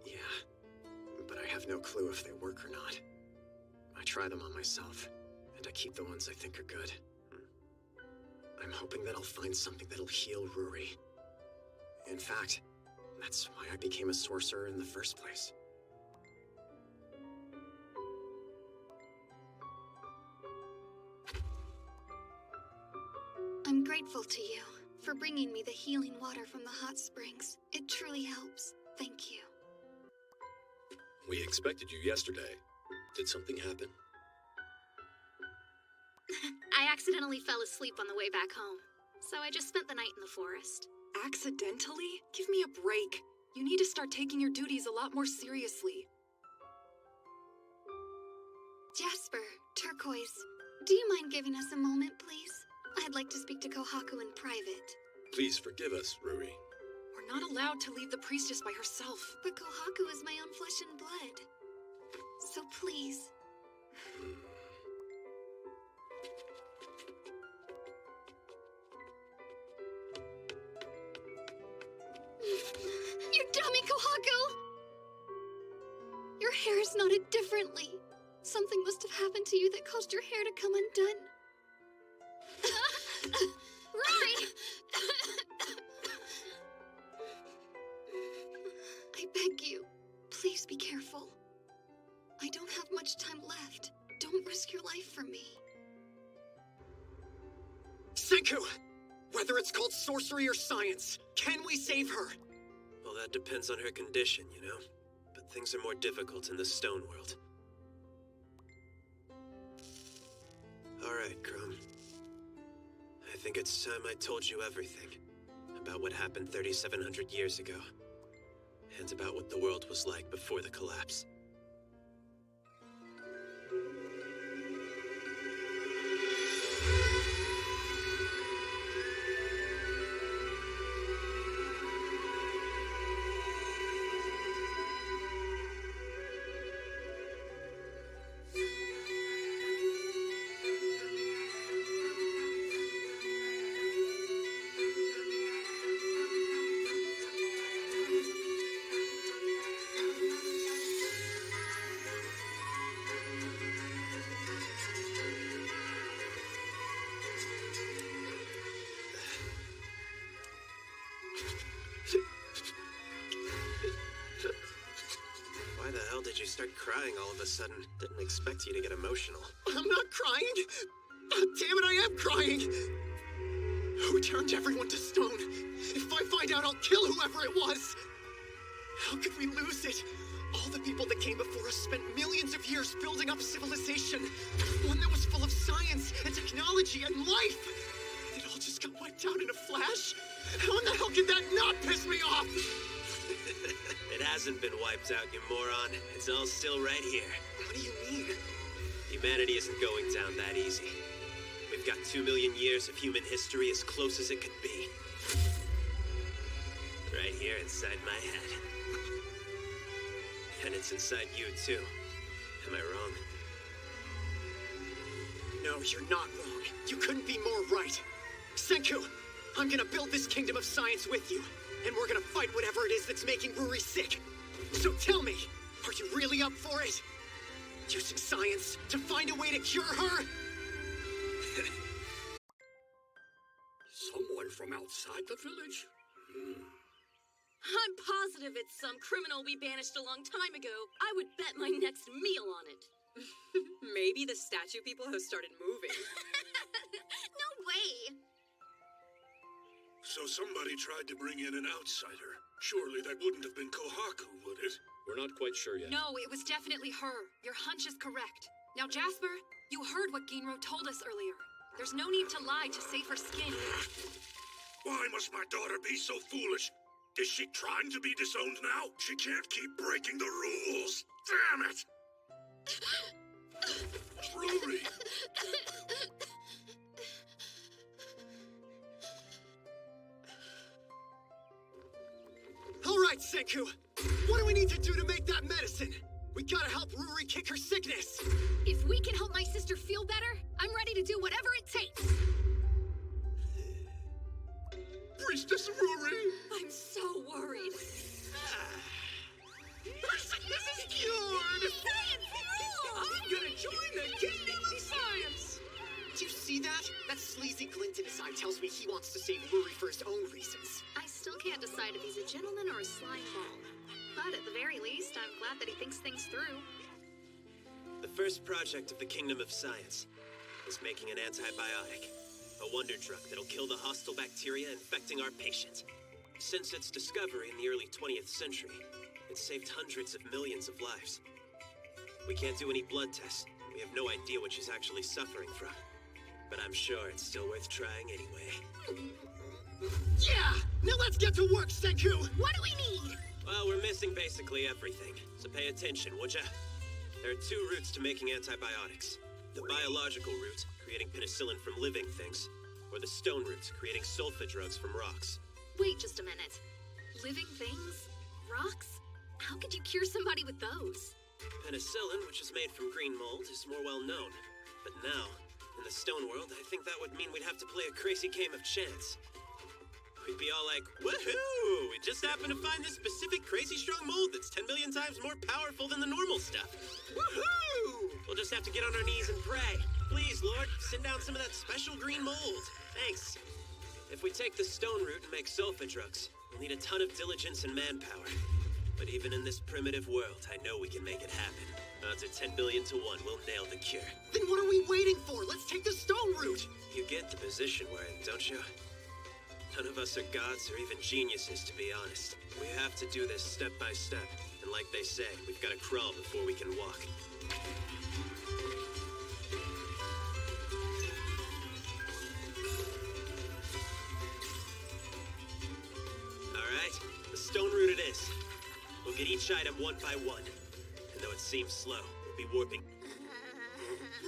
Yeah, but I have no clue if they work or not. I try them on myself, and I keep the ones I think are good. I'm hoping that I'll find something that'll heal Ruri. In fact, that's why I became a sorcerer in the first place. I'm grateful to you for bringing me the healing water from the hot springs. It truly helps. Thank you. We expected you yesterday. Did something happen? I accidentally fell asleep on the way back home, so I just spent the night in the forest. Accidentally? Give me a break. You need to start taking your duties a lot more seriously. Jasper, Turquoise, do you mind giving us a moment, please? I'd like to speak to Kohaku in private. Please forgive us, Ruri. We're not allowed to leave the priestess by herself. But Kohaku is my own flesh and blood. So please. You dummy, Kohaku! Your hair is knotted differently. Something must have happened to you that caused your hair to come undone. Rory! I beg you, please be careful. I don't have much time left. Don't risk your life for me. Senku! Whether it's called sorcery or science, can we save her? Well, that depends on her condition, you know? But things are more difficult in the stone world. Alright, Chrome. I think it's time I told you everything. About what happened 3,700 years ago. And about what the world was like before the collapse. Why the hell did you start crying all of a sudden? Didn't expect you to get emotional. I'm not crying! Damn it, I am crying! Who turned everyone to stone? If I find out, I'll kill whoever it was! How could we lose it? All the people that came before us spent millions of years years building up civilization. One that was full of science and technology and life. It all just got wiped out in a flash? How in the hell could that not piss me off? It hasn't been wiped out, you moron. It's all still right here. What do you mean? Humanity isn't going down that easy. We've got 2 million years of human history as close as it could be. Right here inside my head. And it's inside you, too. Am I wrong? No, you're not wrong. You couldn't be more right. Senku, I'm gonna build this kingdom of science with you. And we're gonna fight whatever it is that's making Ruri sick. So tell me, are you really up for it? Using science to find a way to cure her? Someone from outside the village? I'm positive it's some criminal we banished a long time ago. I would bet my next meal on it. Maybe the statue people have started moving. No way! So somebody tried to bring in an outsider. Surely that wouldn't have been Kohaku, would it? We're not quite sure yet. No, it was definitely her. Your hunch is correct. Now, Jasper, you heard what Ginro told us earlier. There's no need to lie to save her skin. Why must my daughter be so foolish? Is she trying to be disowned now? She can't keep breaking the rules. Damn it! Ruri! All right, Senku. What do we need to do to make that medicine? We gotta help Ruri kick her sickness. If we can help my sister feel better, I'm ready to do whatever it takes. Priestess Ruri! I'm so worried. Her sickness is cured! I'm gonna join the Kingdom of Science! Do you see that? That sleazy glint in his eye tells me he wants to save Ruri for his own reasons. I still can't decide if he's a gentleman or a slime ball. But at the very least, I'm glad that he thinks things through. The first project of the Kingdom of Science is making an antibiotic. A wonder drug that'll kill the hostile bacteria infecting our patients. Since its discovery in the early 20th century, it's saved hundreds of millions of lives. We can't do any blood tests. We have no idea what she's actually suffering from. But I'm sure it's still worth trying anyway. Yeah! Now let's get to work, Senku! What do we need? Well, we're missing basically everything, so pay attention, would ya? There are 2 routes to making antibiotics. The biological route, creating penicillin from living things, or the stone route, creating sulfa drugs from rocks. Wait just a minute. Living things? Rocks? How could you cure somebody with those? Penicillin, which is made from green mold, is more well known. But now, in the stone world, I think that would mean we'd have to play a crazy game of chance. We'd be all like, woohoo! We just happened to find this specific crazy strong mold that's 10 million times more powerful than the normal stuff. Woohoo! We'll just have to get on our knees and pray. Please, Lord, send down some of that special green mold. Thanks. If we take the stone route and make sulfa drugs, we'll need a ton of diligence and manpower. But even in this primitive world, I know we can make it happen. Odds are 10 billion to 1 we'll nail the cure. Then what are we waiting for? Let's take the stone route! You get the position we're in, don't you? None of us are gods or even geniuses, to be honest. We have to do this step by step. And like they say, we've got to crawl before we can walk. Alright, the stone route it is. We'll get each item one by one. And though it seems slow, we'll be warping.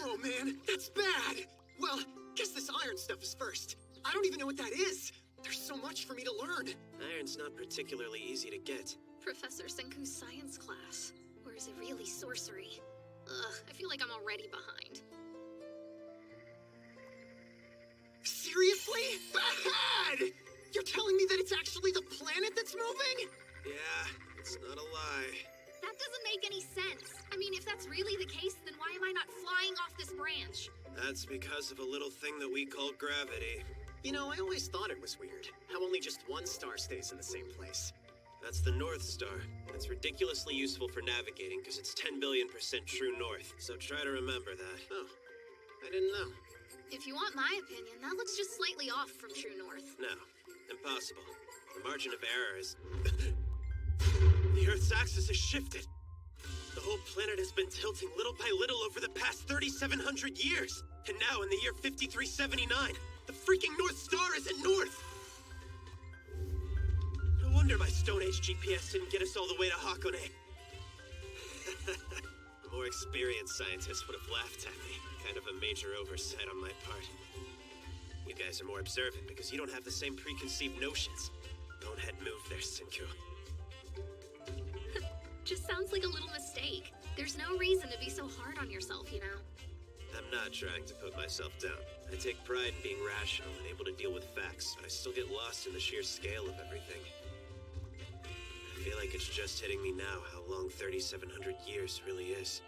Oh man, that's bad! Well, guess this iron stuff is first. I don't even know what that is. There's so much for me to learn. Iron's not particularly easy to get. Professor Senku's science class. Or is it really sorcery? Ugh, I feel like I'm already behind. Seriously? Bad! You're telling me that it's actually the planet that's moving? Yeah, it's not a lie. That doesn't make any sense. I mean, if that's really the case, then why am I not flying off this branch? That's because of a little thing that we call gravity. You know, I always thought it was weird how only just one star stays in the same place. That's the North Star. It's ridiculously useful for navigating because it's 10 billion% true north. So try to remember that. Oh, I didn't know. If you want my opinion, that looks just slightly off from true north. No, impossible. The margin of error is... The Earth's axis has shifted. The whole planet has been tilting little by little over the past 3,700 years. And now, in the year 5379, the freaking North Star isn't north. No wonder my Stone Age GPS didn't get us all the way to Hakone. A more experienced scientist would have laughed at me. Kind of a major oversight on my part. You guys are more observant because you don't have the same preconceived notions. Don't head move there, Sinku. Just sounds like a little mistake. There's no reason to be so hard on yourself, you know? I'm not trying to put myself down. I take pride in being rational and able to deal with facts, but I still get lost in the sheer scale of everything. I feel like it's just hitting me now how long 3,700 years really is.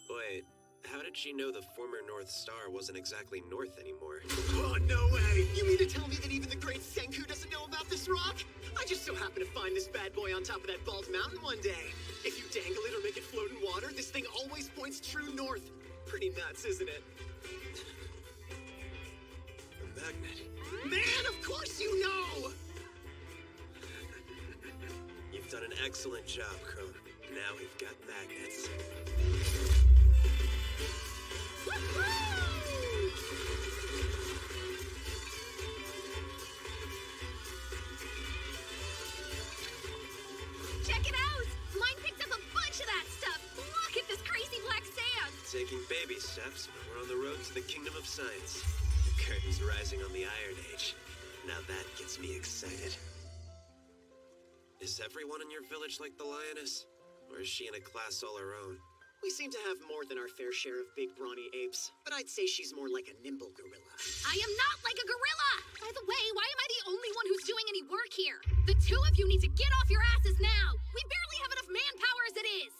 Wait, how did she know the former North Star wasn't exactly north anymore? Oh, no way! You mean to tell me that even the great Senku doesn't know about this rock? I just so happened to find this bad boy on top of that bald mountain one day. If you dangle it or make it float in water, this thing always points true north. Pretty nuts, isn't it? A magnet. Man, of course you know! You've done an excellent job, Crone. Now we've got magnets. Check it out! Mine picked up a bunch of that stuff! Look at this crazy black sand! Taking baby steps, but we're on the road to the kingdom of science. The curtain's rising on the Iron Age. Now that gets me excited. Is everyone in your village like the lioness? Or is she in a class all her own? We seem to have more than our fair share of big brawny apes, but I'd say she's more like a nimble gorilla. I am not like a gorilla! By the way, why am I the only one who's doing any work here? The two of you need to get off your asses now! We barely have enough manpower as it is!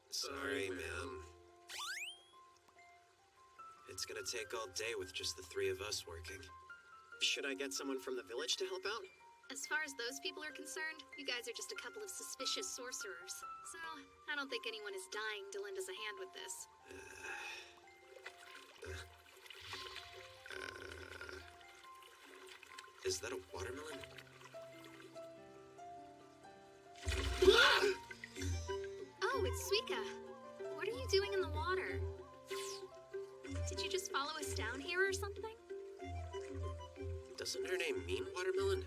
Sorry, ma'am. It's gonna take all day with just the three of us working. Should I get someone from the village to help out? As far as those people are concerned, you guys are just a couple of suspicious sorcerers. So, I don't think anyone is dying to lend us a hand with this. Is that a watermelon? Oh, it's Suika. What are you doing in the water? Did you just follow us down here or something? Doesn't her name mean watermelon?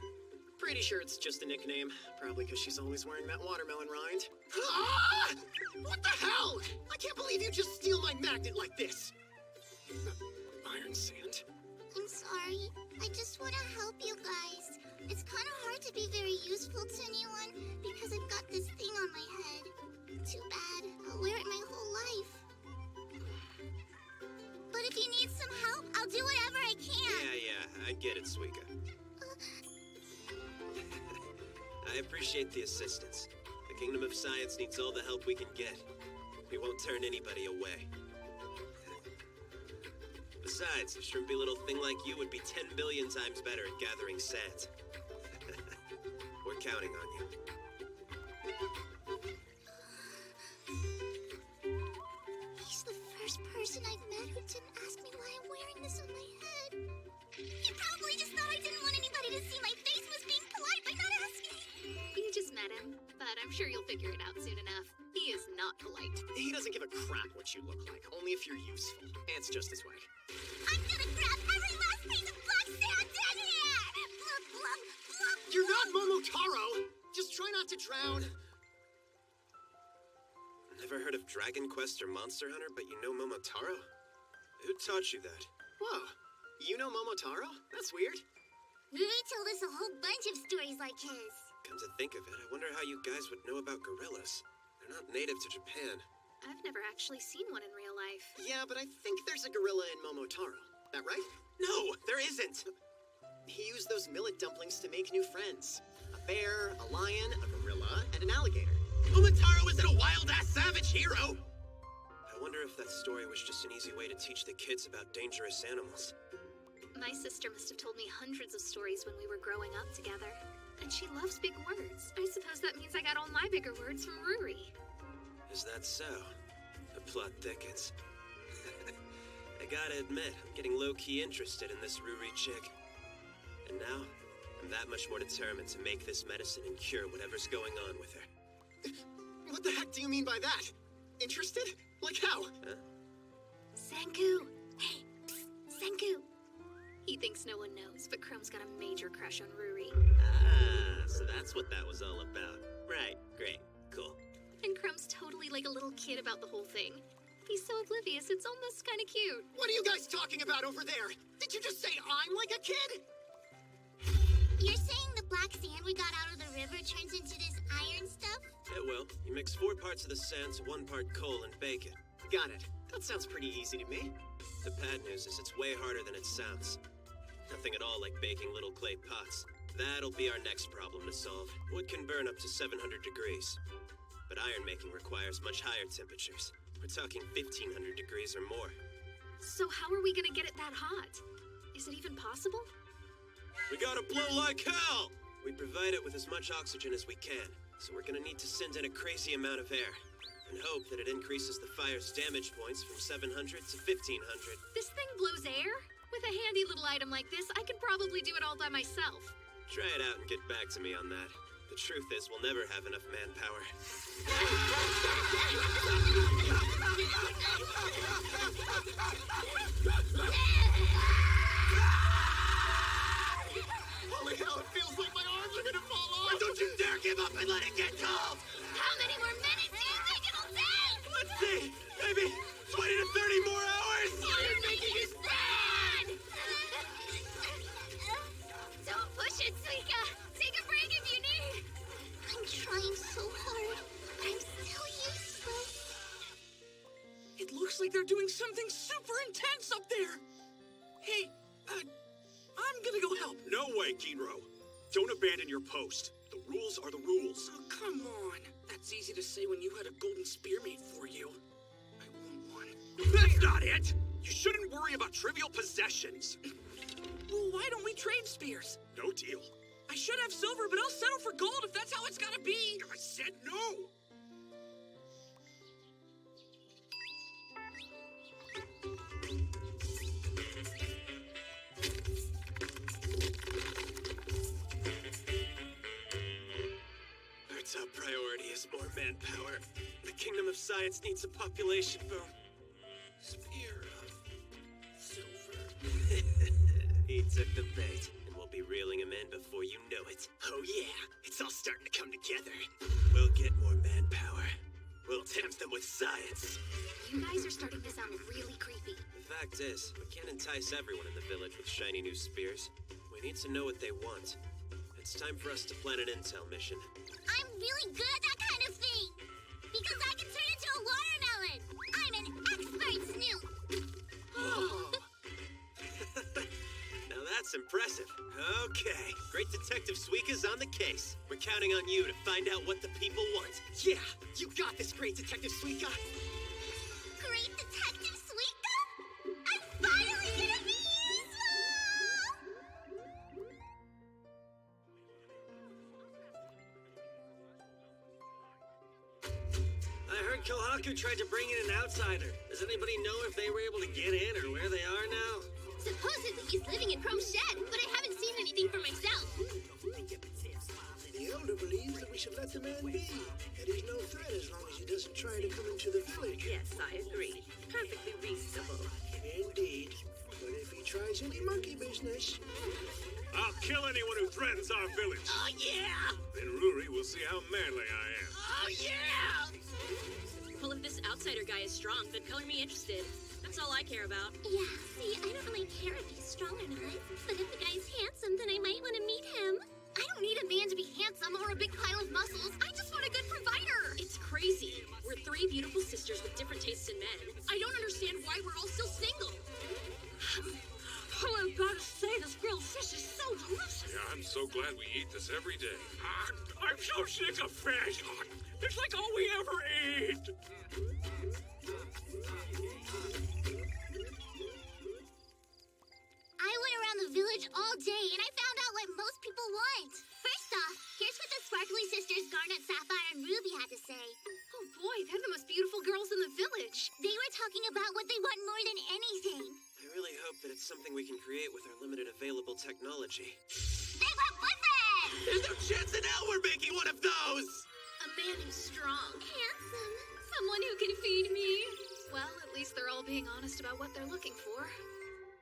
Pretty sure it's just a nickname. Probably because she's always wearing that watermelon rind. Ah! What the hell? I can't believe you just steal my magnet like this. Iron sand. I'm sorry. I just want to help you guys. It's kind of hard to be very useful to anyone because I've got this thing on my head. Too bad. I'll wear it my whole life. But if you need some help, I'll do whatever I can. Yeah, I get it, Suika. I appreciate the assistance. The Kingdom of Science needs all the help we can get. We won't turn anybody away. Besides, a shrimpy little thing like you would be 10 billion times better at gathering sand. We're counting on you. He's the first person I've met who didn't ask me why I'm wearing this on my head. He probably just thought I didn't want anybody to see my face was being polite by not asking. You just met him, but I'm sure you'll figure it out soon enough. He is not polite. He doesn't give a crap what you look like, only if you're useful. Ants just his way. I'm gonna grab every last piece of black sand down here! Blub, blub, blub. You're not Momotaro! Just try not to drown. Never heard of Dragon Quest or Monster Hunter, but you know Momotaro? Who taught you that? Whoa, you know Momotaro? That's weird. Rui told us a whole bunch of stories like his. Come to think of it, I wonder how you guys would know about gorillas. They're not native to Japan. I've never actually seen one in real life. Yeah, but I think there's a gorilla in Momotaro. That right? No, there isn't! He used those millet dumplings to make new friends. A bear, a lion, a gorilla, and an alligator. Momotaro isn't a wild-ass savage hero! I wonder if that story was just an easy way to teach the kids about dangerous animals. My sister must have told me hundreds of stories when we were growing up together. And she loves big words. I suppose that means I got all my bigger words from Ruri. Is that so? The plot thickens. I gotta admit, I'm getting low-key interested in this Ruri chick. And now, I'm that much more determined to make this medicine and cure whatever's going on with her. What the heck do you mean by that? Interested? Like how? Senku! Hey, psst, Senku! He thinks no one knows, but Chrome's got a major crush on Ruri. Ah, so that's what that was all about. Right, great, cool. And Chrome's totally like a little kid about the whole thing. He's so oblivious, it's almost kind of cute. What are you guys talking about over there? Did you just say I'm like a kid? You're saying the black sand we got out of the river turns into this iron stuff? It will. You mix 4 parts of the sand to 1 part coal and bake it. Got it. That sounds pretty easy to me. The bad news is it's way harder than it sounds. Nothing at all like baking little clay pots. That'll be our next problem to solve. Wood can burn up to 700 degrees. But iron making requires much higher temperatures. We're talking 1500 degrees or more. So how are we gonna get it that hot? Is it even possible? We gotta blow like hell! We provide it with as much oxygen as we can, so we're gonna need to send in a crazy amount of air, and hope that it increases the fire's damage points from 700 to 1500. This thing blows air? With a handy little item like this, I could probably do it all by myself. Try it out and get back to me on that. The truth is, we'll never have enough manpower. Holy hell, it feels like my arms are gonna fall off! And don't you dare give up and let it get cold! How many more minutes do you think it'll take? Let's see! Maybe 20 to 30 more hours! You're making us bad! Don't push it, Suika! Take a break if you need! I'm trying so hard, but I'm still useless. It looks like they're doing something super intense up there. Hey, I'm gonna go help. No way, Ginro. Don't abandon your post. The rules are the rules. Oh, come on. That's easy to say when you had a golden spear made for you. I want one. That's not it! You shouldn't worry about trivial possessions. Well, why don't we trade spears? No deal. I should have silver, but I'll settle for gold if that's how it's gotta be. I said no! Our top priority is more manpower. The Kingdom of Science needs a population boom. Spear of silver. He took the bait, and we'll be reeling him in before you know it. Oh yeah, it's all starting to come together. We'll get more manpower. We'll tempt them with science. You guys are starting to sound really creepy. The fact is, we can't entice everyone in the village with shiny new spears. We need to know what they want. It's time for us to plan an intel mission. I'm really good at that kind of thing! Because I can turn into a watermelon! I'm an expert snoop! Now that's impressive. Okay, Great Detective Suika's on the case. We're counting on you to find out what the people want. Yeah, you got this, Great Detective Suika! Great Detective Suika? I'm finally gonna be useful! I heard Kohaku tried to bring in an outsider. Does anybody know if they were able to get in or where they are now? Supposedly he's living in Chrome's shed, but I haven't seen anything for myself. The Elder believes that we should let the man be. That he's no threat as long as he doesn't try to come into the village. Yes, I agree. Perfectly reasonable. Indeed. But if he tries any monkey business... I'll kill anyone who threatens our village. Oh yeah! Then Ruri will see how manly I am. Oh yeah! Well, if this outsider guy is strong, then color me interested. That's all I care about. Yeah, see, I don't really care if he's strong or not. But if the guy's handsome, then I might want to meet him. I don't need a man to be handsome or a big pile of muscles. I just want a good provider. It's crazy. We're 3 beautiful sisters with different tastes in men. I don't understand why we're all still single. Oh, I've got to say, this grilled fish is so delicious. Yeah, I'm so glad we eat this every day. I'm so sick of fish. It's like all we ever eat. I went around the village all day and I found out what most people want. First off, here's what the Sparkly Sisters Garnet, Sapphire, and Ruby had to say. Oh boy, they're the most beautiful girls in the village. They were talking about what they want more than anything. I really hope that it's something we can create with our limited available technology. They want buffet! There's no chance in hell we're making one of those! A man who's strong. Handsome. Someone who can feed me. Well, at least they're all being honest about what they're looking for.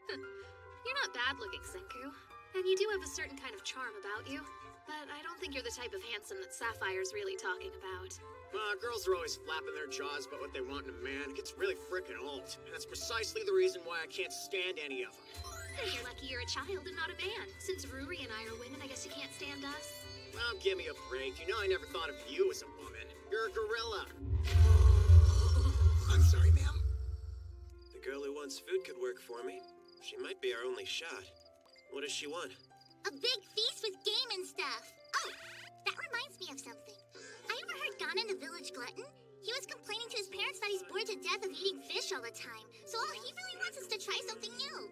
You're not bad looking, Senku. And you do have a certain kind of charm about you. But I don't think you're the type of handsome that Sapphire's really talking about. Girls are always flapping their jaws about what they want in a man. It gets really frickin' old. And that's precisely the reason why I can't stand any of them. Then you're lucky you're a child and not a man. Since Ruri and I are women, I guess you can't stand us. Well, give me a break. You know I never thought of you as a woman. You're a gorilla. I'm sorry, ma'am. The girl who wants food could work for me. She might be our only shot. What does she want? A big feast with game and stuff. Oh, that reminds me of something. I overheard Ganon the village glutton. He was complaining to his parents that he's bored to death of eating fish all the time. So all he really wants is to try something new.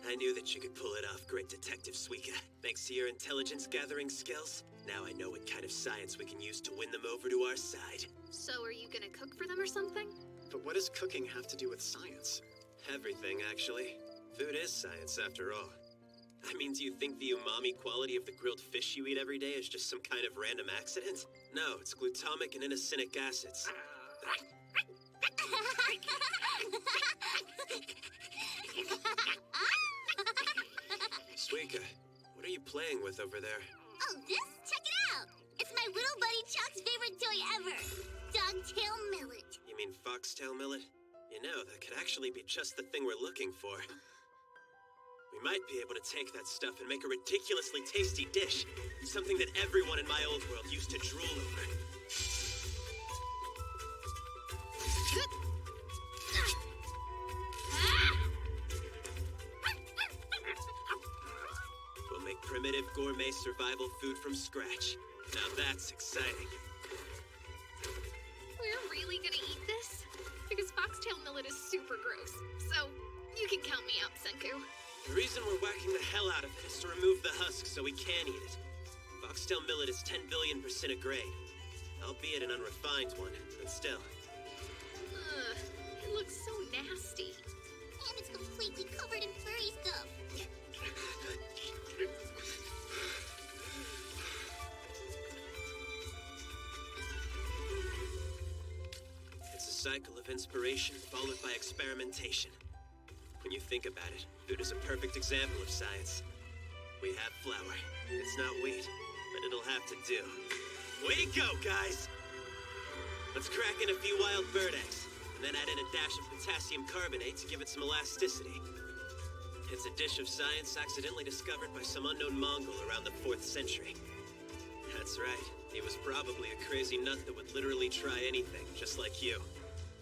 I knew that you could pull it off, great Detective Suika. Thanks to your intelligence-gathering skills, now I know what kind of science we can use to win them over to our side. So are you gonna cook for them or something? But what does cooking have to do with science? Everything, actually. Food is science, after all. I mean, do you think the umami quality of the grilled fish you eat every day is just some kind of random accident? No, it's glutamic and inosinic acids. Suika, what are you playing with over there? Oh, this? Check it out. It's my little buddy Chuck's favorite toy ever. Dogtail Millet. You mean foxtail millet? You know, that could actually be just the thing we're looking for. We might be able to take that stuff and make a ridiculously tasty dish. Something that everyone in my old world used to drool over. We'll make primitive gourmet survival food from scratch. Now that's exciting. We're really gonna eat this? Because foxtail millet is super gross. So, you can count me out, Senku. The reason we're whacking the hell out of it is to remove the husk so we can eat it. Foxtail millet is 10 billion% a grain. Albeit an unrefined one, but still. Ugh, it looks so nasty. And it's completely covered in furry stuff. It's a cycle of inspiration followed by experimentation. When you think about it, food is a perfect example of science. We have flour. It's not wheat, but it'll have to do. Way to go, guys! Let's crack in a few wild bird eggs, and then add in a dash of potassium carbonate to give it some elasticity. It's a dish of science accidentally discovered by some unknown Mongol around the 4th century. That's right. He was probably a crazy nut that would literally try anything, just like you.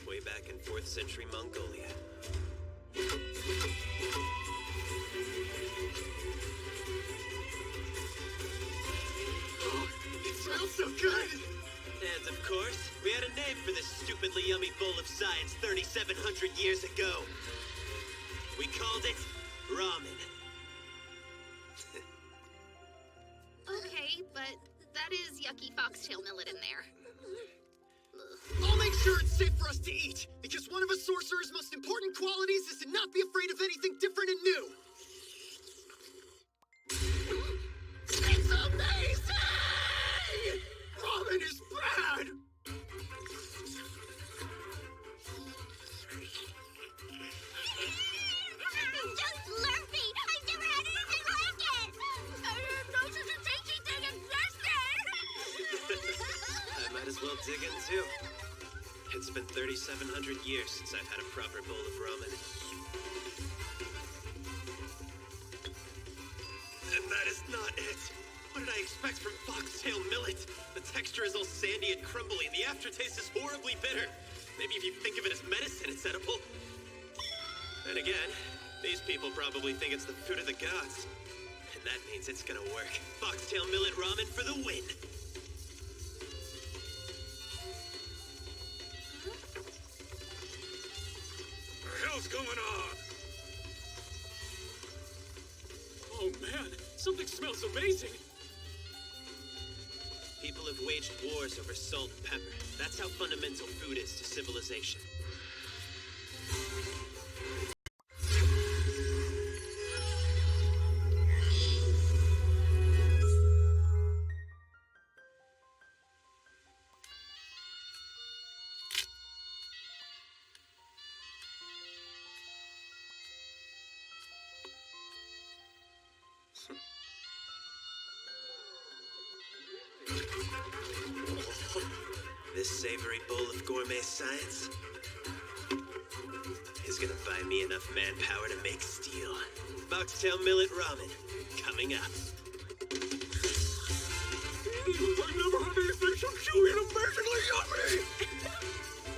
Way back in 4th century Mongolia. Oh, it smells so good! And of course, we had a name for this stupidly yummy bowl of science 3,700 years ago. We called it ramen. Okay, but that is yucky foxtail millet in there. I'll make sure it's safe for us to eat, because one of a sorcerer's most important qualities is to not be afraid of anything different and new. It's amazing! Ramen is bad! Just Slurpee! I've never had anything like it! I didn't know such a tasty thing existed! I might as well dig in too. It's been 3,700 years since I've had a proper bowl of ramen. And that is not it! What did I expect from foxtail millet? The texture is all sandy and crumbly, and the aftertaste is horribly bitter. Maybe if you think of it as medicine, it's edible. And again, these people probably think it's the food of the gods. And that means it's gonna work. Foxtail millet ramen for the win! What the hell's going on? Oh man, something smells amazing! People have waged wars over salt and pepper. That's how fundamental food is to civilization. This savory bowl of gourmet science is gonna buy me enough manpower to make steel. Foxtail millet ramen, coming up. I've never had anything so chewy and amazingly yummy!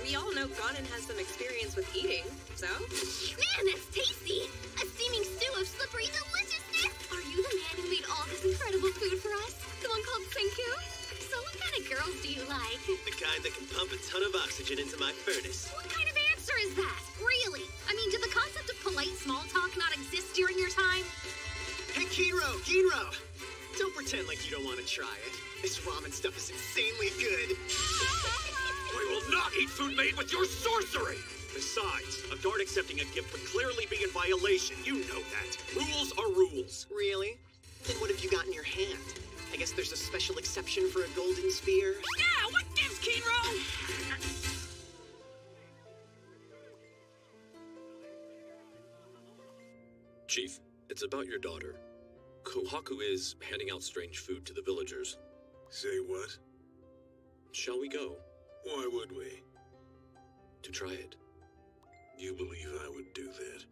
We all know Ganon has some experience with eating, so? Man, that's tasty! A steaming stew of slippery deliciousness! Are you the man who made all this incredible food for us? The one called Senku? So what kind of girls do you like? The kind that can pump a ton of oxygen into my furnace. What kind of answer is that? Really? I mean, did the concept of polite small talk not exist during your time? Hey, Ginro! Don't pretend like you don't want to try it. This ramen stuff is insanely good. I will not eat food made with your sorcery! Besides, a guard accepting a gift would clearly be in violation. You know that. Rules are rules. Really? Then what have you got in your hand? I guess there's a special exception for a golden spear. Yeah, what gives, Kinro? Chief, it's about your daughter. Kohaku is handing out strange food to the villagers. Say what? Shall we go? Why would we? To try it. You believe I would do that?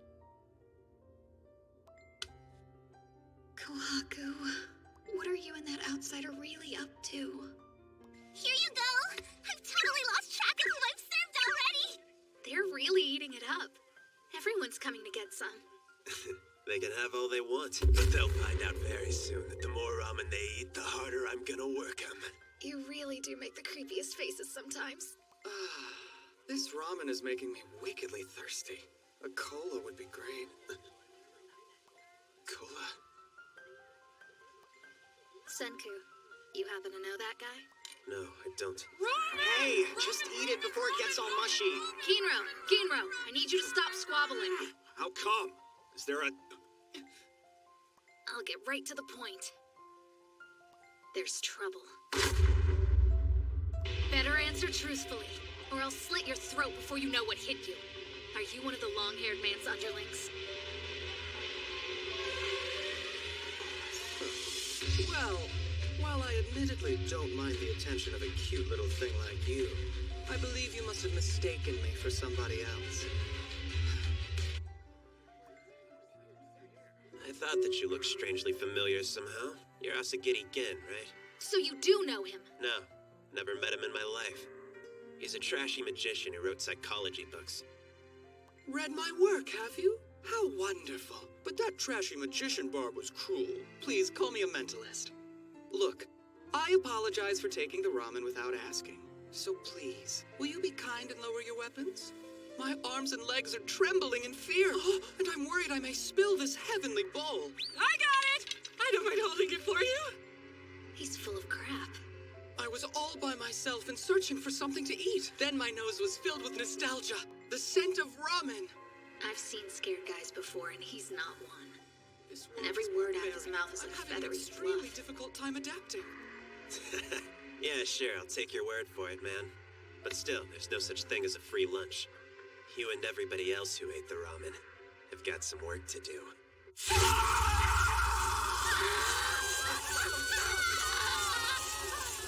Kohaku, what are you and that outsider really up to? Here you go! I've totally lost track of who I've served already! They're really eating it up. Everyone's coming to get some. They can have all they want, but they'll find out very soon that the more ramen they eat, the harder I'm gonna work them. You really do make the creepiest faces sometimes. This ramen is making me wickedly thirsty. A cola would be great. Cola. Senku, you happen to know that guy? No, I don't. Hey, just eat it before it gets all mushy. Kinro, I need you to stop squabbling. How come? Is there a... I'll get right to the point. There's trouble. Better answer truthfully, or I'll slit your throat before you know what hit you. Are you one of the long-haired man's underlings? Well, while I admittedly don't mind the attention of a cute little thing like you, I believe you must have mistaken me for somebody else. I thought that you looked strangely familiar somehow. You're Asagiri Gen, right? So you do know him? No, never met him in my life. He's a trashy magician who wrote psychology books. Read my work, have you? How wonderful. But that trashy magician barb was cruel. Please call me a mentalist. Look, I apologize for taking the ramen without asking. So please, will you be kind and lower your weapons? My arms and legs are trembling in fear, and I'm worried I may spill this heavenly bowl. I got it! I don't mind holding it for you. He's full of crap. I was all by myself and searching for something to eat. Then my nose was filled with nostalgia. The scent of ramen. I've seen scared guys before, and he's not one. And every word out of his mouth is like I'm having an feathery extremely fluff. difficult time adapting. Yeah, sure, I'll take your word for it, man. But still, there's no such thing as a free lunch. You and everybody else who ate the ramen have got some work to do.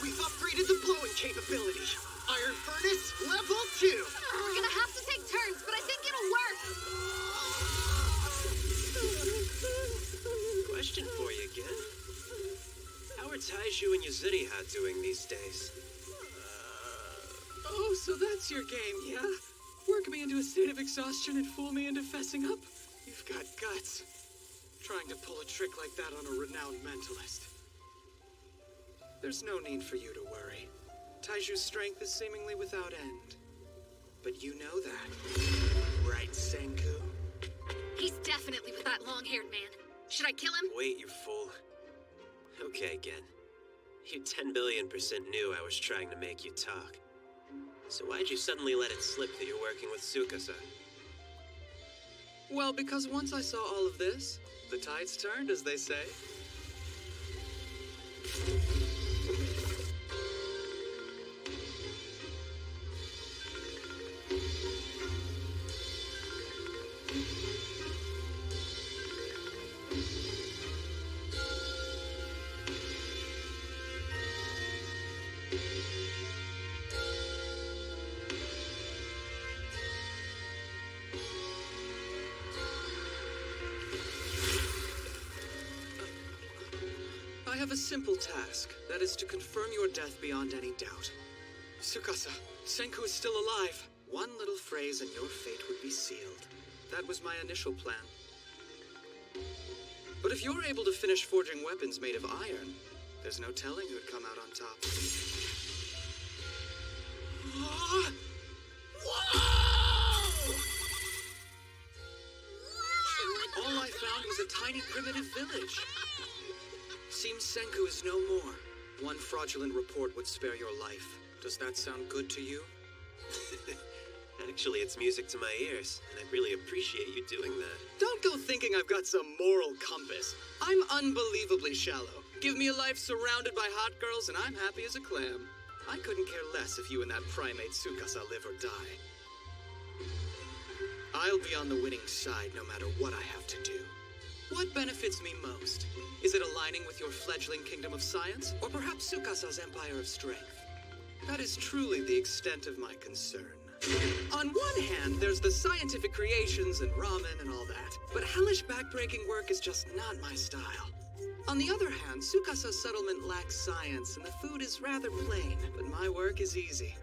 We've upgraded the blowing capability. Iron Furnace, level 2. We're gonna have to take turns, but I think it'll work. Question for you again. How are Taiju and Yuzuriha doing these days? Oh, so that's your game, yeah? Work me into a state of exhaustion and fool me into fessing up? You've got guts. Trying to pull a trick like that on a renowned mentalist. There's no need for you to worry. Taiju's strength is seemingly without end. But you know that. Right, Senku? He's definitely with that long-haired man. Should I kill him? Wait, you fool. Okay, Gen. You 10 billion% knew I was trying to make you talk. So why'd you suddenly let it slip that you're working with Tsukasa? Well, because once I saw all of this, the tides turned, as they say. have a simple task. That is to confirm your death beyond any doubt. Tsukasa, Senku is still alive. One little phrase and your fate would be sealed. That was my initial plan. But if you're able to finish forging weapons made of iron, there's no telling who'd come out on top. All I found was a tiny primitive village. Seems Senku is no more. One fraudulent report would spare your life. Does that sound good to you? Actually, it's music to my ears, and I really appreciate you doing that. Don't go thinking I've got some moral compass. I'm unbelievably shallow. Give me a life surrounded by hot girls, and I'm happy as a clam. I couldn't care less if you and that primate Tsukasa live or die. I'll be on the winning side no matter what I have to do. What benefits me most? Is it aligning with your fledgling kingdom of science, or perhaps Tsukasa's empire of strength? That is truly the extent of my concern. On one hand, there's the scientific creations and ramen and all that, but hellish backbreaking work is just not my style. On the other hand, Tsukasa's settlement lacks science, and the food is rather plain, but my work is easy.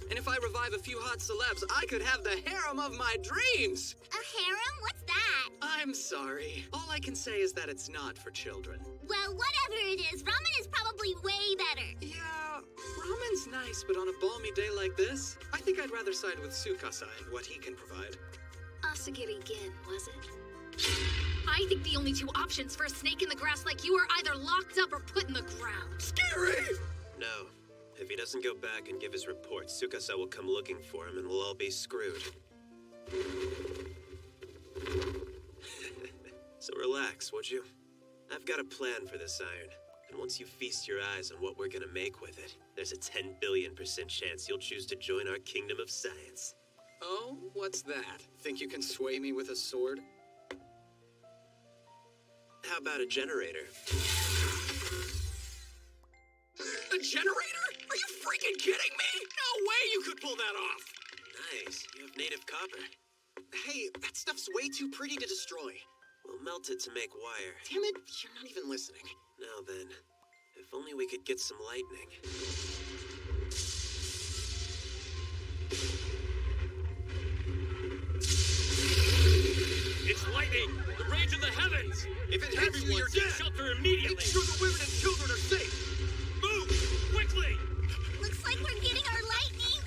And if I revive a few hot celebs, I could have the harem of my dreams! A harem? What's that? I'm sorry. All I can say is that it's not for children. Well, whatever it is, ramen is probably way better. Yeah, ramen's nice, but on a balmy day like this, I think I'd rather side with Tsukasa and what he can provide. Asagiri Gin, was it? I think the only two options for a snake in the grass like you are either locked up or put in the ground. Scary! No. If he doesn't go back and give his report, Tsukasa will come looking for him and we'll all be screwed. So relax, would you? I've got a plan for this iron, and once you feast your eyes on what we're gonna make with it, there's a 10 billion% chance you'll choose to join our kingdom of science. Oh, what's that? Think you can sway me with a sword? How about a generator? A generator? Are you freaking kidding me? No way you could pull that off! Nice, you have native copper. Hey, that stuff's way too pretty to destroy. We'll melt it to make wire. Damn it, you're not even listening. Now then, if only we could get some lightning. It's lightning! The rage of the heavens! If it hits you, you're dead! Shelter immediately! Make sure the women and children are safe! Move! Quickly! Looks like we're getting our lightning.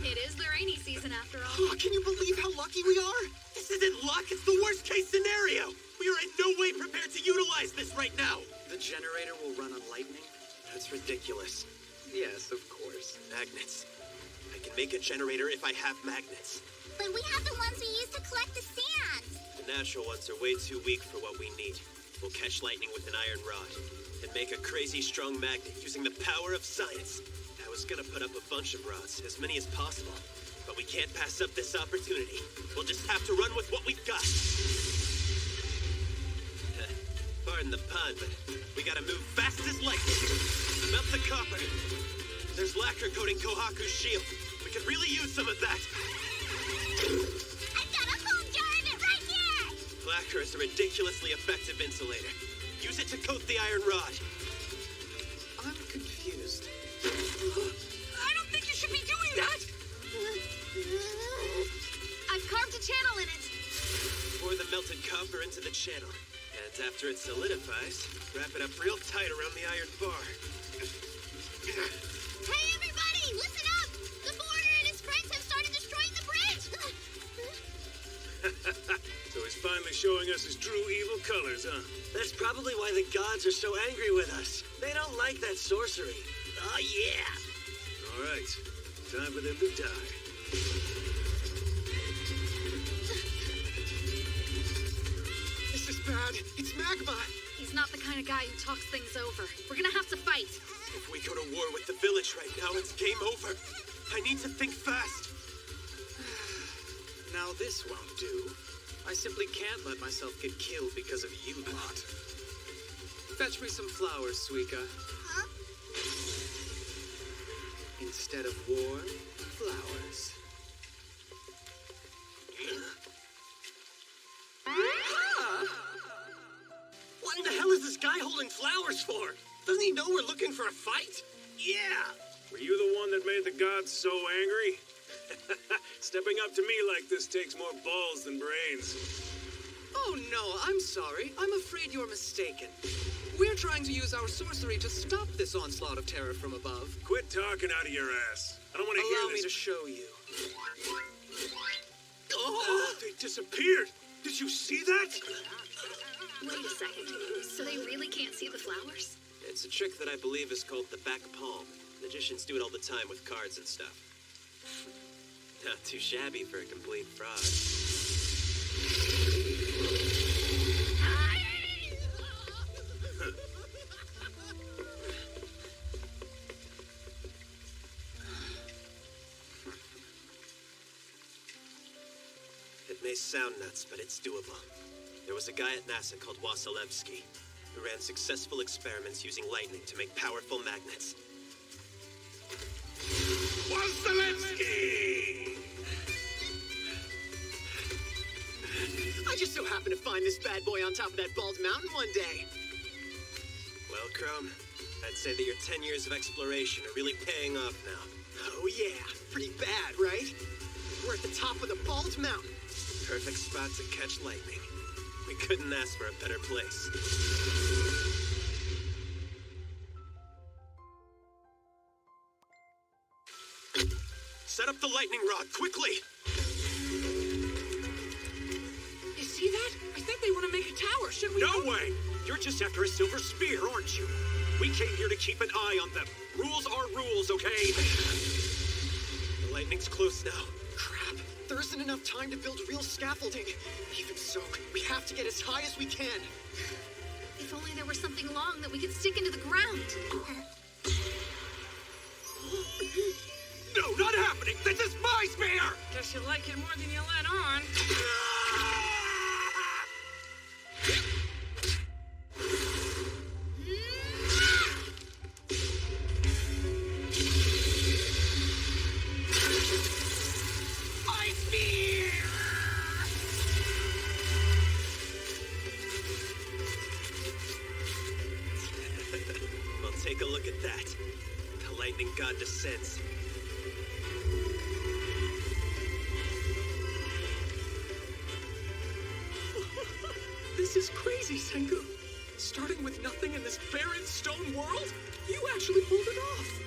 It is the rainy season after all. Oh, can you believe how lucky we are? This isn't luck, it's the worst case scenario! We are in no way prepared to utilize this right now! The generator will run on lightning? That's ridiculous. Yes, of course. Magnets. I can make a generator if I have magnets. But we have the ones we use to collect the sand. The natural ones are way too weak for what we need. We'll catch lightning with an iron rod and make a crazy strong magnet using the power of science. I was gonna put up a bunch of rods, as many as possible, but we can't pass up this opportunity. We'll just have to run with what we've got. Pardon the pun, but we gotta move fast as lightning. Melt the copper. There's lacquer coating Kohaku's shield. We could really use some of that. I've got a whole jar of it right here! Lacquer is a ridiculously effective insulator. Use it to coat the iron rod. I'm confused. I don't think you should be doing that! I've carved a channel in it. Pour the melted copper into the channel. And after it solidifies, wrap it up real tight around the iron bar. Hey, everybody! Listen up! The Border and his friends have started destroying the bridge! So he's finally showing us his true evil colors, huh? That's probably why the gods are so angry with us. They don't like that sorcery. Oh, yeah! All right, time for them to die. This is bad. It's magma. He's not the kind of guy who talks things over. We're gonna have to fight. If we go to war with the village right now, it's game over. I need to think fast. Now this won't do. I simply can't let myself get killed because of you lot. Fetch me some flowers, Suika. Huh? Instead of war, flowers. What in the hell is this guy holding flowers for? he know we're looking for a fight? Yeah! Were you the one that made the gods so angry? Stepping up to me like this takes more balls than brains. Oh no, I'm sorry. I'm afraid you're mistaken. We're trying to use our sorcery to stop this onslaught of terror from above. Quit talking out of your ass. I don't want to hear this. Allow me to show you. Oh, they disappeared! Did you see that? Wait a second. So they really can't see the flowers? It's a trick that I believe is called the back palm. Magicians do it all the time with cards and stuff. Not too shabby for a complete fraud. It may sound nuts, but it's doable. There was a guy at NASA called Wasilewski who ran successful experiments using lightning to make powerful magnets. Wasilewski! I just so happened to find this bad boy on top of that bald mountain one day. Well, Chrome, I'd say that your 10 years of exploration are really paying off now. Oh yeah, pretty bad, right? We're at the top of the bald mountain. Perfect spot to catch lightning. We couldn't ask for a better place. Set up the lightning rod, quickly! You see that? I think they want to make a tower. Should we? No way! You're just after a silver spear, aren't you? We came here to keep an eye on them. Rules are rules, okay? The lightning's close now. Crap, there isn't enough time to build real scaffolding. Even so, we have to get as high as we can. If only there was something long that we could stick into the ground. No, not happening! This is my spear! Guess you like it more than you let on. My spear! Well, take a look at that. The lightning god descends. This is crazy, Senku. Starting with nothing in this barren stone world, you actually pulled it off.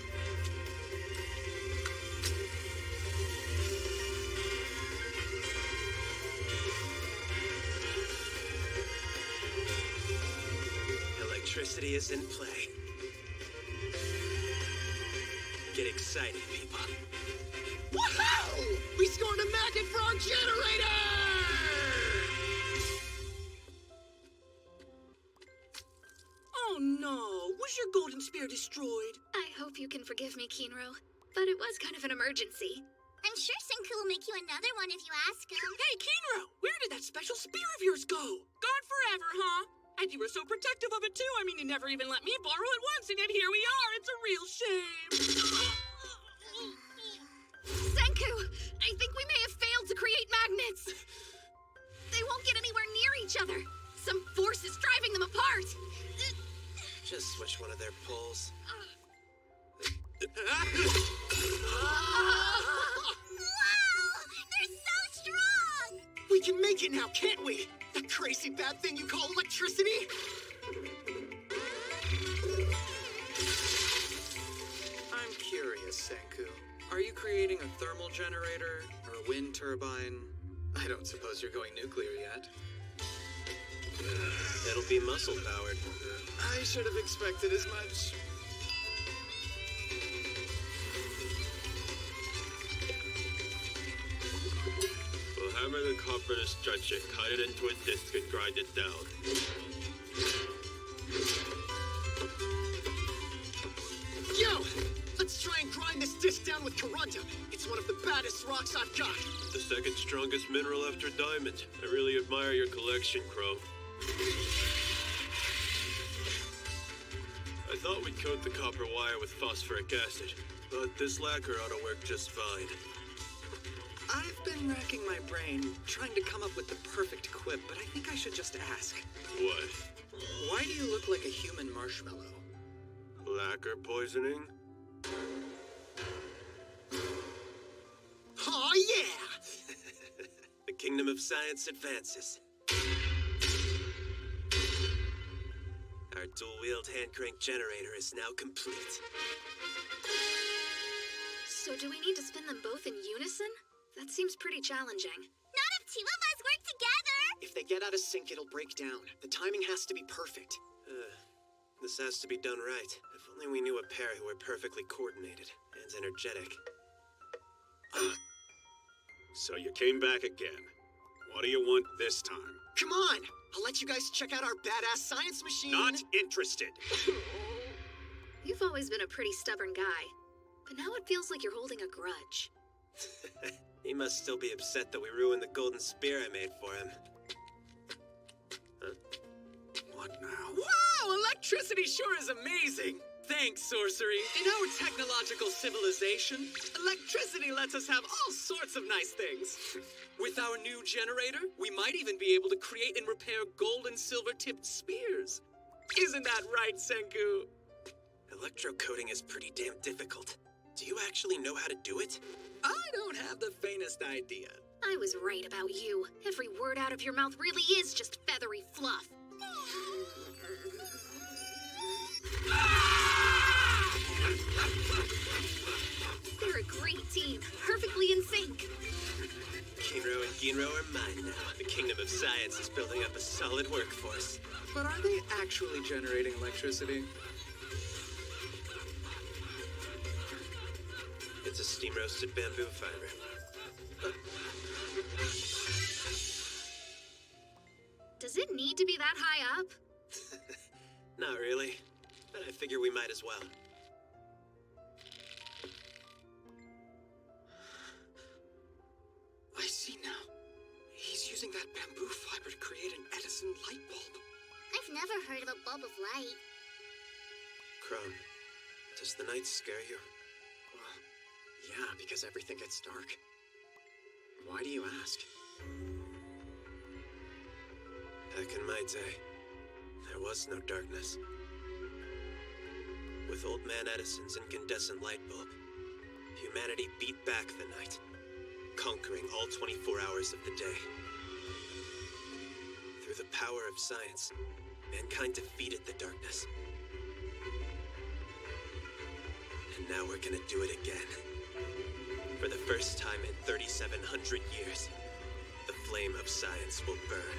Electricity is in play. Get excited, people. Woohoo! We scored a magnet for our generator! Oh no! Was your golden spear destroyed? I hope you can forgive me, Kinro, but it was kind of an emergency. I'm sure Senku will make you another one if you ask him. Hey, Kinro! Where did that special spear of yours go? Gone forever, huh? And you were so protective of it too. I mean, you never even let me borrow it once, and yet here we are. It's a real shame. Senku! I think we may have failed to create magnets! They won't get anywhere near each other! Some force is driving them apart! Just switch one of their poles. Wow! They're so strong! We can make it now, can't we? That crazy bad thing you call electricity? I'm curious, Senku. Are you creating a thermal generator or a wind turbine? I don't suppose you're going nuclear yet. It'll be muscle-powered. I should have expected as much. We'll hammer the copper to stretch it, cut it into a disc, and grind it down. Yo! Let's try and grind this disc down with corundum. It's one of the baddest rocks I've got. The second strongest mineral after diamond. I really admire your collection, Crow. I thought we'd coat the copper wire with phosphoric acid, but this lacquer ought to work just fine. I've been racking my brain trying to come up with the perfect quip, but I think I should just ask. What? Why do you look like a human marshmallow? Lacquer poisoning? Oh, yeah! The kingdom of science advances. Our dual-wheeled hand-crank generator is now complete. So do we need to spin them both in unison? That seems pretty challenging. Not if two of us work together! If they get out of sync, it'll break down. The timing has to be perfect. This has to be done right. If only we knew a pair who were perfectly coordinated and energetic. So you came back again. What do you want this time? Come on! I'll let you guys check out our badass science machine! Not interested! You've always been a pretty stubborn guy, but now it feels like you're holding a grudge. He must still be upset that we ruined the golden spear I made for him. What now? Wow, electricity sure is amazing! Thanks, Sorcery. In our technological civilization, electricity lets us have all sorts of nice things. With our new generator, we might even be able to create and repair gold and silver-tipped spears. Isn't that right, Senku? Electrocoating is pretty damn difficult. Do you actually know how to do it? I don't have the faintest idea. I was right about you. Every word out of your mouth really is just feathery fluff. They're a great team, perfectly in sync. Kinro and Ginro are mine now. The kingdom of science is building up a solid workforce. But are they actually generating electricity? It's a steam-roasted bamboo fiber. Does it need to be that high up? Not really, but I figure we might as well. I see now. He's using that bamboo fiber to create an Edison light bulb. I've never heard of a bulb of light. Chrome, does the night scare you? Yeah, because everything gets dark. Why do you ask? Back in my day, there was no darkness. With Old Man Edison's incandescent light bulb, humanity beat back the night, conquering all 24 hours of the day. Through the power of science, mankind defeated the darkness. And now we're gonna do it again. For the first time in 3,700 years, the flame of science will burn.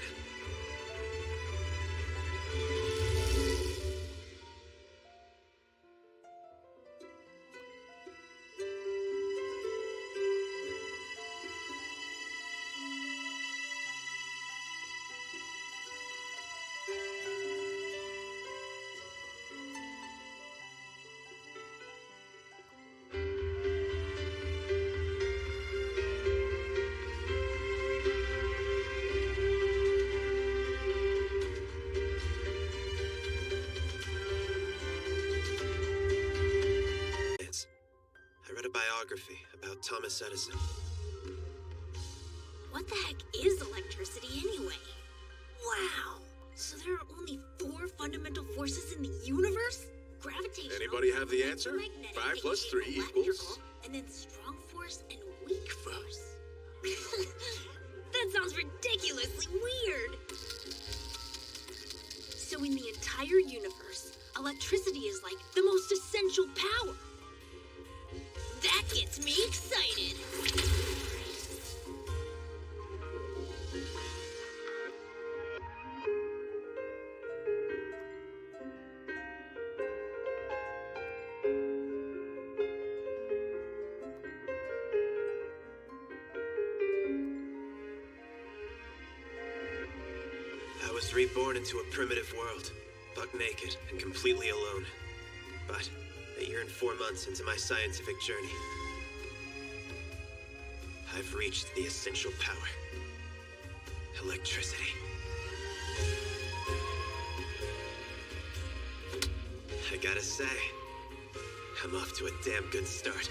About Thomas Edison. What the heck is electricity anyway? Wow! So there are only 4 fundamental forces in the universe? Gravitational. Anybody have the answer? 5 plus 3 equals... And then strong force and weak force. That sounds ridiculously weird! So in the entire universe, electricity is like the most essential power. That gets me excited! I was reborn into a primitive world, buck naked and completely alone. But a year and 4 months into my scientific journey, I've reached the essential power. Electricity. I gotta say, I'm off to a damn good start.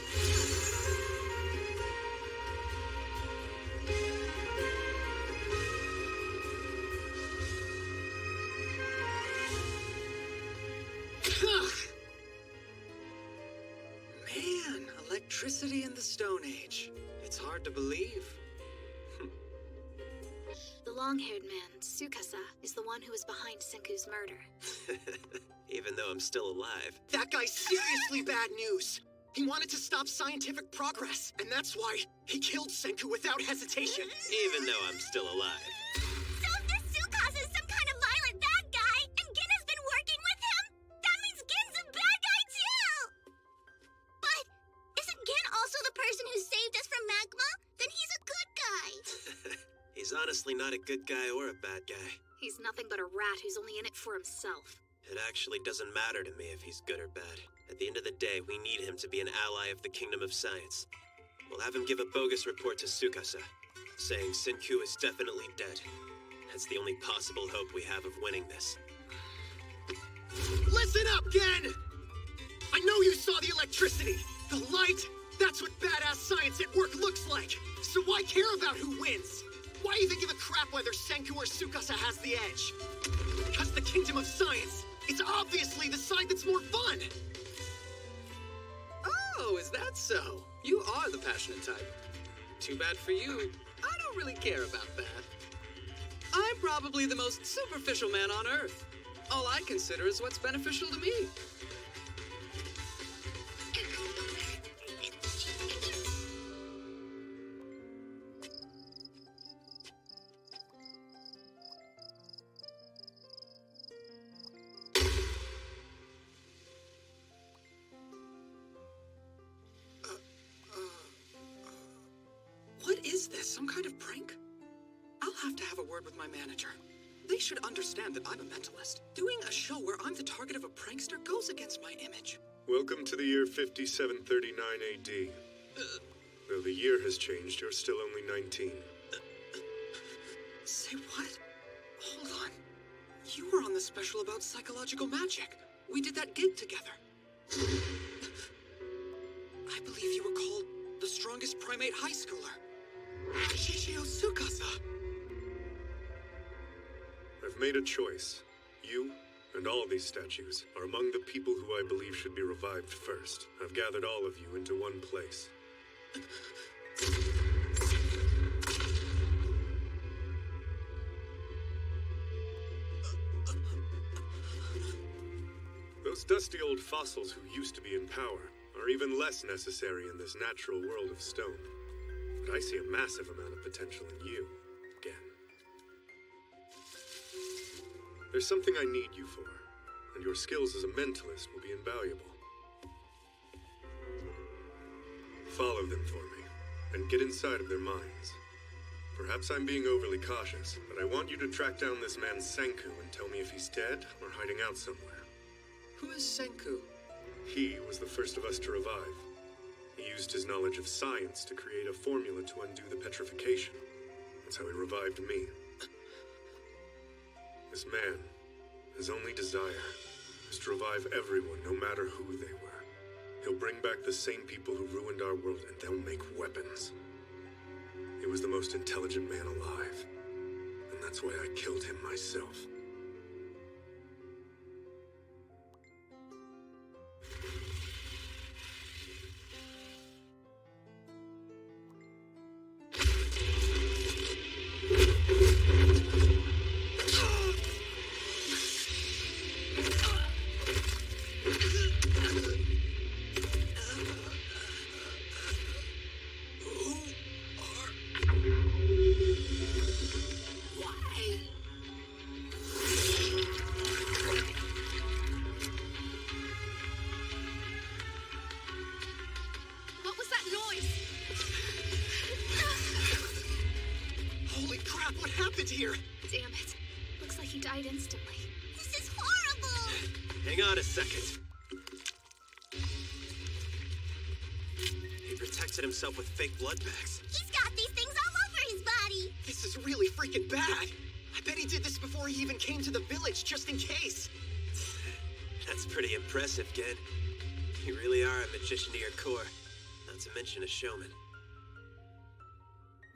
Really in the Stone Age. It's hard to believe. The long-haired man, Tsukasa, is the one who is behind Senku's murder. Even though I'm still alive. That guy's seriously bad news. He wanted to stop scientific progress, and that's why he killed Senku without hesitation. Even though I'm still alive. So if this Tsukasa is some kind of violent bad guy, and Gin has been working with him, that means Gin's a bad guy too! But isn't Gin also the person who saved us from magma? Then he's a good guy. He's honestly not a good guy or a bad guy. He's nothing but a rat who's only in it for himself. It actually doesn't matter to me if he's good or bad. At the end of the day, we need him to be an ally of the Kingdom of Science. We'll have him give a bogus report to Tsukasa, saying Senku is definitely dead. That's the only possible hope we have of winning this. Listen up, Gen! I know you saw the electricity, the light. That's what badass science at work looks like. So why care about who wins? Why even give a crap whether Senku or Tsukasa has the edge? Because the Kingdom of Science, it's obviously the side that's more fun. Oh, is that so? You are the passionate type. Too bad for you. I don't really care about that. I'm probably the most superficial man on Earth. All I consider is what's beneficial to me. What is this? Some kind of prank? I'll have to have a word with my manager. They should understand that I'm a mentalist. Doing a show where I'm the target of a prankster goes against my image. Welcome to the year 5739 AD. Though the year has changed, you're still only 19. Say what? Hold on. You were on the special about psychological magic. We did that gig together. I believe you were called the strongest primate high schooler. Shishio Tsukasa. I've made a choice. You and all these statues are among the people who I believe should be revived first. I've gathered all of you into one place. Those dusty old fossils who used to be in power are even less necessary in this natural world of stone. But I see a massive amount of potential in you, again. There's something I need you for, and your skills as a mentalist will be invaluable. Follow them for me, and get inside of their minds. Perhaps I'm being overly cautious, but I want you to track down this man Senku and tell me if he's dead or hiding out somewhere. Who is Senku? He was the first of us to revive. He used his knowledge of science to create a formula to undo the petrification. That's how he revived me. This man, his only desire is to revive everyone, no matter who they were. He'll bring back the same people who ruined our world, and they'll make weapons. He was the most intelligent man alive, and that's why I killed him myself. Here. Damn it. Looks like he died instantly. This is horrible! Hang on a second. He protected himself with fake blood bags. He's got these things all over his body! This is really freaking bad. I bet he did this before he even came to the village, just in case. That's pretty impressive, kid. You really are a magician to your core. Not to mention a showman.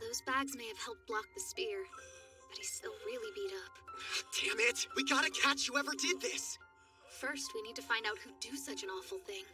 Those bags may have helped block the spear, but he's still really beat up. Damn it! We gotta catch whoever did this! First, we need to find out who do such an awful thing.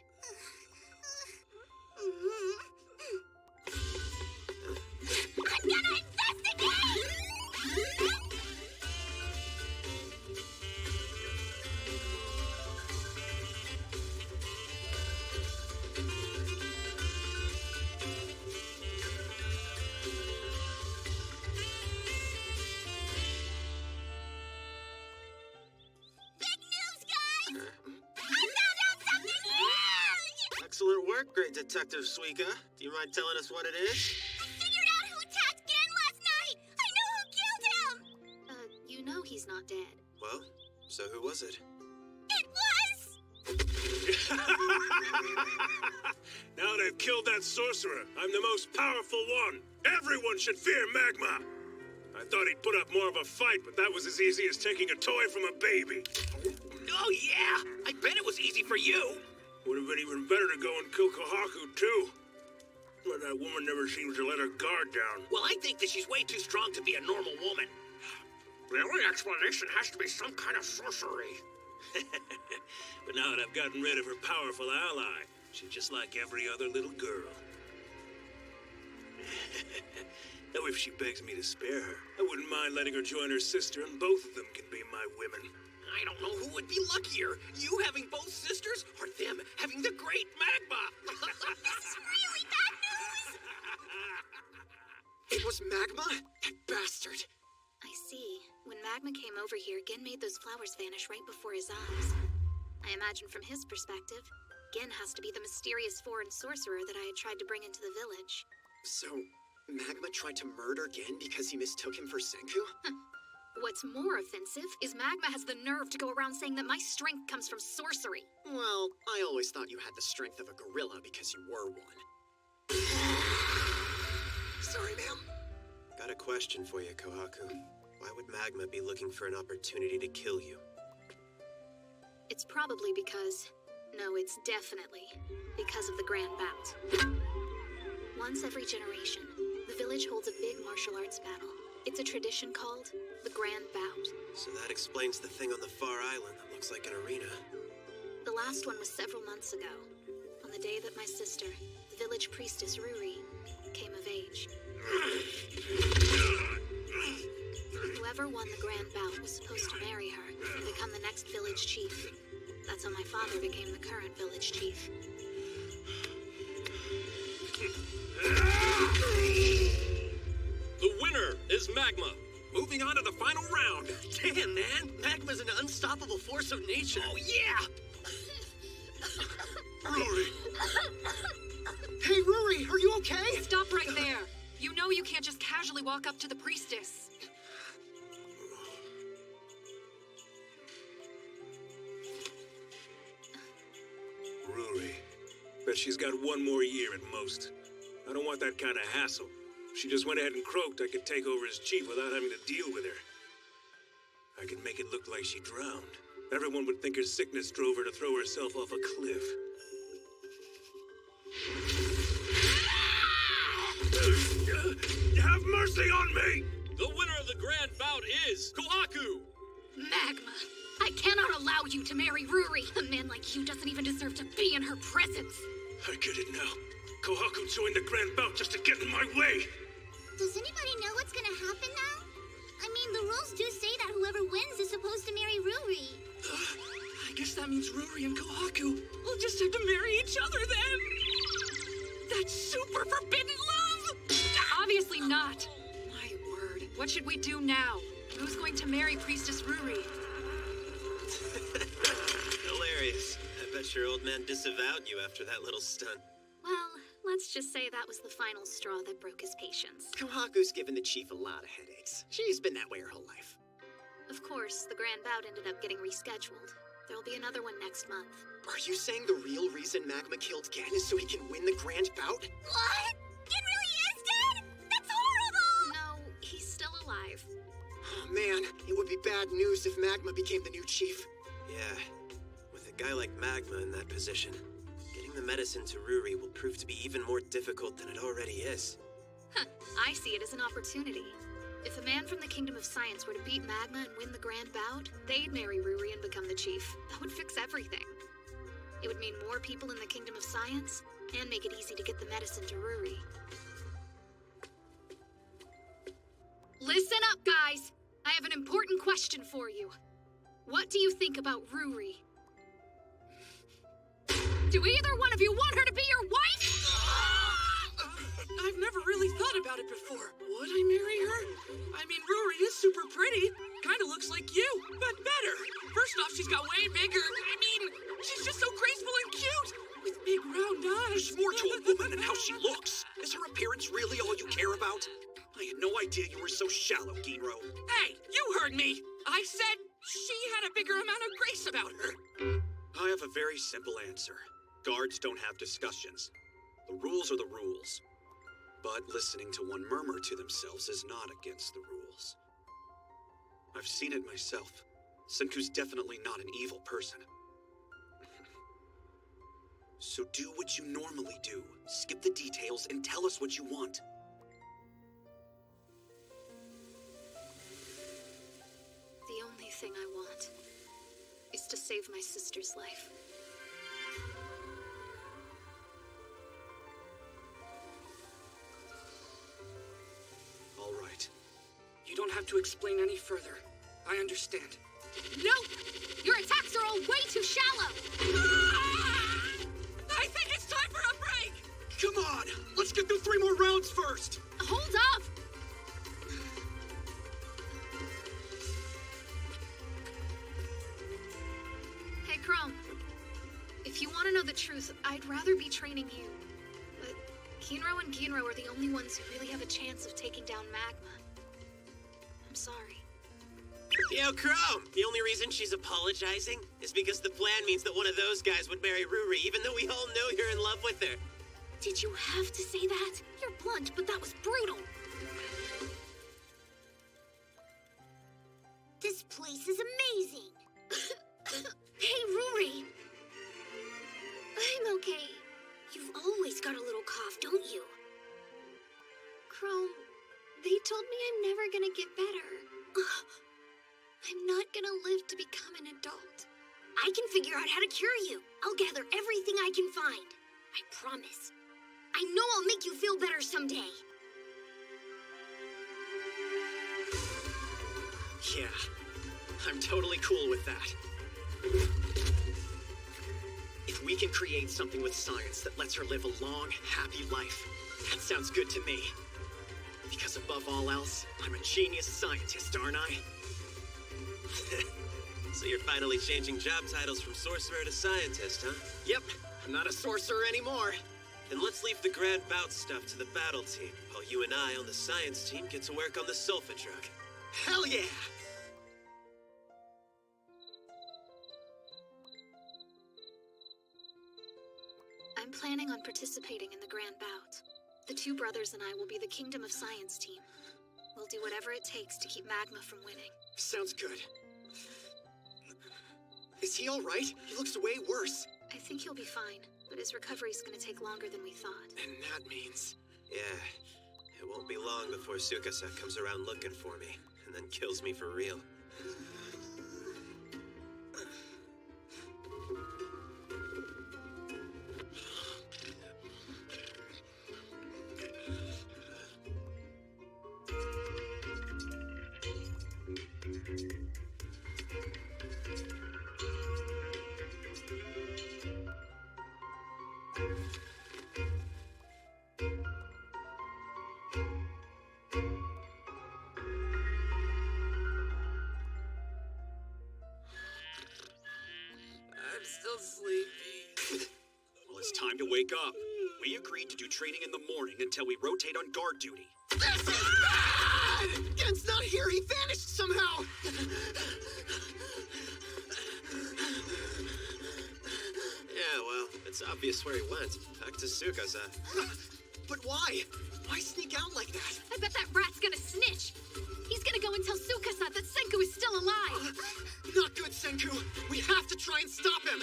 Great Detective Suika. Do you mind telling us what it is? I figured out who attacked Gen last night! I know who killed him! You know he's not dead. Well, so who was it? It was! Now they've killed that sorcerer, I'm the most powerful one. Everyone should fear Magma. I thought he'd put up more of a fight, but that was as easy as taking a toy from a baby. Oh, yeah! I bet it was easy for you! Would have been even better to go and kill Kohaku, too. But that woman never seems to let her guard down. Well, I think that she's way too strong to be a normal woman. The only explanation has to be some kind of sorcery. But now that I've gotten rid of her powerful ally, she's just like every other little girl. Though if she begs me to spare her, I wouldn't mind letting her join her sister, and both of them can be my women. I don't know who would be luckier, you having both sisters, or them having the great Magma. This is really bad news! It was Magma? That bastard! I see. When Magma came over here, Gin made those flowers vanish right before his eyes. I imagine from his perspective, Gin has to be the mysterious foreign sorcerer that I had tried to bring into the village. So, Magma tried to murder Gin because he mistook him for Senku? What's more offensive is Magma has the nerve to go around saying that my strength comes from sorcery. Well, I always thought you had the strength of a gorilla because you were one. Sorry, ma'am. Got a question for you, Kohaku. Why would Magma be looking for an opportunity to kill you? It's probably because... No, it's definitely because of the Grand Bout. Once every generation, the village holds a big martial arts battle. It's a tradition called the Grand Bout. So that explains the thing on the far island that looks like an arena. The last one was several months ago, on the day that my sister, the village priestess Ruri, came of age. Whoever won the Grand Bout was supposed to marry her and become the next village chief. That's how my father became the current village chief. The winner is Magma. Moving on to the final round. Damn, man. Magma's an unstoppable force of nature. Oh, yeah! Rory! Hey, Ruri, are you okay? Stop right there. You know you can't just casually walk up to the priestess. Rory. Bet she's got one more year at most. I don't want that kind of hassle. If she just went ahead and croaked, I could take over as chief without having to deal with her. I could make it look like she drowned. Everyone would think her sickness drove her to throw herself off a cliff. Have mercy on me! The winner of the Grand Bout is Kohaku! Magma! I cannot allow you to marry Ruri! A man like you doesn't even deserve to be in her presence! I get it now. Kohaku joined the Grand Bout just to get in my way! Does anybody know what's gonna happen now? I mean, the rules do say that whoever wins is supposed to marry Ruri. I guess that means Ruri and Kohaku will just have to marry each other then! That's super forbidden love! Obviously not. My word. What should we do now? Who's going to marry Priestess Ruri? Hilarious. I bet your old man disavowed you after that little stunt. Well, let's just say that was the final straw that broke his patience. Kohaku's given the chief a lot of headaches. She's been that way her whole life. Of course, the Grand Bout ended up getting rescheduled. There'll be another one next month. Are you saying the real reason Magma killed Gen is so he can win the Grand Bout? What? Gen really is dead? That's horrible! No, he's still alive. Oh man, it would be bad news if Magma became the new chief. Yeah, with a guy like Magma in that position, getting the medicine to Ruri will prove to be even more difficult than it already is. Huh, I see it as an opportunity. If a man from the Kingdom of Science were to beat Magma and win the Grand Bout, they'd marry Ruri and become the chief. That would fix everything. It would mean more people in the Kingdom of Science, and make it easy to get the medicine to Ruri. Listen up, guys! I have an important question for you. What do you think about Ruri? Do either one of you want her to be your wife? I've never really thought about it before. Would I marry her? I mean, Ruri is super pretty. Kinda looks like you, but better. First off, she's got way bigger. I mean, she's just so graceful and cute. With big round eyes. There's more really all you care about? I had no idea you were so shallow, Ginro. Hey, you heard me! I said she had a bigger amount of grace about her. I have a very simple answer. Guards don't have discussions. The rules are the rules. But listening to one murmur to themselves is not against the rules. I've seen it myself. Senku's definitely not an evil person. So do what you normally do. Skip the details and tell us what you want. The only thing I want is to save my sister's life. All right. You don't have to explain any further. I understand. No! Your attacks are all way too shallow! I think it's time for a break! Come on! Let's get through 3 more rounds first! Hold up! Hey, Chrome. If you want to know the truth, I'd rather be training you. But Kinro and Ginro are the only ones who really have a chance of taking down Magma. I'm sorry. Yo, Chrome! The only reason she's apologizing is because the plan means that one of those guys would marry Ruri, even though we all know you're in love with her. Did you have to say that? You're blunt, but that was brutal. This place is amazing. Hey, Ruri. I'm okay. You've always got a little cough, don't you? Chrome, they told me I'm never gonna get better. I'm not gonna live to become an adult. I can figure out how to cure you. I'll gather everything I can find. I promise. I know I'll make you feel better someday. Yeah, I'm totally cool with that. If we can create something with science that lets her live a long, happy life, that sounds good to me. Because above all else, I'm a genius scientist, aren't I? So you're finally changing job titles from sorcerer to scientist, huh? Yep, I'm not a sorcerer anymore. Then let's leave the grand bout stuff to the battle team, while you and I on the science team get to work on the sulfa drug. Hell yeah! I'm planning on participating in the grand bout. The 2 brothers and I will be the Kingdom of Science team. We'll do whatever it takes to keep Magma from winning. Sounds good. Is he alright? He looks way worse. I think he'll be fine, but his recovery's gonna take longer than we thought. And that means... Yeah, it won't be long before Tsukasa comes around looking for me, and then kills me for real. I'm still sleepy. Well, it's time to wake up. We agreed to do training in the morning until we rotate on guard duty. This is bad! Gen's not here! He vanished somehow! Yeah, well, it's obvious where he went. Back to Tsukasa. But why? Why sneak out like that? I bet that rat's gonna snitch. He's gonna go and tell Tsukasa that Senku is still alive. Not good, Senku. We have to try and stop him.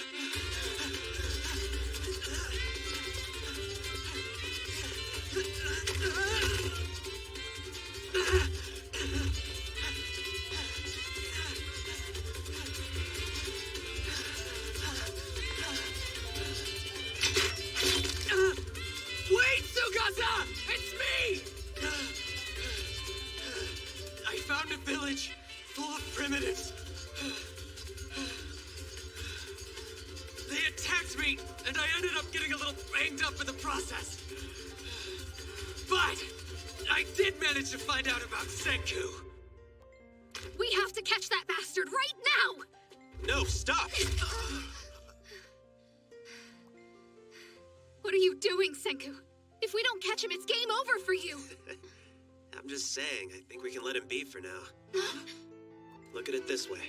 Wait, Tsukasa! It's me! I found a village full of primitives. They attacked me, and I ended up getting a little banged up in the process. But I did manage to find out about Senku. We have to catch that bastard right now! No, stop! What are you doing, Senku? If we don't catch him, it's game over for you. I'm just saying, I think we can let him be for now. Look at it this way.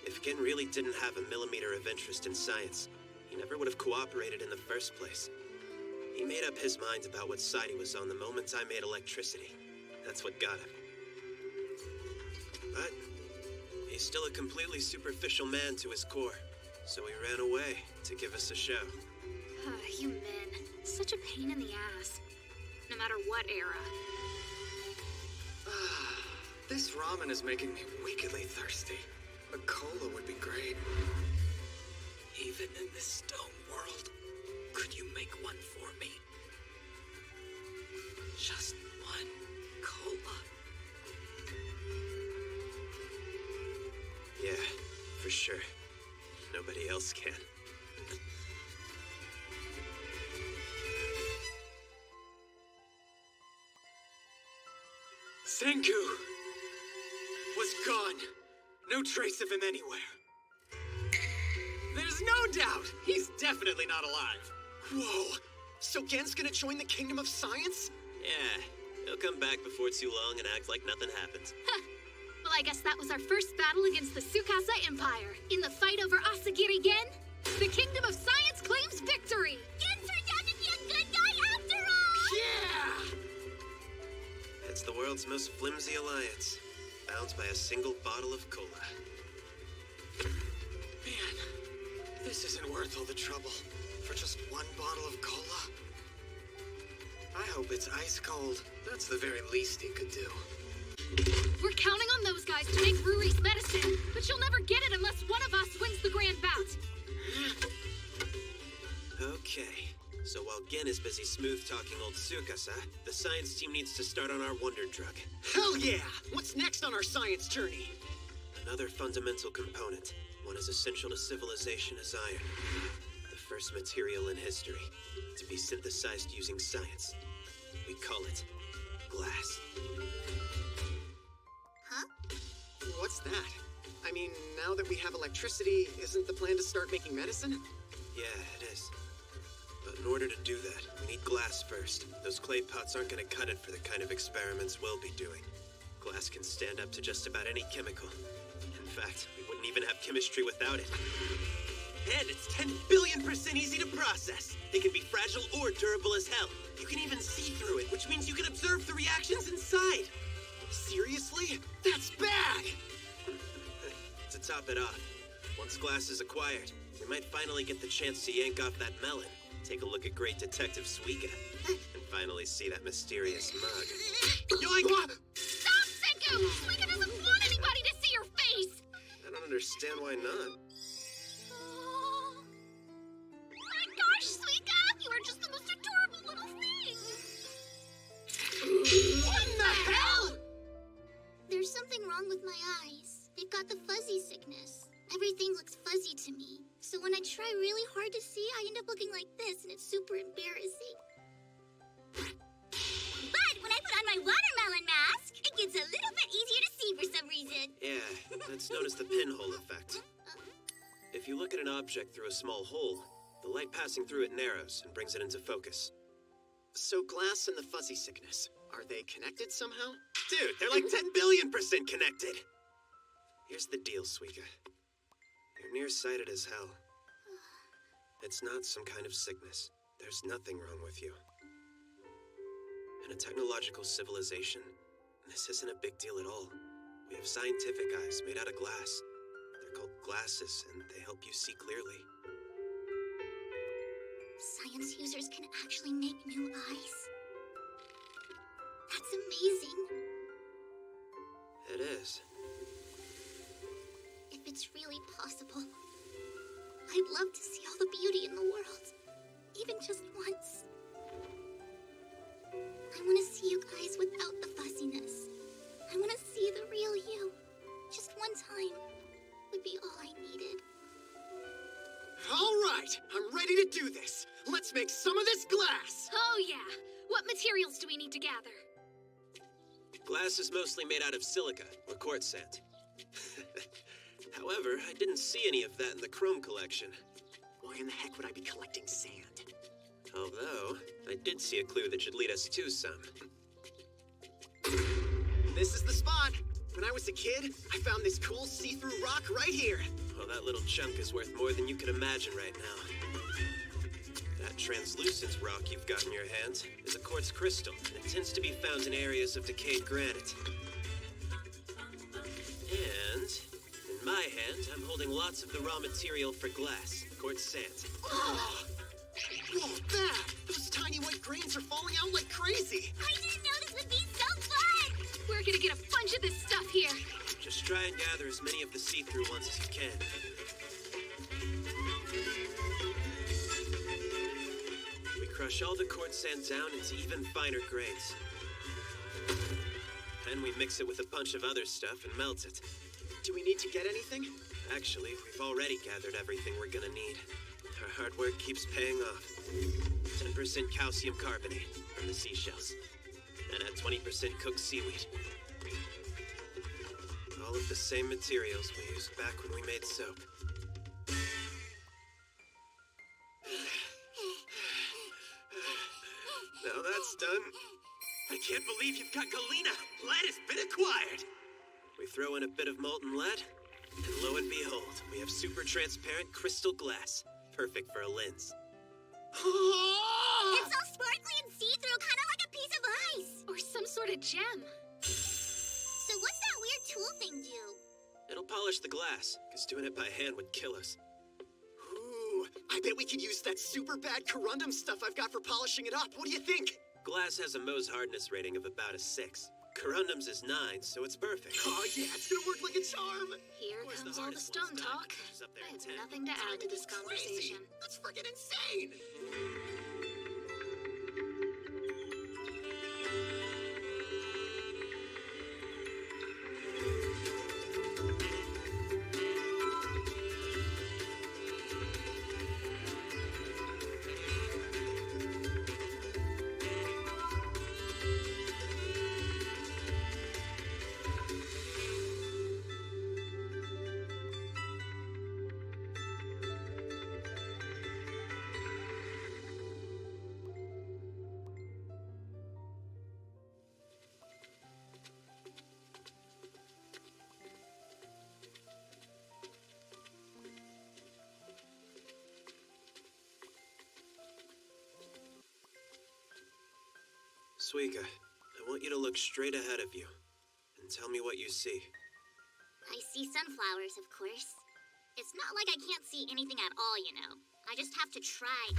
If Gen really didn't have a millimeter of interest in science, he never would have cooperated in the first place. He made up his mind about what side he was on the moment I made electricity. That's what got him. But he's still a completely superficial man to his core, so he ran away to give us a show. You men, such a pain in the ass. No matter what era. This ramen is making me wickedly thirsty. A cola would be great. Even in this stone world, could you make one for me? Just one cola. Yeah, for sure. Nobody else can. Senku was gone. No trace of him anywhere. There's no doubt he's definitely not alive. Whoa! So Gen's gonna join the Kingdom of Science? Yeah, he'll come back before too long and act like nothing happened. Well, I guess that was our first battle against the Tsukasa Empire. In the fight over Asagiri Gen, the Kingdom of Science claims victory! Gen turned out to be a good guy after all! Yeah! It's the world's most flimsy alliance, bound by a single bottle of cola. Man, this isn't worth all the trouble for just one bottle of cola. I hope it's ice cold. That's the very least he could do. We're counting on those guys to make Ruri's medicine, but you'll never get it unless one of us wins the grand bout. Okay, so while Gen is busy smooth-talking old Tsukasa, the science team needs to start on our wonder drug. Hell yeah! What's next on our science journey? Another fundamental component, one as essential to civilization as iron. The first material in history to be synthesized using science. We call it glass. Huh? What's that? I mean, now that we have electricity, isn't the plan to start making medicine? Yeah, it is. But in order to do that, we need glass first. Those clay pots aren't gonna cut it for the kind of experiments we'll be doing. Glass can stand up to just about any chemical. In fact, we wouldn't even have chemistry without it. And it's 10 billion% easy to process. It can be fragile or durable as hell. You can even see through it, which means you can observe the reactions inside. Seriously? That's bad! To top it off, once glass is acquired, we might finally get the chance to yank off that melon, take a look at great Detective Suiga, and finally see that mysterious mug. Yoink! Stop, Senku! Suiga doesn't want anybody to see your face! I don't understand why not. Oh my gosh, Suika! You are just the most adorable little thing! What in the hell?! There's something wrong with my eyes. They've got the fuzzy sickness. Everything looks fuzzy to me. So when I try really hard to see, I end up looking like this, and it's super embarrassing. But when I put on my watermelon mask, it gets a little bit easier to see for some reason. Yeah, that's known as the pinhole effect. If you look at an object through a small hole, the light passing through it narrows and brings it into focus. So glass and the fuzzy sickness, are they connected somehow? Dude, they're like 10 billion% connected! Here's the deal, Suiga. You're nearsighted as hell. It's not some kind of sickness. There's nothing wrong with you. In a technological civilization, this isn't a big deal at all. We have scientific eyes made out of glass. They're called glasses, and they help you see clearly. Science users can actually make new eyes. That's amazing. It is. If it's really possible, I'd love to see all the beauty in the world, even just once. I want to see you guys without the fuzziness. I want to see the real you. Just one time would be all I needed. All right, I'm ready to do this. Let's make some of this glass. Oh yeah. What materials do we need to gather? Glass is mostly made out of silica, or quartz sand. However, I didn't see any of that in the chrome collection. Why in the heck would I be collecting sand? Although, I did see a clue that should lead us to some. This is the spot. When I was a kid, I found this cool see-through rock right here. Well, that little chunk is worth more than you can imagine right now. That translucent rock you've got in your hands is a quartz crystal, and it tends to be found in areas of decayed granite. And in my hand, I'm holding lots of the raw material for glass, quartz sand. Oh! Whoa, that! Those tiny white grains are falling out like crazy! I didn't know this would be so fun! We're gonna get a bunch of this stuff here. Just try and gather as many of the see-through ones as you can. We crush all the quartz sand down into even finer grains. Then we mix it with a bunch of other stuff and melt it. Do we need to get anything? Actually, we've already gathered everything we're gonna need. Our hard work keeps paying off. 10% calcium carbonate from the seashells. And at 20% cooked seaweed. All of the same materials we used back when we made soap. Now that's done. I can't believe you've got galena. Lead has been acquired. We throw in a bit of molten lead, and lo and behold, we have super transparent crystal glass. Perfect for a lens. It's all sparkly and see-through, kind of like a piece of ice. Or some sort of gem. So what's that weird tool thing do? It'll polish the glass, because doing it by hand would kill us. Ooh, I bet we could use that super bad corundum stuff I've got for polishing it up. What do you think? Glass has a Mohs hardness rating of about a 6. Corundum's is 9, so it's perfect. Oh yeah, it's gonna work like a charm. Here comes all the stone talk. I have nothing to add to this conversation. That's freaking insane! Suiga, I want you to look straight ahead of you and tell me what you see. I see sunflowers, of course. It's not like I can't see anything at all, you know. I just have to try.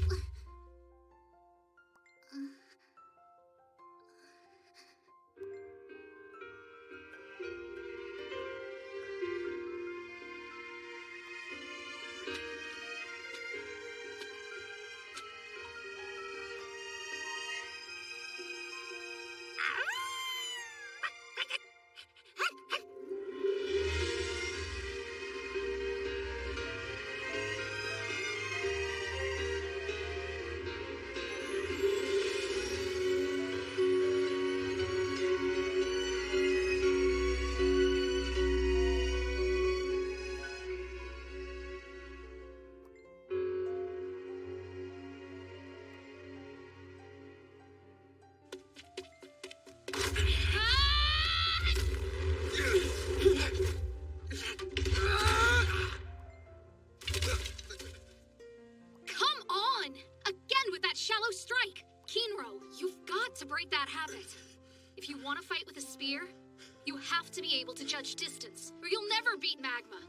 You have to be able to judge distance, or you'll never beat Magma.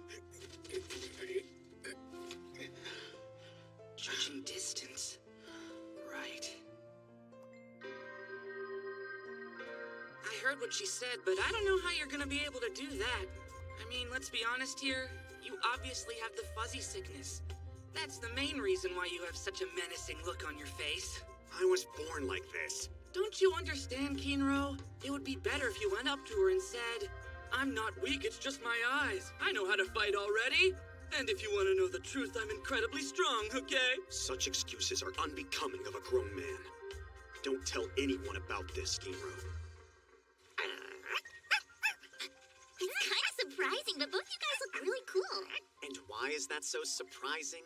Judging distance. Right. I heard what she said, but I don't know how you're gonna be able to do that. I mean, let's be honest here. You obviously have the fuzzy sickness. That's the main reason why you have such a menacing look on your face. I was born like this. Don't you understand, Kinro? It would be better if you went up to her and said, "I'm not weak, it's just my eyes. I know how to fight already. And if you want to know the truth, I'm incredibly strong, okay?" Such excuses are unbecoming of a grown man. Don't tell anyone about this, Kinro. It's kind of surprising, but both you guys look really cool. And why is that so surprising?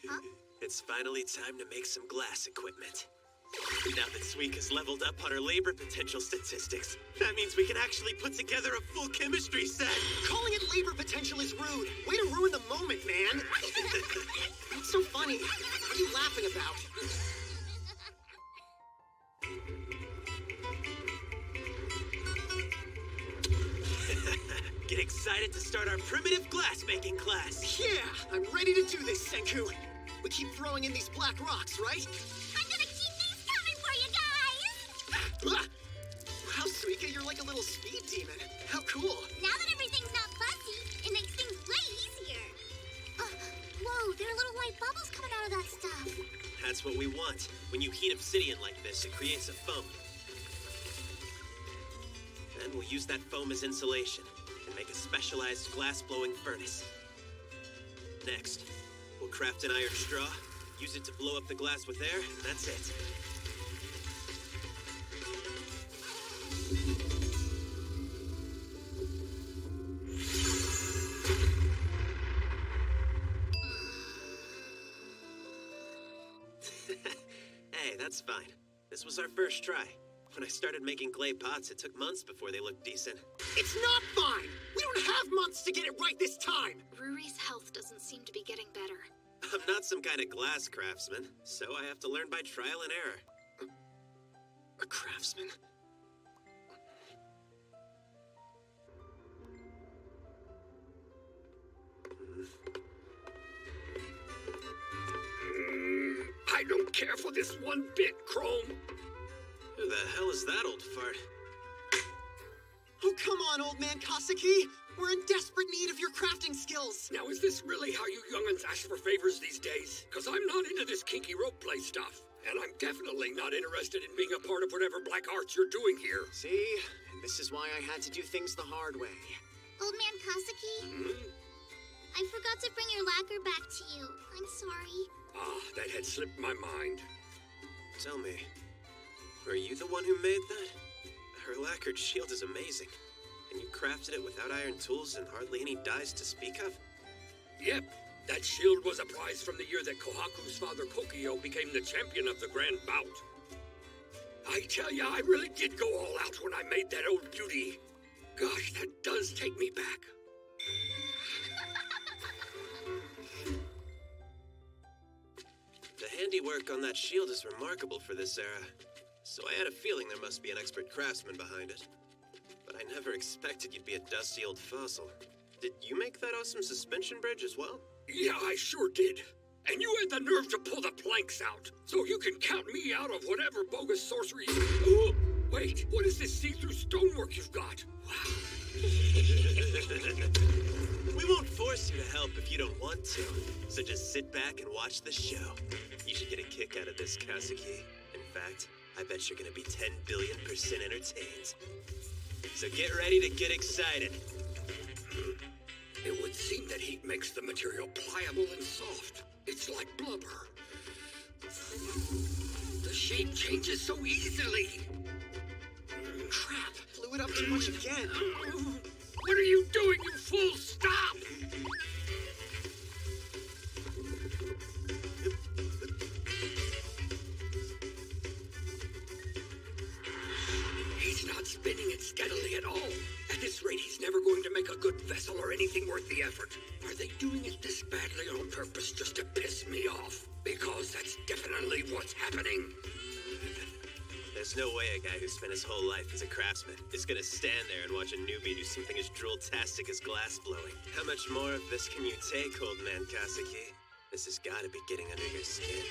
Huh? It's finally time to make some glass equipment. Now that Suika's leveled up on her labor potential statistics, that means we can actually put together a full chemistry set. Calling it labor potential is rude. Way to ruin the moment, man. What's so funny? What are you laughing about? Get excited to start our primitive glass-making class. Yeah, I'm ready to do this, Senku. We keep throwing in these black rocks, right? I'm gonna keep things coming for you guys! Wow, Suika, you're like a little speed demon. How cool. Now that everything's not fussy, it makes things way easier. Whoa, there are little white bubbles coming out of that stuff. That's what we want. When you heat obsidian like this, it creates a foam. Then we'll use that foam as insulation and make a specialized glass-blowing furnace. Next, we'll craft an iron straw, use it to blow up the glass with air, and that's it. Hey, that's fine. This was our first try. When I started making clay pots, it took months before they looked decent. It's not fine! We don't have months to get it right this time! Ruri's health doesn't seem to be getting better. I'm not some kind of glass craftsman, so I have to learn by trial and error. A craftsman? I don't care for this one bit, Chrome. Who the hell is that old fart? Oh, come on, old man Kaseki. We're in desperate need of your crafting skills. Now, is this really how you young'uns ask for favors these days? Because I'm not into this kinky rope play stuff. And I'm definitely not interested in being a part of whatever black arts you're doing here. See? And this is why I had to do things the hard way. Old man Kaseki? I forgot to bring your lacquer back to you. I'm sorry. Ah, that had slipped my mind. Tell me, are you the one who made that? Her lacquered shield is amazing. And you crafted it without iron tools and hardly any dyes to speak of? Yep. That shield was a prize from the year that Kohaku's father Kokio became the champion of the Grand Bout. I tell ya, I really did go all out when I made that old beauty. Gosh, that does take me back. The handiwork on that shield is remarkable for this era, so I had a feeling there must be an expert craftsman behind it. But I never expected you'd be a dusty old fossil. Did you make that awesome suspension bridge as well? Yeah, I sure did. And you had the nerve to pull the planks out, so you can count me out of whatever bogus sorcery you... Oh, wait, what is this see-through stonework you've got? Wow. We won't force you to help if you don't want to, so just sit back and watch the show. You should get a kick out of this, Kaseki. In fact, I bet you're gonna be 10 billion% entertained. So get ready to get excited. It would seem that heat makes the material pliable and soft. It's like blubber. The shape changes so easily. Crap, blew it up too much again. What are you doing, you fool? Stop! He's not spinning it steadily at all. At this rate, he's never going to make a good vessel or anything worth the effort. Are they doing it this badly on purpose just to piss me off? Because that's definitely what's happening. There's no way a guy who spent his whole life as a craftsman is gonna stand there and watch a newbie do something as drool-tastic as glass blowing. How much more of this can you take, old man Kaseki? This has gotta be getting under your skin.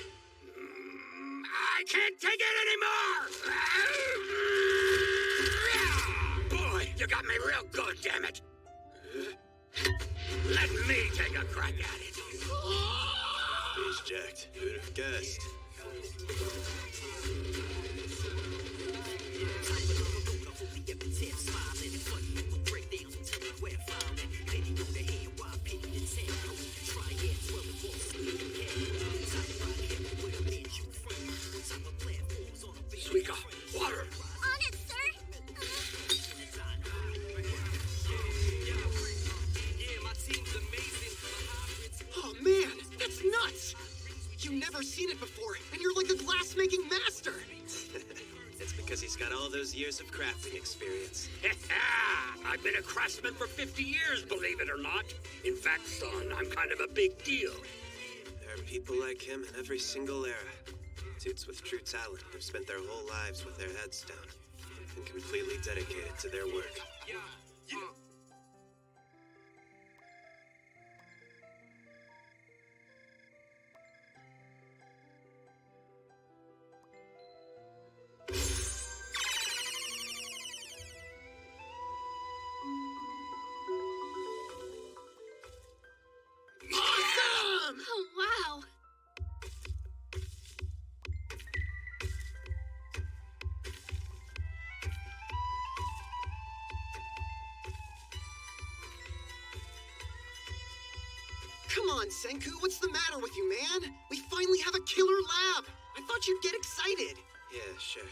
I can't take it anymore! Boy, you got me real good, damn it! Let me take a crack at it. He's jacked. Who'd have guessed? Suika, water! On it, sir! Oh man, that's nuts! You never those years of crafting experience. I've been a craftsman for 50 years, believe it or not. In fact, son, I'm kind of a big deal. There are people like him in every single era. Toots with true talent who've spent their whole lives with their heads down and completely dedicated to their work. Awesome! Oh, wow. Come on, Senku, what's the matter with you, man? We finally have a killer lab! I thought you'd get excited! Yeah, sure.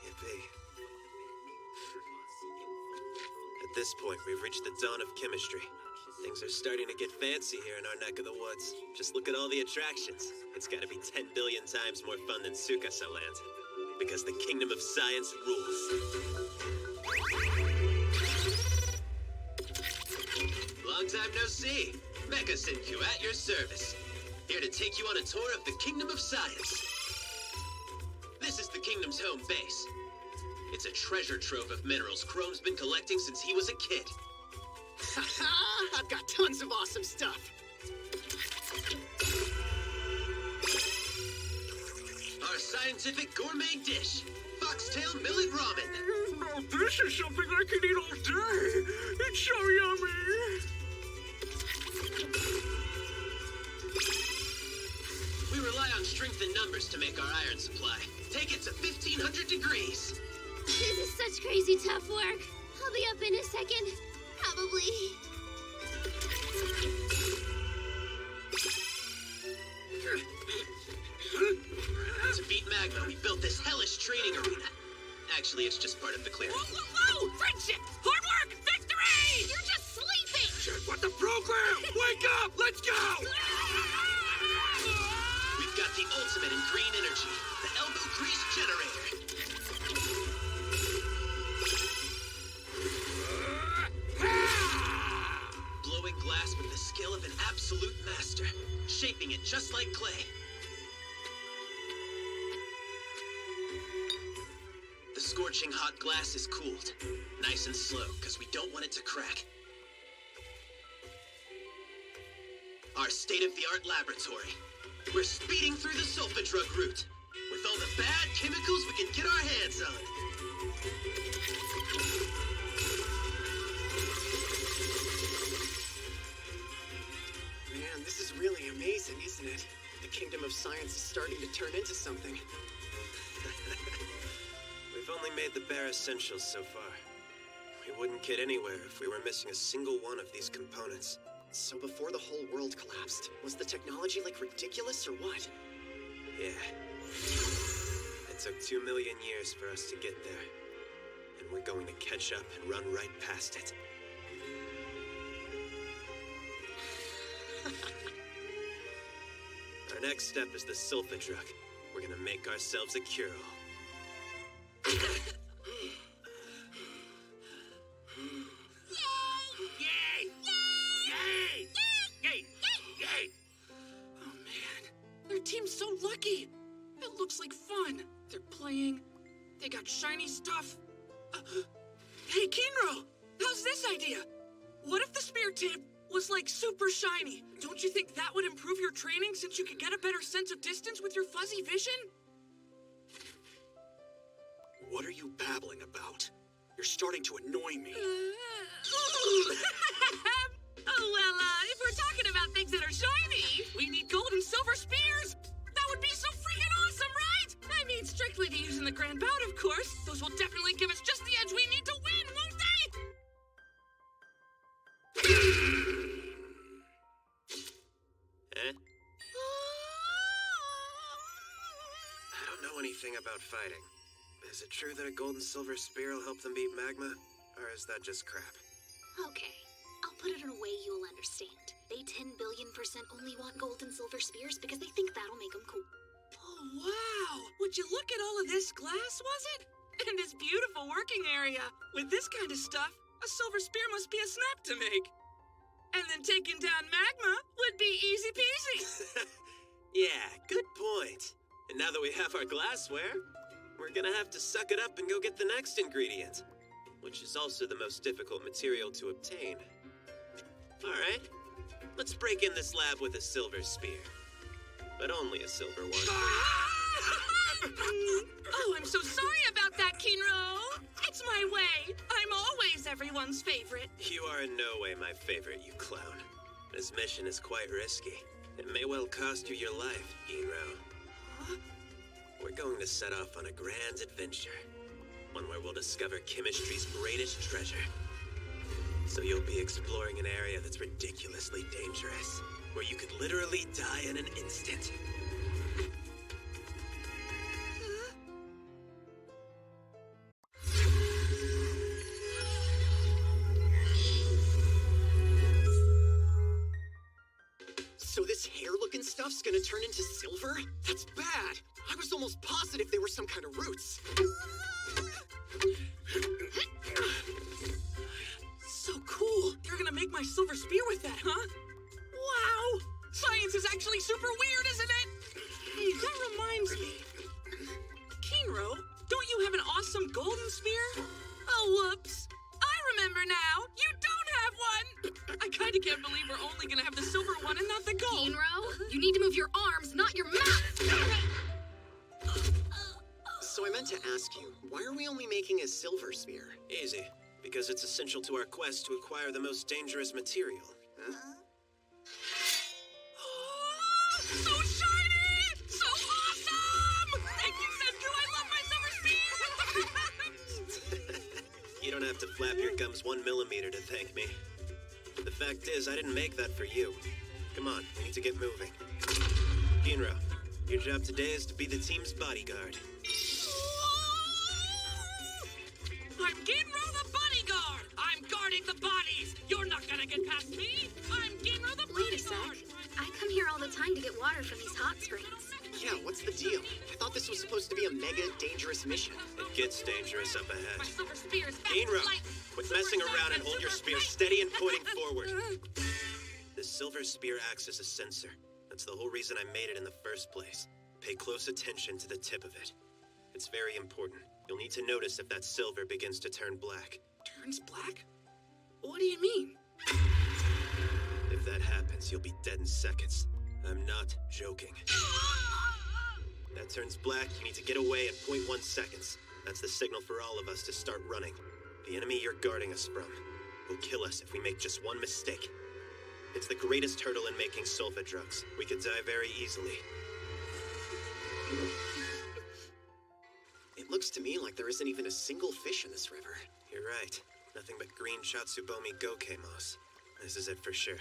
Yippee. At this point, we've reached the dawn of chemistry. Things are starting to get fancy here in our neck of the woods. Just look at all the attractions. It's gotta be 10 billion times more fun than Tsukasa Land. Because the Kingdom of Science rules. Long time no see. Mecha Senku at your service. Here to take you on a tour of the Kingdom of Science. This is the Kingdom's home base. It's a treasure trove of minerals Chrome's been collecting since he was a kid. Haha! I've got tons of awesome stuff! Our scientific gourmet dish, foxtail millet ramen. Now this is something I can eat all day. It's so yummy. We rely on strength in numbers to make our iron supply. Take it to 1500 degrees. This is such crazy tough work. I'll be up in a second. Probably. To beat magma, we built this hellish training arena. Actually, it's just part of the clearing. Whoa! Friendship! Hard work! Victory! You're just sleeping! Just what the program! Wake up! Let's go! We've got the ultimate in green energy, the elbow grease generator. Blowing glass with the skill of an absolute master, shaping it just like clay. The scorching hot glass is cooled, nice and slow, because we don't want it to crack. Our state-of-the-art laboratory. We're speeding through the sulfa drug route, with all the bad chemicals we can get our hands on. Man, this is really amazing, isn't it? The Kingdom of Science is starting to turn into something. We've only made the bare essentials so far. We wouldn't get anywhere if we were missing a single one of these components. So before the whole world collapsed, was the technology like ridiculous or what? Yeah. It took 2 million years for us to get there. And we're going to catch up and run right past it. Our next step is the sulfa drug. We're gonna make ourselves a cure-all. Their team's so lucky. It looks like fun. They're playing. They got shiny stuff. Hey, Kinro, how's this idea? What if the spear tip was like super shiny? Don't you think that would improve your training since you could get a better sense of distance with your fuzzy vision? What are you babbling about? You're starting to annoy me. Oh, well, if we're talking about things that are shiny, we need gold and silver spears. That would be so freaking awesome, right? I mean, strictly to use in the grand bout, of course. Those will definitely give us just the edge we need to win, won't they? Eh? I don't know anything about fighting. Is it true that a gold and silver spear will help them beat magma? Or is that just crap? Okay, I'll put it in a way you'll understand. They 10 billion% only want gold and silver spears because they think that'll make them cool. Oh, wow. Would you look at all of this glass, was it? And this beautiful working area. With this kind of stuff, a silver spear must be a snap to make. And then taking down magma would be easy peasy. Yeah, good point. And now that we have our glassware, we're gonna have to suck it up and go get the next ingredient, which is also the most difficult material to obtain. Alright, let's break in this lab with a silver spear. But only a silver one. Oh, I'm so sorry about that, Kinro. It's my way. I'm always everyone's favorite. You are in no way my favorite, you clown. This mission is quite risky. It may well cost you your life, Ginro. Huh? We're going to set off on a grand adventure. One where we'll discover chemistry's greatest treasure. So you'll be exploring an area that's ridiculously dangerous, where you could literally die in an instant. So this hair-looking stuff's gonna turn into silver? That's bad. I was almost positive they were some kind of roots. So cool. They're gonna make my silver spear with that, huh? Wow! Science is actually super weird, isn't it? Hey, that reminds me. Kinro, don't you have an awesome golden spear? Oh, whoops. I remember now. You don't have one. I kind of can't believe we're only gonna have the silver one and not the gold. Kinro, you need to move your arms, not your mouth. So I meant to ask you, why are we only making a silver spear? Easy, because it's essential to our quest to acquire the most dangerous material. Huh? So shiny! So awesome! Thank you, Senku! I love my silver spear! You don't have to flap your gums 1 millimeter to thank me. The fact is, I didn't make that for you. Come on, we need to get moving. Ginro, your job today is to be the team's bodyguard. I'm Ginro the bodyguard! I'm guarding the bodies! You're not gonna get past me! I'm Ginro the Wait a bodyguard! sec. I come here all the time to get water from these hot springs. Yeah, what's the deal? I thought this was supposed to be a mega dangerous mission. It gets dangerous up My ahead. silver spear is fast Ginro, as light. quit messing around and hold your spear steady and pointing forward. The silver spear acts as a sensor. That's the whole reason I made it in the first place. Pay close attention to the tip of it. It's very important. You'll need to notice if that silver begins to turn black. Turns black? What do you mean? If that happens, you'll be dead in seconds. I'm not joking. That turns black, you need to get away in 0.1 seconds. That's the signal for all of us to start running. The enemy you're guarding us from will kill us if we make just one mistake. It's the greatest hurdle in making sulfa drugs. We could die very easily. It looks to me like there isn't even a single fish in this river. You're right. Nothing but green Chatsubomi Goke moss. This is it for sure.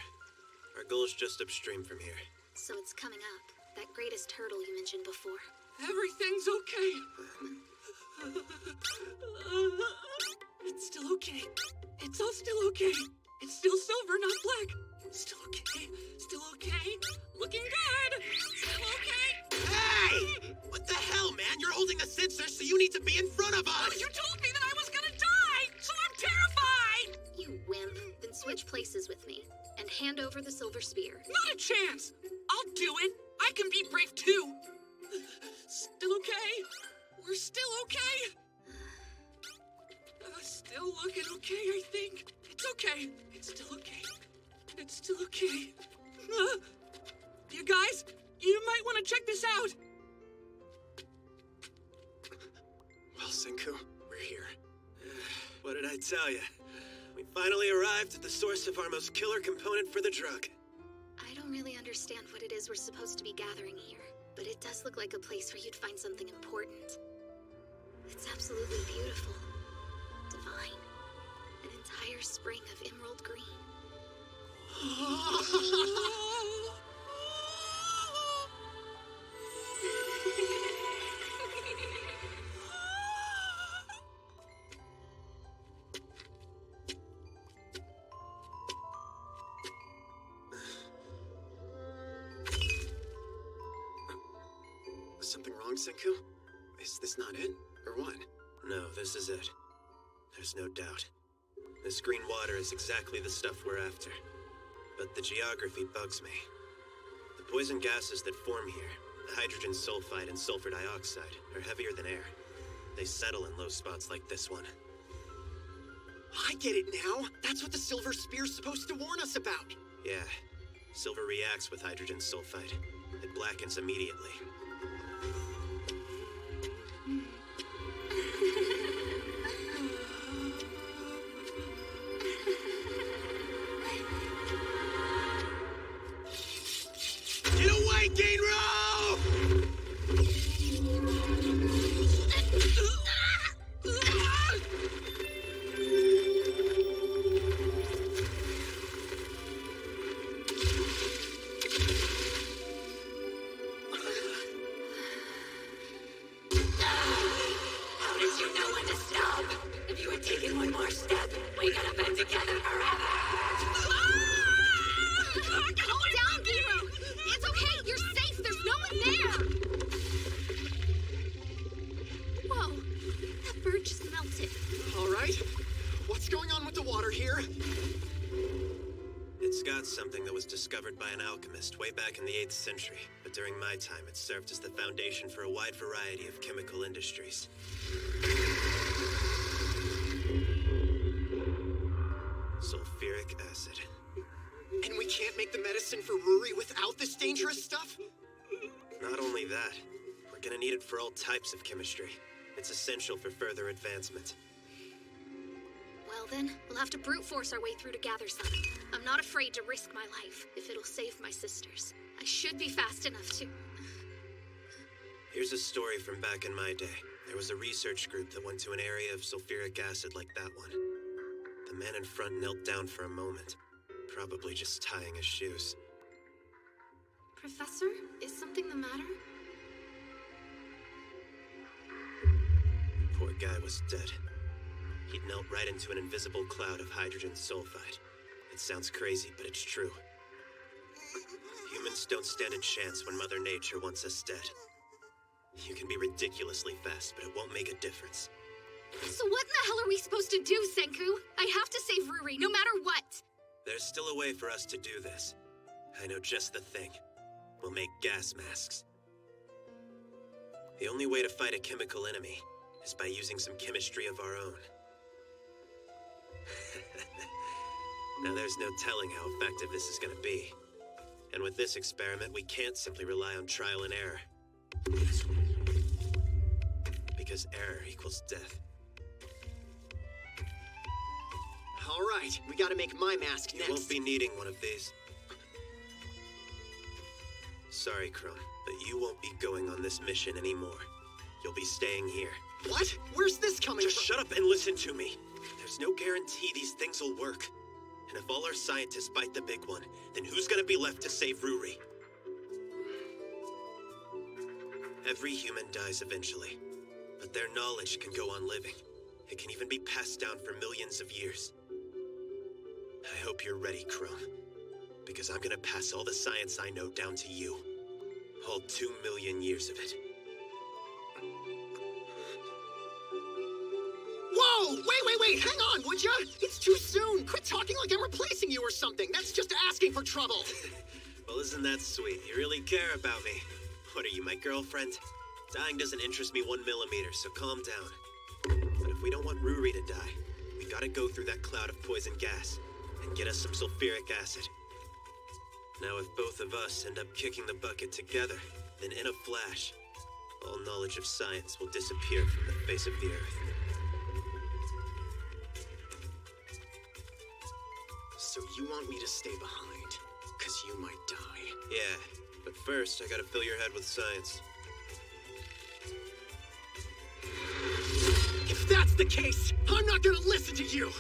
Our goal's just upstream from here. So it's coming up. That greatest hurdle you mentioned before. Everything's okay. It's still okay. It's all still okay. It's still silver, not black. Still okay. Still okay. Looking good. Still okay. Hey! What the hell, man? You're holding the sensor, so you need to be in front of us! You told me that I was gonna die, so I'm terrified! You wimp. Then switch places with me and hand over the silver spear. Not a chance! I'll do it. I can be brave too. Still okay? We're still okay? Still looking okay, I think. It's okay. It's still okay. It's still okay. You guys, you might want to check this out. Well, Senku, we're here. What did I tell you? We finally arrived at the source of our most killer component for the drug. I don't really understand what it is we're supposed to be gathering here, but it does look like a place where you'd find something important. It's absolutely beautiful. Divine. An entire spring of emerald green. Something wrong, Senku? Is this not it? Or what? No, this is it. There's no doubt. This green water is exactly the stuff we're after. But the geography bugs me. The poison gases that form here, the hydrogen sulfide and sulfur dioxide, are heavier than air. They settle in low spots like this one. I get it now. That's what the silver spear's supposed to warn us about. Yeah. Silver reacts with hydrogen sulfide. It blackens immediately. Get away, Gainro! How did you know when to stop? If you had taken one more step, we could have been together forever. Calm down, Gainro! It's okay, you're safe, there's no one there! Whoa, that bird just melted. All right. What's going on with the water here? It's got something that was discovered by an alchemist way back in the 8th century, but during my time it served as the foundation for a wide variety of chemical industries. Sulfuric acid. And we can't make the medicine for Ruri without this dangerous stuff? Not only that, we're gonna need it for all types of chemistry. It's essential for further advancement. Well then, we'll have to brute force our way through to gather some. I'm not afraid to risk my life if it'll save my sisters. I should be fast enough to... Here's a story from back in my day. There was a research group that went to an area of sulfuric acid like that one. The man in front knelt down for a moment, probably just tying his shoes. Professor, is something the matter? Poor guy was dead. He'd knelt right into an invisible cloud of hydrogen sulfide. It sounds crazy, but it's true. Humans don't stand a chance when Mother Nature wants us dead. You can be ridiculously fast, but it won't make a difference. So what in the hell are we supposed to do, Senku? I have to save Ruri, no matter what! There's still a way for us to do this. I know just the thing. We'll make gas masks. The only way to fight a chemical enemy is by using some chemistry of our own. Now there's no telling how effective this is gonna be. And with this experiment, we can't simply rely on trial and error. Because error equals death. All right, we gotta make my mask next. You won't be needing one of these. Sorry, Crone, but you won't be going on this mission anymore. You'll be staying here. What? Where's this coming Just from? shut up and listen to me. There's no guarantee these things will work. And if all our scientists bite the big one, then who's gonna be left to save Ruri? Every human dies eventually, but their knowledge can go on living. It can even be passed down for millions of years. I hope you're ready, Crone, because I'm gonna pass all the science I know down to you. All 2 million years of it. Whoa! Wait! Hang on, would ya? It's too soon. Quit talking like I'm replacing you or something. That's just asking for trouble. Well, isn't that sweet? You really care about me. What are you, my girlfriend? Dying doesn't interest me 1 millimeter, so calm down. But if we don't want Ruri to die, we gotta go through that cloud of poison gas and get us some sulfuric acid. Now, if both of us end up kicking the bucket together, then in a flash, all knowledge of science will disappear from the face of the earth. So you want me to stay behind, because you might die. Yeah, but first I gotta fill your head with science. If that's the case, I'm not gonna listen to you!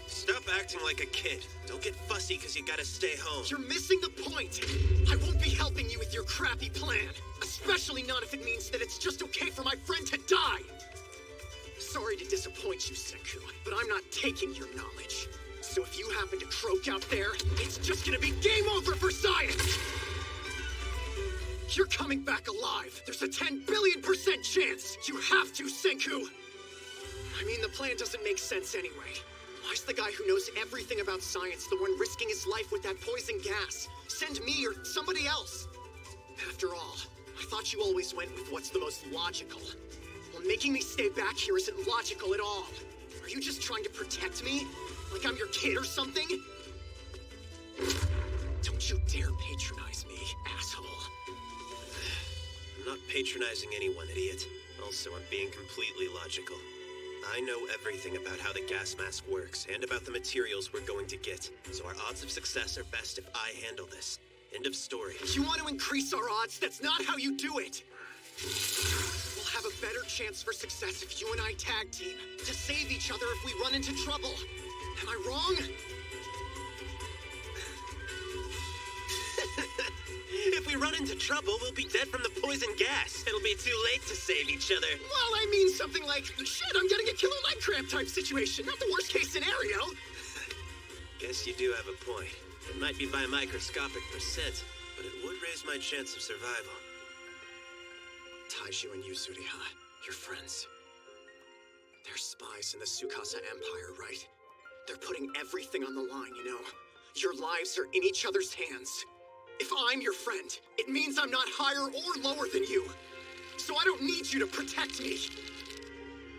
Stop acting like a kid. Don't get fussy because you gotta stay home. You're missing the point! I won't be helping you with your crappy plan. Especially not if it means that it's just okay for my friend to die! Sorry to disappoint you, Senku, but I'm not taking your knowledge. So if you happen to croak out there, it's just gonna be game over for science! You're coming back alive. There's a 10 billion% chance. You have to, Senku. I mean, the plan doesn't make sense anyway. Why's the guy who knows everything about science the one risking his life with that poison gas? Send me or somebody else. After all, I thought you always went with what's the most logical. Well, making me stay back here isn't logical at all. Are you just trying to protect me? Like I'm your kid or something? Don't you dare patronize me, asshole. I'm not patronizing anyone, idiot. Also, I'm being completely logical. I know everything about how the gas mask works, and about the materials we're going to get. So our odds of success are best if I handle this. End of story. You want to increase our odds? That's not how you do it! We'll have a better chance for success if you and I tag team. To save each other if we run into trouble. Am I wrong? If we run into trouble, we'll be dead from the poison gas. It'll be too late to save each other. Well, I mean something like, shit, I'm getting a killer leg cramp type situation. Not the worst case scenario. Guess you do have a point. It might be by a microscopic percent, but it would raise my chance of survival. Taiju and Yuzuriha, you're friends. They're spies in the Tsukasa Empire, right? They're putting everything on the line, you know? Your lives are in each other's hands. If I'm your friend, it means I'm not higher or lower than you. So I don't need you to protect me.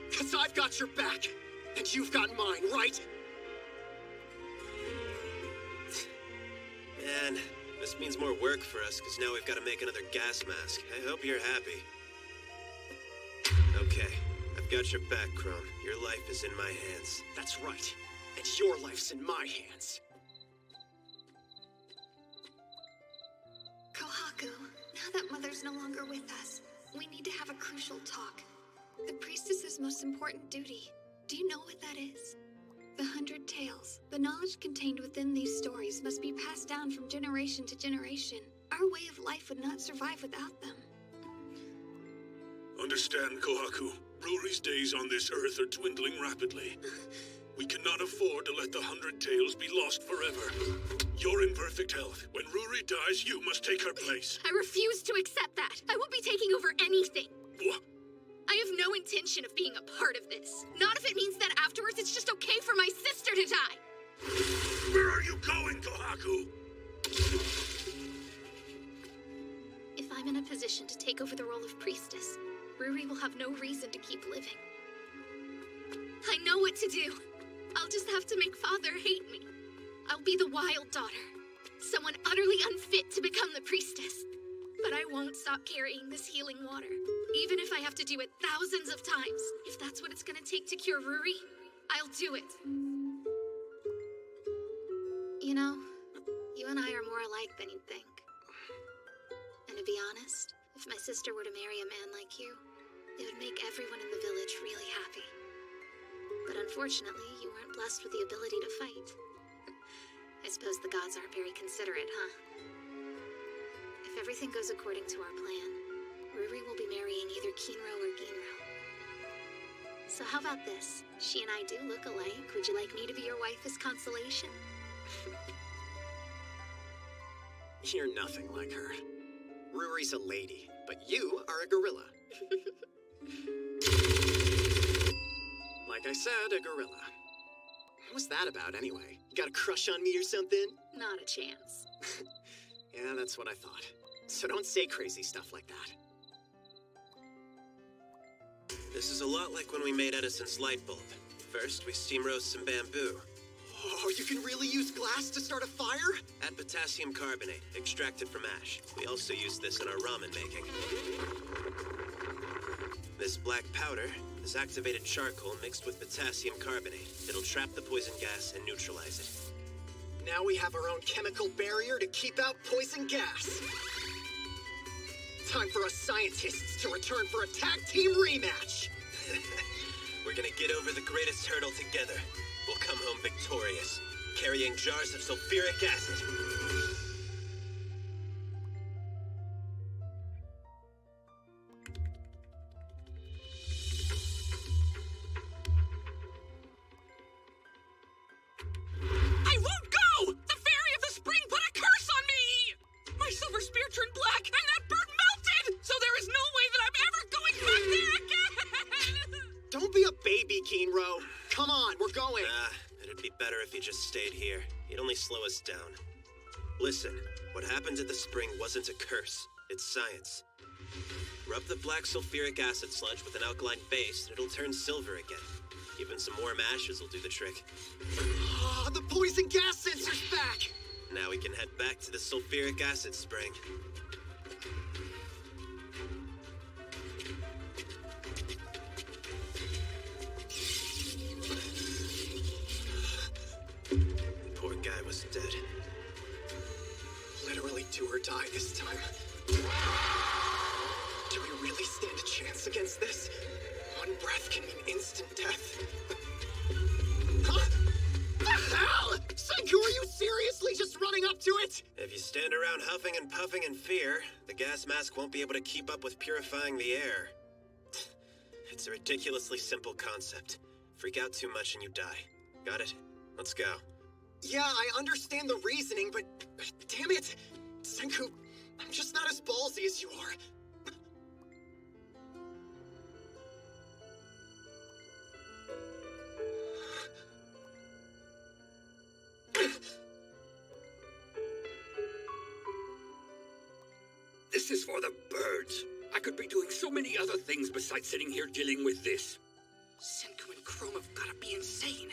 Because I've got your back, and you've got mine, right? Man, this means more work for us, because now we've got to make another gas mask. I hope you're happy. Okay, I've got your back, Chrome. Your life is in my hands. That's right. And your life's in my hands. Kohaku, now that Mother's no longer with us, we need to have a crucial talk. The priestess's most important duty. Do you know what that is? The 100 Tales. The knowledge contained within these stories must be passed down from generation to generation. Our way of life would not survive without them. Understand, Kohaku. Ruri's days on this earth are dwindling rapidly. We cannot afford to let the 100 Tales be lost forever. You're in perfect health. When Ruri dies, you must take her place. I refuse to accept that. I won't be taking over anything. What? I have no intention of being a part of this. Not if it means that afterwards it's just okay for my sister to die. Where are you going, Kohaku? If I'm in a position to take over the role of priestess, Ruri will have no reason to keep living. I know what to do. I'll just have to make Father hate me. I'll be the wild daughter. Someone utterly unfit to become the priestess. But I won't stop carrying this healing water. Even if I have to do it thousands of times. If that's what it's gonna take to cure Ruri, I'll do it. You know, you and I are more alike than you'd think. And to be honest, if my sister were to marry a man like you, it would make everyone in the village really happy. But unfortunately, you weren't blessed with the ability to fight. I suppose the gods aren't very considerate, huh? If everything goes according to our plan, Ruri will be marrying either Kinro or Ginro. So how about this? She and I do look alike. Would you like me to be your wife as consolation? You're nothing like her. Ruri's a lady, but you are a gorilla. Like I said, a gorilla. What was that about, anyway? You got a crush on me or something? Not a chance. Yeah, that's what I thought. So don't say crazy stuff like that. This is a lot like when we made Edison's light bulb. First, we steam roast some bamboo. Oh, you can really use glass to start a fire? Add potassium carbonate, extracted from ash. We also use this in our ramen making. This black powder is activated charcoal mixed with potassium carbonate. It'll trap the poison gas and neutralize it. Now we have our own chemical barrier to keep out poison gas. Time for us scientists to return for a tag team rematch. We're gonna get over the greatest hurdle together. We'll come home victorious, carrying jars of sulfuric acid. I won't go! The Fairy of the Spring put a curse on me! My silver spear turned black, and that bird melted! Ginro. Come on, we're going. It'd be better if you just stayed here. You'd only slow us down. Listen, what happened at the spring wasn't a curse. It's science. Rub the black sulfuric acid sludge with an alkaline base, and it'll turn silver again. Even some warm ashes will do the trick. Ah, the poison gas sensor's back! Now we can head back to the sulfuric acid spring. Poor guy was dead. Literally do or die this time. Do we really stand a chance against this? One breath can mean instant death. Huh? The hell? Senku, are you seriously just running up to it? If you stand around huffing and puffing in fear, the gas mask won't be able to keep up with purifying the air. It's a ridiculously simple concept. Freak out too much and you die. Got it? Let's go. Yeah, I understand the reasoning, but damn it! Senku, I'm just not as ballsy as you are. This is for the birds. I could be doing so many other things besides sitting here dealing with this. Senku and Chrome have gotta be insane.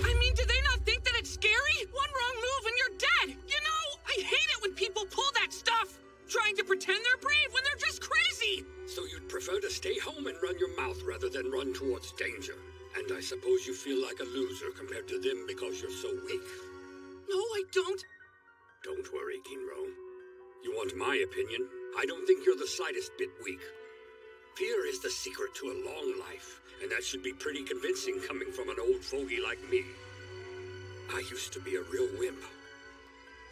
I mean, do they not think that it's scary? One wrong move and you're dead! You know, I hate it when people pull that stuff! Trying to pretend they're brave when they're just crazy! So you'd prefer to stay home and run your mouth rather than run towards danger. And I suppose you feel like a loser compared to them because you're so weak. No, I don't. Don't worry, Ginro. You want my opinion? I don't think you're the slightest bit weak. Fear is the secret to a long life, and that should be pretty convincing coming from an old fogey like me. I used to be a real wimp,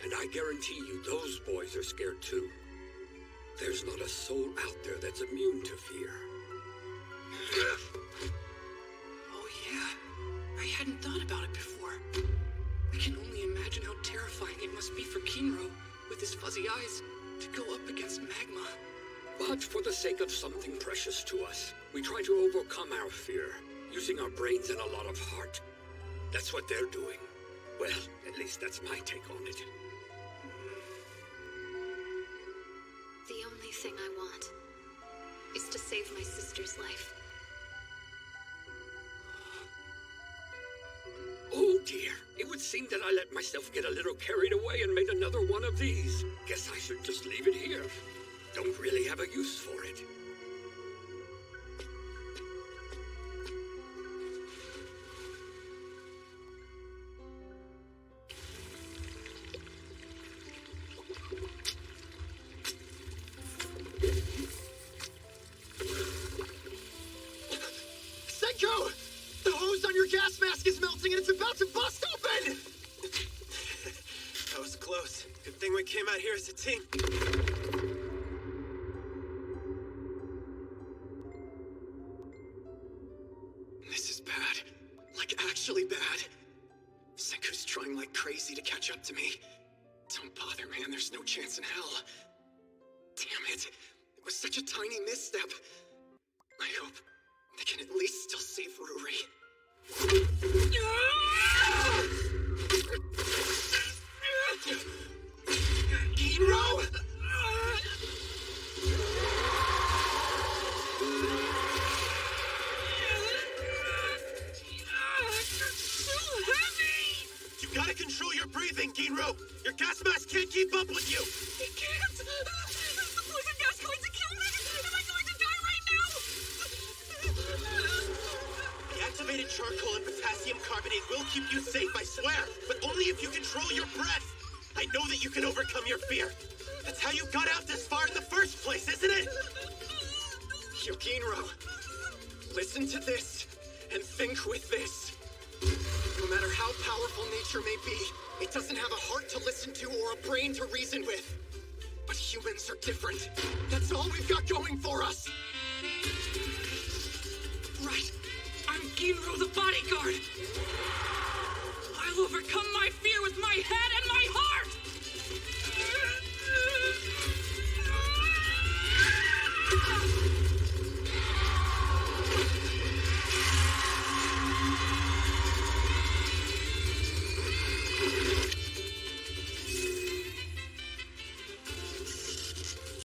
and I guarantee you those boys are scared too. There's not a soul out there that's immune to fear. Oh yeah, I hadn't thought about it before. I can only imagine how terrifying it must be for Kinro, with his fuzzy eyes, to go up against magma. But for the sake of something precious to us, we try to overcome our fear, using our brains and a lot of heart. That's what they're doing. Well, at least that's my take on it. The only thing I want is to save my sister's life. Oh dear, it would seem that I let myself get a little carried away and made another one of these. Guess I should just leave it here. Don't really have a use for it. Senku! The hose on your gas mask is melting and it's about to bust open! That was close. Good thing we came out here as a team. This is bad. Like, actually bad. Senku's trying like crazy to catch up to me. Don't bother, man. There's no chance in hell. Damn it. It was such a tiny misstep. I hope they can at least still save Ruri. Ginro! You gotta control your breathing, Ginro! Your gas mask can't keep up with you! It can't! Is the poison gas going to kill me? Am I going to die right now? The activated charcoal and potassium carbonate will keep you safe, I swear! But only if you control your breath! I know that you can overcome your fear! That's how you got out this far in the first place, isn't it? Ginro, listen to this and think with this. No matter how powerful nature may be, it doesn't have a heart to listen to or a brain to reason with. But humans are different. That's all we've got going for us. Right. I'm Ginro the bodyguard.